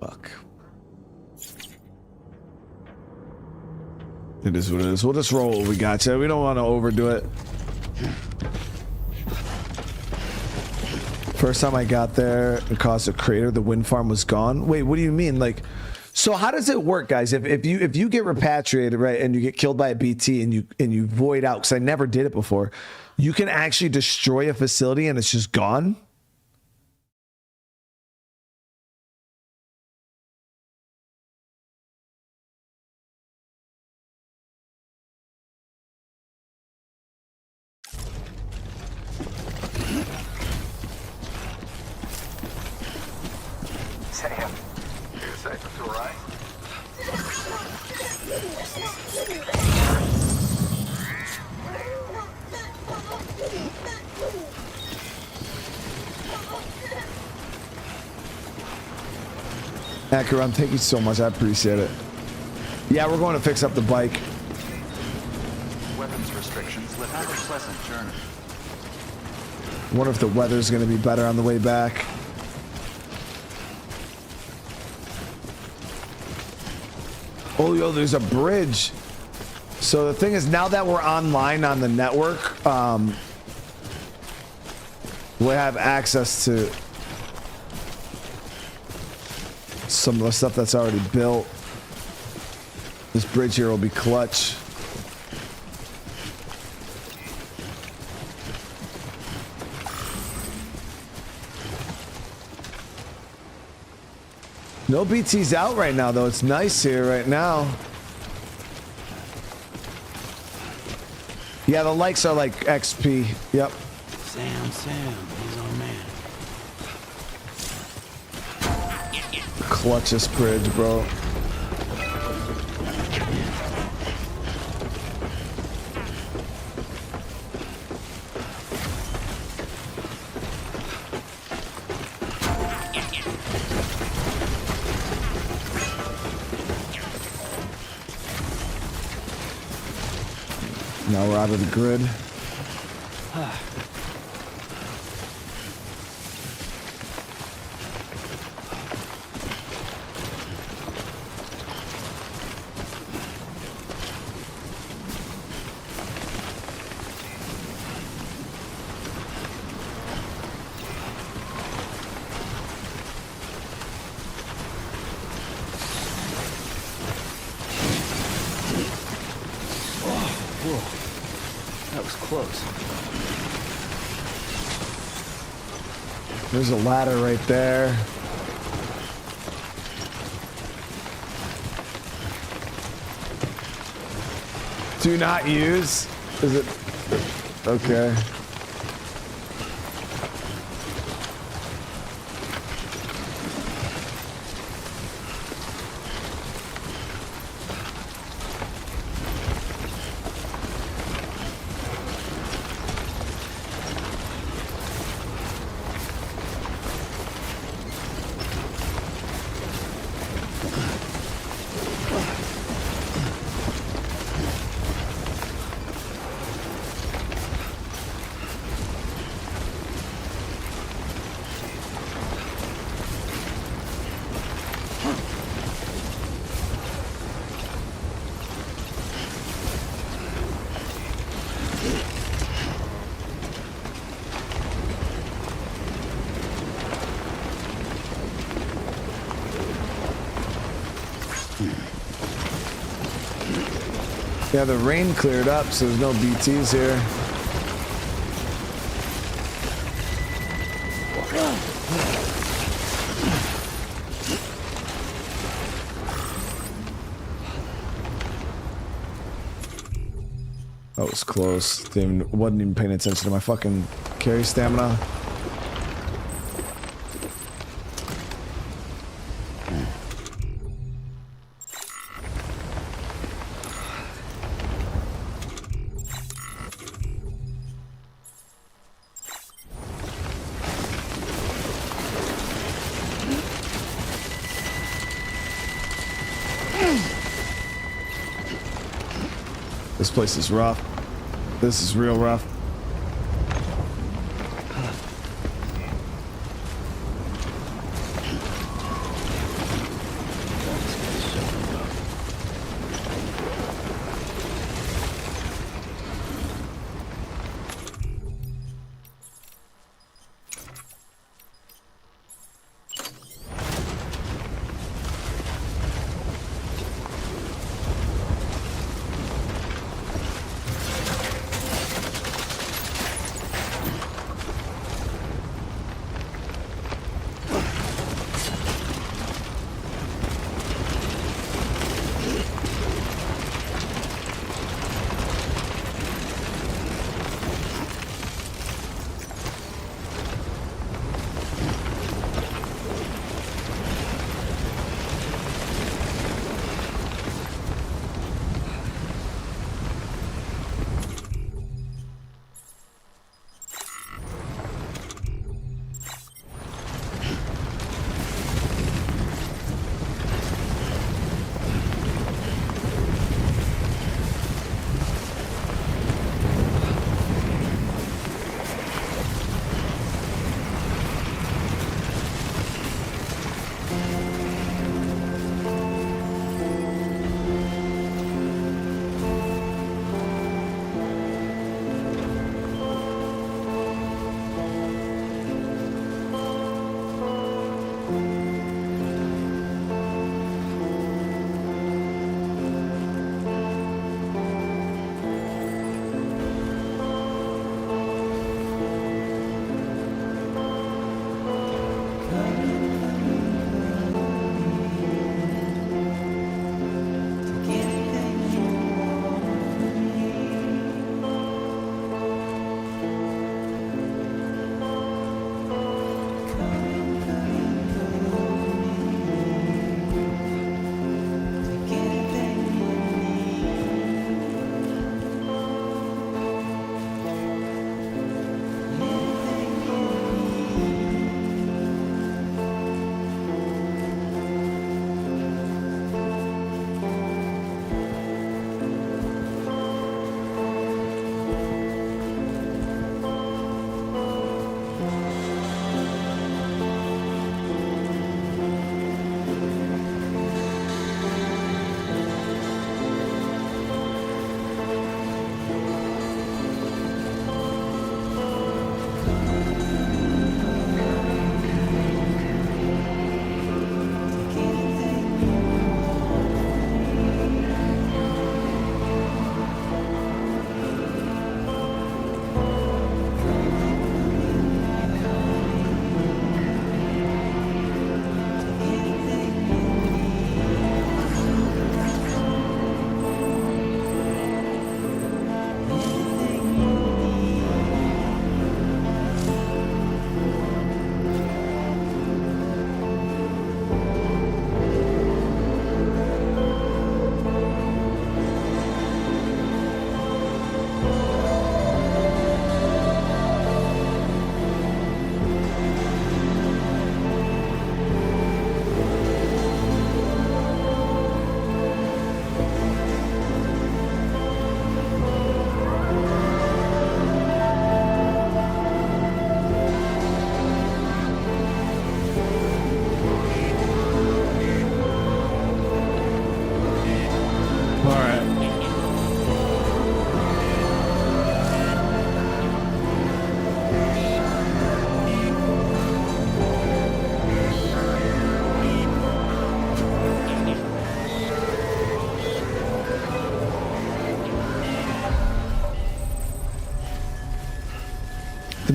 Speaker 1: Fuck. It is what it is. We'll just roll what we got. We don't want to overdo it. First time I got there, it caused a crater. The wind farm was gone. Wait, what do you mean? Like, so how does it work, guys? If you get repatriated, right, and you get killed by a BT and you void out, because I never did it before, you can actually destroy a facility and it's just gone?
Speaker 6: Sam, you say it's all right?
Speaker 1: Acheron, thank you so much. I appreciate it. Yeah, we're going to fix up the bike.
Speaker 2: Weapons restrictions. Have a pleasant journey.
Speaker 1: I wonder if the weather's going to be better on the way back. Oh, yo, there's a bridge. So the thing is, now that we're online on the network, we'll have access to some of the stuff that's already built. This bridge here will be clutch. No BT's out right now, though. It's nice here right now. Yeah, the likes are like XP. Yep.
Speaker 3: Sam, he's our man.
Speaker 1: Clutch this bridge, bro. Now we're out of the grid.
Speaker 8: That was close.
Speaker 1: There's a ladder right there. Do not use? Is it? Okay. Yeah, the rain cleared up, so there's no BTs here. That was close. Wasn't even paying attention to my fucking carry stamina. This place is rough. This is real rough.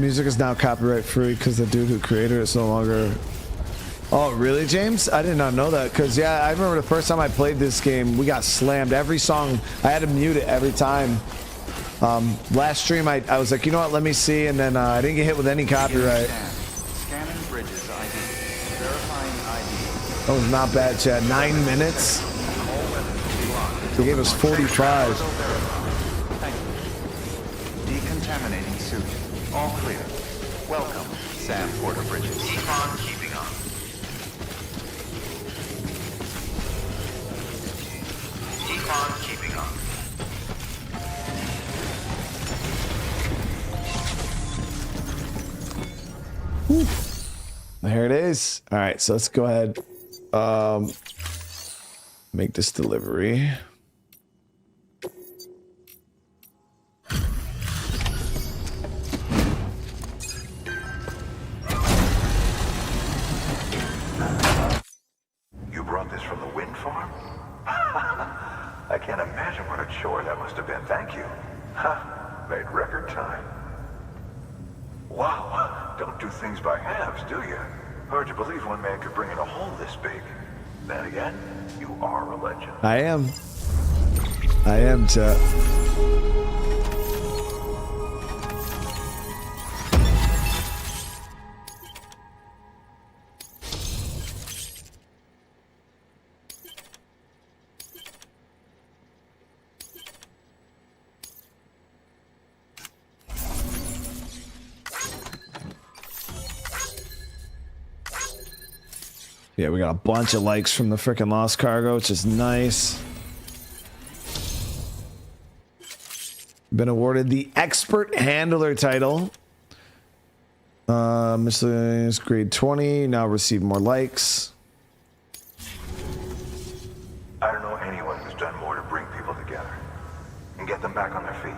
Speaker 1: music is now copyright free because the dude who created it is no longer. Oh, really, James? I did not know that. Because, yeah, I remember the first time I played this game, we got slammed. Every song, I had to mute it every time. Last stream, I was like, you know what, let me see. And then I didn't get hit with any copyright.
Speaker 2: Scanning bridges ID. Verifying ID.
Speaker 1: That was not bad, Chad. 9 minutes? They gave us 45.
Speaker 2: Thank you. Decontaminating suit. All clear. Welcome, Sam Porter Bridges.
Speaker 4: Econ keeping on. Econ keeping on.
Speaker 1: Whew. There it is. All right, so let's go ahead. Make this delivery.
Speaker 6: You brought this from the wind farm? I can't imagine what a chore that must have been. Thank you. Ha! Made record time. Wow, don't do things by halves, do you? Hard to believe one man could bring in a hole this big. Then again, you are a legend.
Speaker 1: I am, chat. Yeah, we got a bunch of likes from the frickin' Lost Cargo, which is nice. Been awarded the Expert Handler title. Miscellaneous grade 20. Now receive more likes.
Speaker 6: I don't know anyone who's done more to bring people together and get them back on their feet.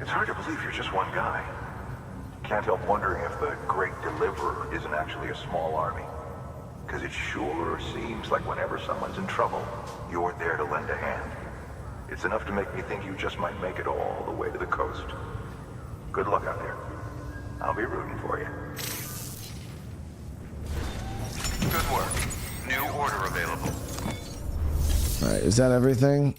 Speaker 6: It's hard to believe you're just one guy. Can't help wondering if the Great Deliverer isn't actually a small army. Because it sure seems like whenever someone's in trouble, you're there to lend a hand. It's enough to make me think you just might make it all the way to the coast. Good luck out there. I'll be rooting for you.
Speaker 4: Good work. New order available.
Speaker 1: Alright, is that everything?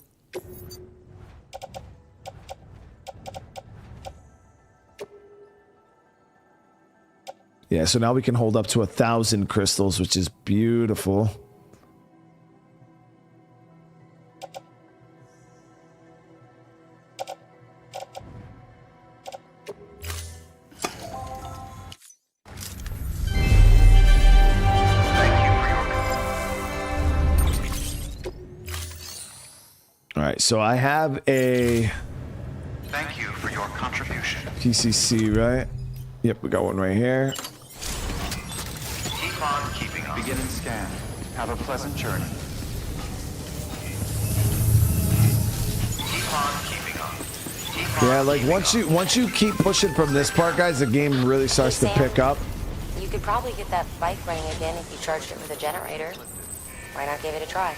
Speaker 1: Yeah, so now we can hold up to 1,000 crystals, which is beautiful. All right, so I have a
Speaker 4: Thank you for your contribution.
Speaker 1: PCC, right? Yep, we got one right here.
Speaker 4: Keep on keeping on.
Speaker 2: Beginning scan. Have a pleasant journey.
Speaker 4: Keep on keeping on. Keep on
Speaker 1: Yeah, like once you keep pushing from this part, guys, the game really starts to pick up.
Speaker 15: You could probably get that bike running again if you charged it with a generator. Why not give it a try?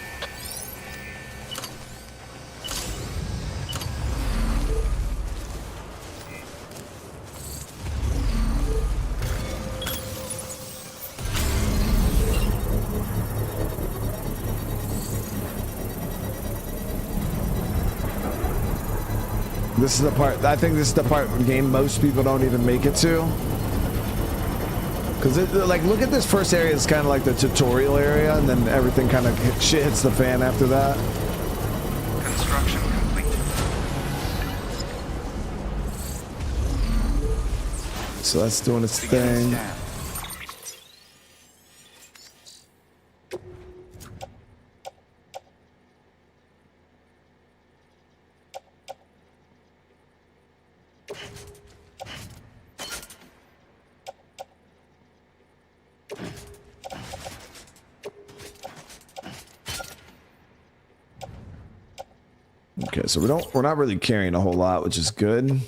Speaker 1: This is the part, I think this is the part of the game most people don't even make it to. Because, like, look at this first area, it's kind of like the tutorial area, and then everything kind of shit hits the fan after that.
Speaker 4: Construction complete.
Speaker 1: So that's doing its thing. Okay, so we're not really carrying a whole lot, which is good.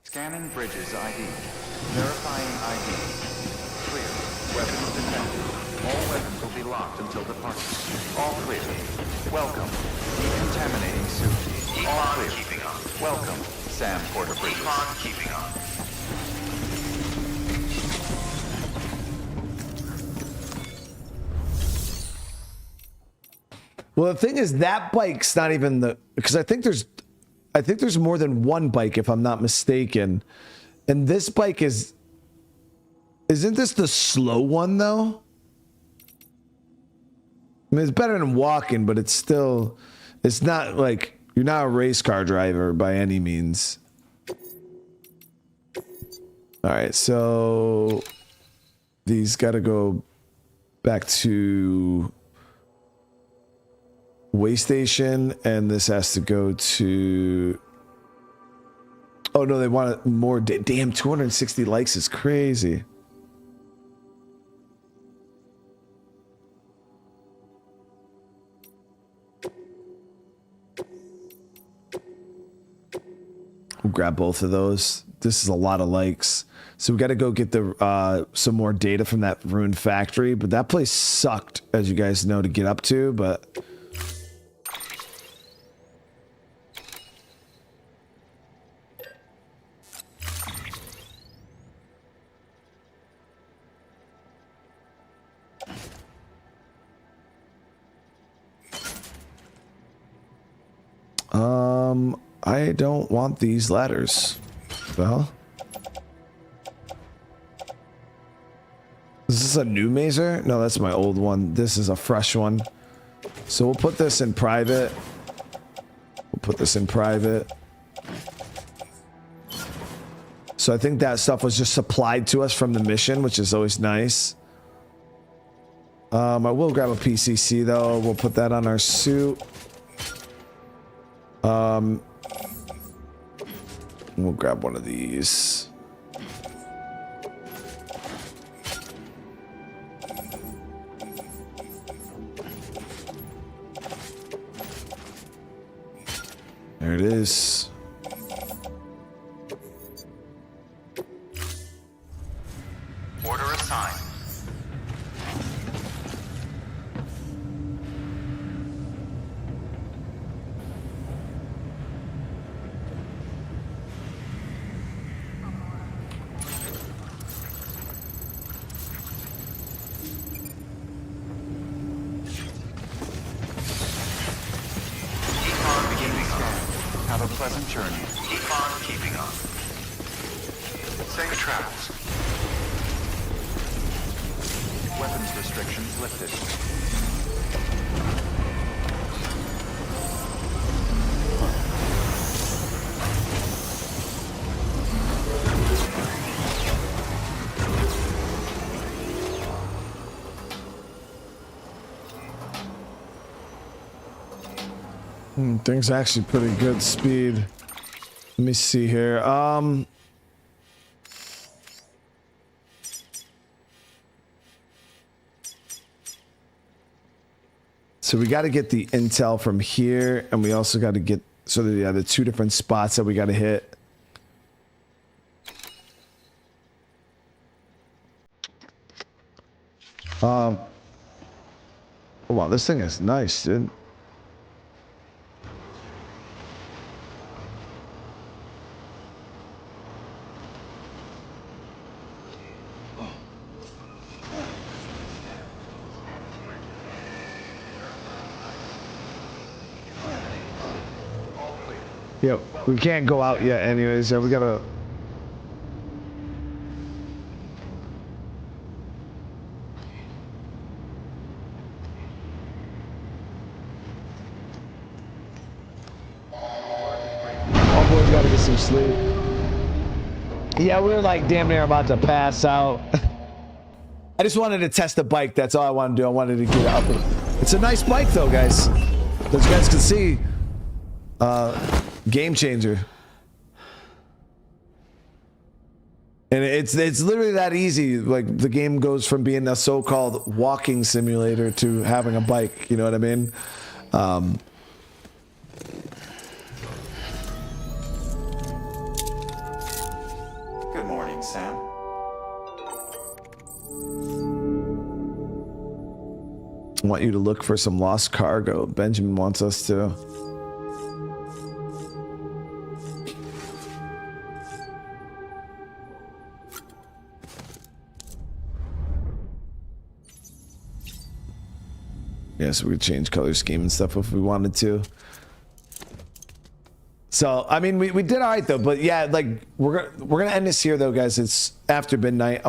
Speaker 2: Scanning bridges ID. Verifying ID. Clear. Weapons detected. All weapons will be locked until departure. All clear. Welcome. Decontaminating suit. All clear. Keeping on. Welcome, Sam Porter Bridges.
Speaker 4: Keep on keeping on.
Speaker 1: Well, the thing is, that bike's not even the, because I think there's more than one bike, if I'm not mistaken. And this bike isn't this the slow one though? I mean, it's better than walking, but it's not like, you're not a race car driver by any means. All right, so these got to go back to way station, and this has to go to, oh no, they want more. Damn, 260 likes is crazy. We'll grab both of those. This is a lot of likes. So we got to go get the some more data from that ruined factory, but that place sucked, as you guys know, to get up to, but I don't want these ladders. Well, is this a new mazer? No, that's my old one. This is a fresh one. So we'll put this in private. We'll put this in private. So I think that stuff was just supplied to us from the mission, which is always nice. I will grab a PCC though. We'll put that on our suit. We'll grab one of these. There it is.
Speaker 2: Order assigned. Have a pleasant journey. Keep on keeping on. Safe travels. Weapons restrictions lifted.
Speaker 1: Things actually pretty good speed. Let me see here. So we got to get the intel from here, and we also got to get the two different spots that we got to hit. Oh wow, this thing is nice, dude. Yep, we can't go out yet anyways, so we gotta... Oh boy, we gotta get some sleep. Yeah, we were like damn near about to pass out. I just wanted to test the bike, that's all I wanted to do. I wanted to get up. It's a nice bike though, guys. As you guys can see, game changer. And it's literally that easy. Like the game goes from being a so-called walking simulator to having a bike, you know what I mean?
Speaker 2: Good morning, Sam.
Speaker 1: I want you to look for some lost cargo. Benjamin wants us to. Yeah, so we could change color scheme and stuff if we wanted to. So I mean, we did all right though. But yeah, like we're gonna end this here though, guys. It's after midnight.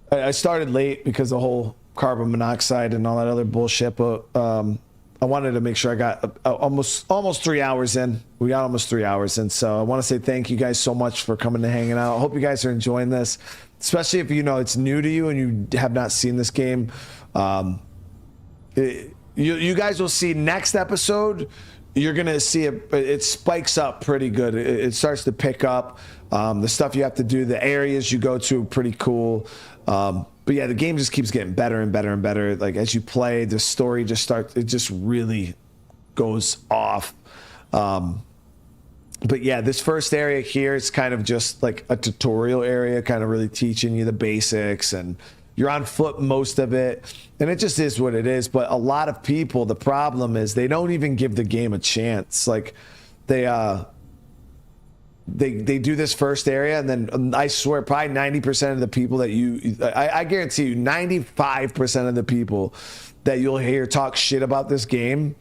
Speaker 1: I started late because the whole carbon monoxide and all that other bullshit, but I wanted to make sure I got almost 3 hours in. We got almost 3 hours in, so I want to say thank you guys so much for coming and hanging out. I hope you guys are enjoying this, especially if you know it's new to you and you have not seen this game. You guys will see next episode. You're gonna see it spikes up pretty good. It starts to pick up. The stuff you have to do, the areas you go to, pretty cool. But yeah, the game just keeps getting better and better and better. Like as you play, the story it just really goes off. But yeah, this first area here is kind of just like a tutorial area, kind of really teaching you the basics, and you're on foot most of it, and it just is what it is. But a lot of people, the problem is they don't even give the game a chance. Like they do this first area, and then I swear probably 90% of the people that I guarantee you 95% of the people that you'll hear talk shit about this game,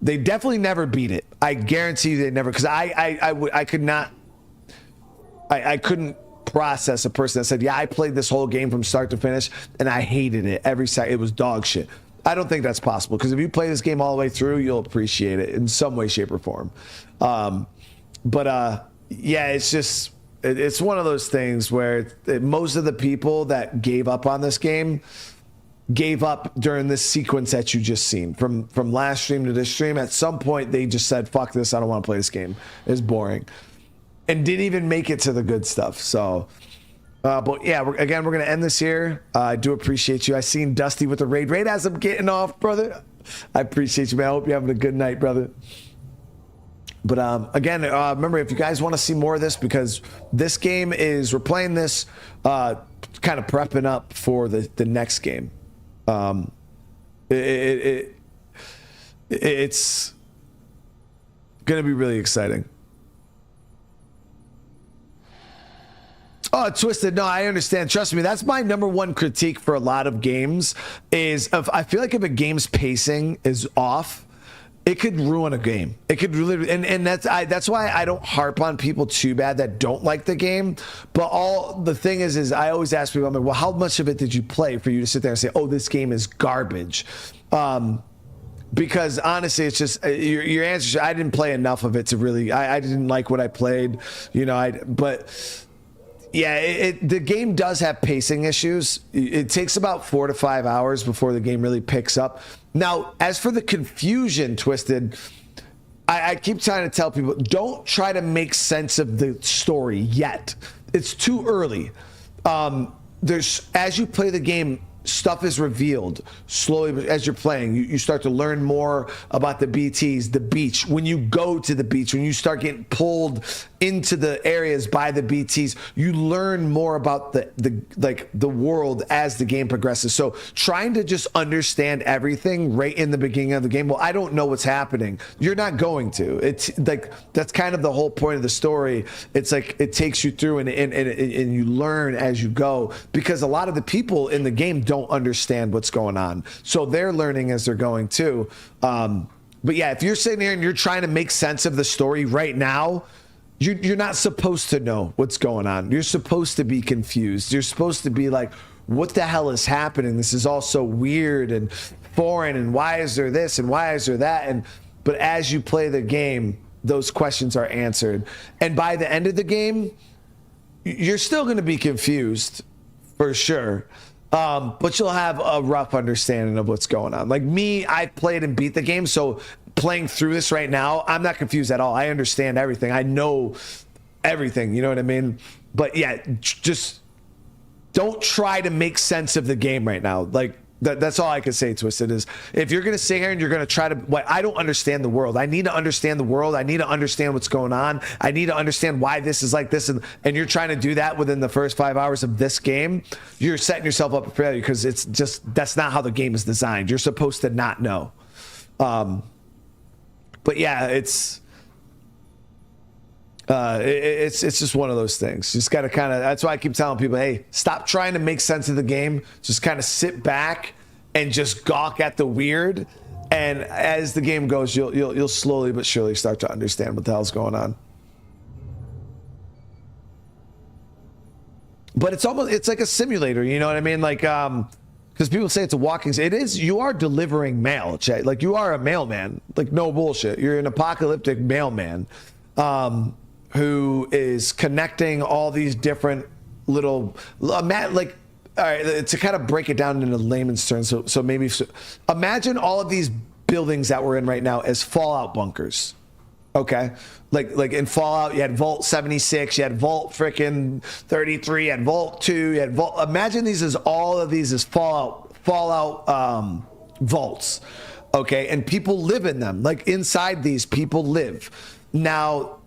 Speaker 1: they definitely never beat it. I guarantee you they never, because I couldn't process a person that said, yeah, I played this whole game from start to finish and I hated it every second. It was dog shit. I don't think that's possible, because if you play this game all the way through, you'll appreciate it in some way, shape, or form. Yeah, it's one of those things where most of the people that gave up on this game gave up during this sequence that you just seen. From last stream to this stream, at some point they just said, fuck this, I don't want to play this game. It's boring. And didn't even make it to the good stuff. So, but yeah, we're going to end this here. I do appreciate you. I seen Dusty with the raid. Raid as I'm getting off, brother. I appreciate you, man. I hope you're having a good night, brother. But again, remember, if you guys want to see more of this, because this game we're playing this kind of prepping up for the next game. It's going to be really exciting. Oh, Twisted. No, I understand. Trust me. That's my number one critique for a lot of games is I feel like if a game's pacing is off, it could ruin a game. It could really, and that's why I don't harp on people too bad that don't like the game. But the thing is I always ask people, I'm like, well, how much of it did you play for you to sit there and say, oh, this game is garbage? Because honestly, it's just your answer. I didn't play enough of it to really. I didn't like what I played, but. Yeah, the game does have pacing issues. It takes about 4 to 5 hours before the game really picks up. Now, as for the confusion, Twisted, I keep trying to tell people, don't try to make sense of the story yet. It's too early. As you play the game, stuff is revealed slowly as you're playing. You start to learn more about the BTs, the beach. When you go to the beach, when you start getting pulled into the areas by the BTs, you learn more about the world as the game progresses. So trying to just understand everything right in the beginning of the game, well, I don't know what's happening. You're not going to. It's like that's kind of the whole point of the story. It's like it takes you through and you learn as you go, because a lot of the people in the game don't understand what's going on. So they're learning as they're going too. But yeah, if you're sitting here and you're trying to make sense of the story right now, you're not supposed to know what's going on. You're supposed to be confused. You're supposed to be like, what the hell is happening? This is all so weird and foreign, and why is there this and why is there that? But as you play the game, those questions are answered. And by the end of the game, you're still going to be confused for sure. But you'll have a rough understanding of what's going on. Like me, I played and beat the game, so playing through this right now, I'm not confused at all. I understand everything. I know everything, you know what I mean? But yeah, just don't try to make sense of the game right now. Like that's all I can say, Twisted, is if you're going to sit here and you're going to try to, I don't understand the world. I need to understand the world. I need to understand what's going on. I need to understand why this is like this. And you're trying to do that within the first 5 hours of this game, you're setting yourself up for failure, because it's just, that's not how the game is designed. You're supposed to not know. But yeah, it's just one of those things. Just got to kind of, that's why I keep telling people, hey, stop trying to make sense of the game. Just kind of sit back and just gawk at the weird. And as the game goes, you'll slowly but surely start to understand what the hell's going on. But it's like a simulator, you know what I mean? Like, because people say it's a walking, it is, you are delivering mail, Chet. Like, you are a mailman, like, no bullshit. You're an apocalyptic mailman who is connecting all these different little, like, all right, to kind of break it down into layman's terms, so maybe, imagine all of these buildings that we're in right now as Fallout bunkers. Okay, like in Fallout, you had Vault 76, you had Vault freaking 33, you had Vault 2, you had Vault. Imagine these as all of these as Fallout vaults. Okay, and people live in them. Like inside these, people live. Now,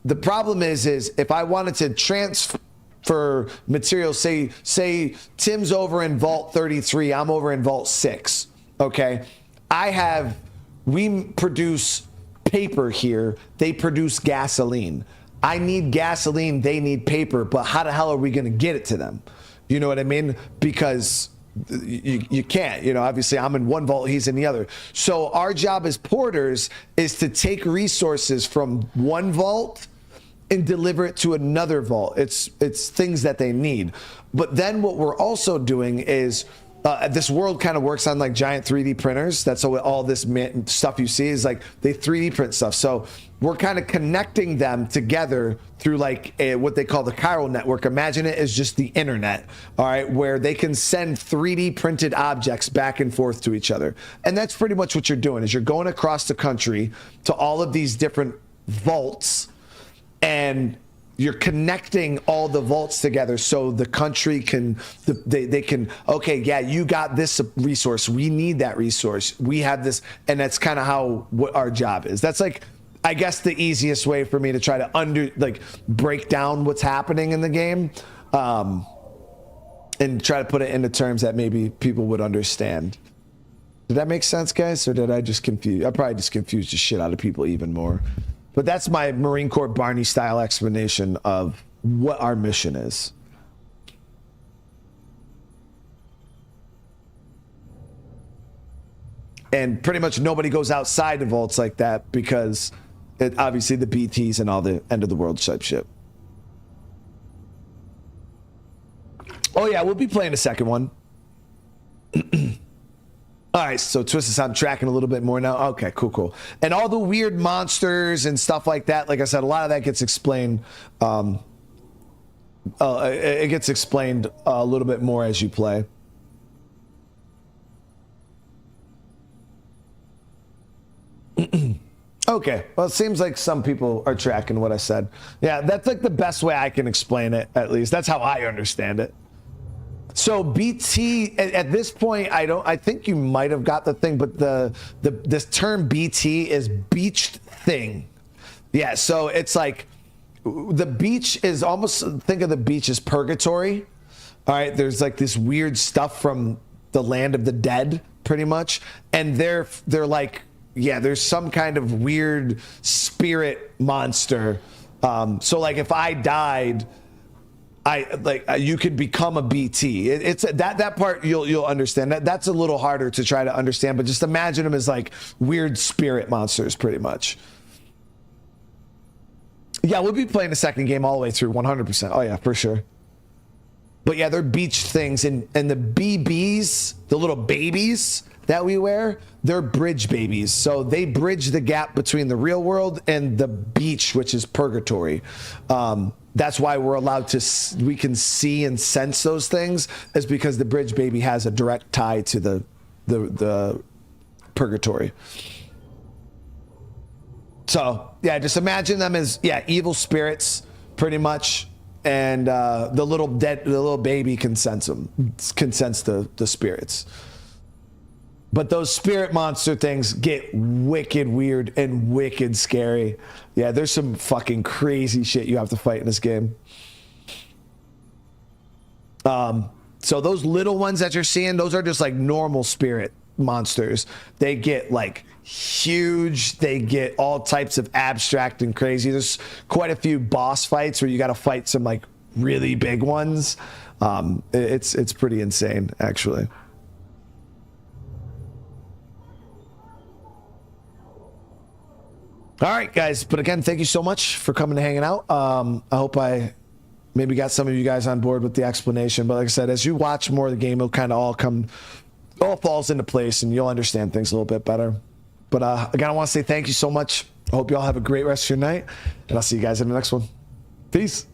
Speaker 1: the problem is if I wanted to transfer material, say Tim's over in Vault 33, I'm over in Vault 6. Okay, we produce paper here, they produce gasoline. I need gasoline, they need paper, but how the hell are we going to get it to them? You know what I mean? Because you can't, you know, obviously I'm in one vault, he's in the other. So our job as porters is to take resources from one vault and deliver it to another vault. It's things that they need. But then what we're also doing is this world kind of works on like giant 3D printers. That's all this stuff you see is like they 3D print stuff. So we're kind of connecting them together through like what they call the chiral network. Imagine it as just the internet, all right, where they can send 3D printed objects back and forth to each other. And that's pretty much what you're doing is you're going across the country to all of these different vaults, and you're connecting all the vaults together so the country can, they can, okay, yeah, you got this resource. We need that resource. We have this. And that's kind of what our job is. That's like, I guess the easiest way for me to try to break down what's happening in the game, and try to put it into terms that maybe people would understand. Did that make sense, guys? Or did I just confuse? I probably just confused the shit out of people even more. But that's my Marine Corps Barney style explanation of what our mission is. And pretty much nobody goes outside the vaults like that because obviously the BTs and all the end of the world type shit. Oh yeah, we'll be playing a second one. All right, so Twisted, I'm tracking a little bit more now. Okay, cool. And all the weird monsters and stuff like that, like I said, a lot of that gets explained. It gets explained a little bit more as you play. Okay, well, it seems like some people are tracking what I said. Yeah, that's like the best way I can explain it, at least. That's how I understand it. So BT at this point, I think you might have got the thing, but this term BT is beached thing. Yeah, so it's like the beach is almost, think of the beach as purgatory. All right, there's like this weird stuff from the land of the dead, pretty much, and they're like, yeah, there's some kind of weird spirit monster. So like if I died, you could become a BT. It's that part you'll understand. That's a little harder to try to understand, but just imagine them as like weird spirit monsters, pretty much. Yeah, we'll be playing the second game all the way through, 100%. Oh yeah, for sure. But yeah, they're beach things, and the BBs, the little babies that we wear, they're bridge babies. So they bridge the gap between the real world and the beach, which is purgatory. That's why we're allowed to, we can see and sense those things, is because the bridge baby has a direct tie to the purgatory. So yeah, just imagine them as, yeah, evil spirits pretty much. And the little baby can sense them, can sense the spirits. But those spirit monster things get wicked weird and wicked scary. Yeah, there's some fucking crazy shit you have to fight in this game. So those little ones that you're seeing, those are just like normal spirit monsters. They get like huge. They get all types of abstract and crazy. There's quite a few boss fights where you got to fight some like really big ones. It's pretty insane, actually. All right, guys. But again, thank you so much for coming and hanging out. I hope I maybe got some of you guys on board with the explanation. But like I said, as you watch more of the game, it'll kind of all falls into place and you'll understand things a little bit better. But again, I want to say thank you so much. I hope you all have a great rest of your night. And I'll see you guys in the next one. Peace.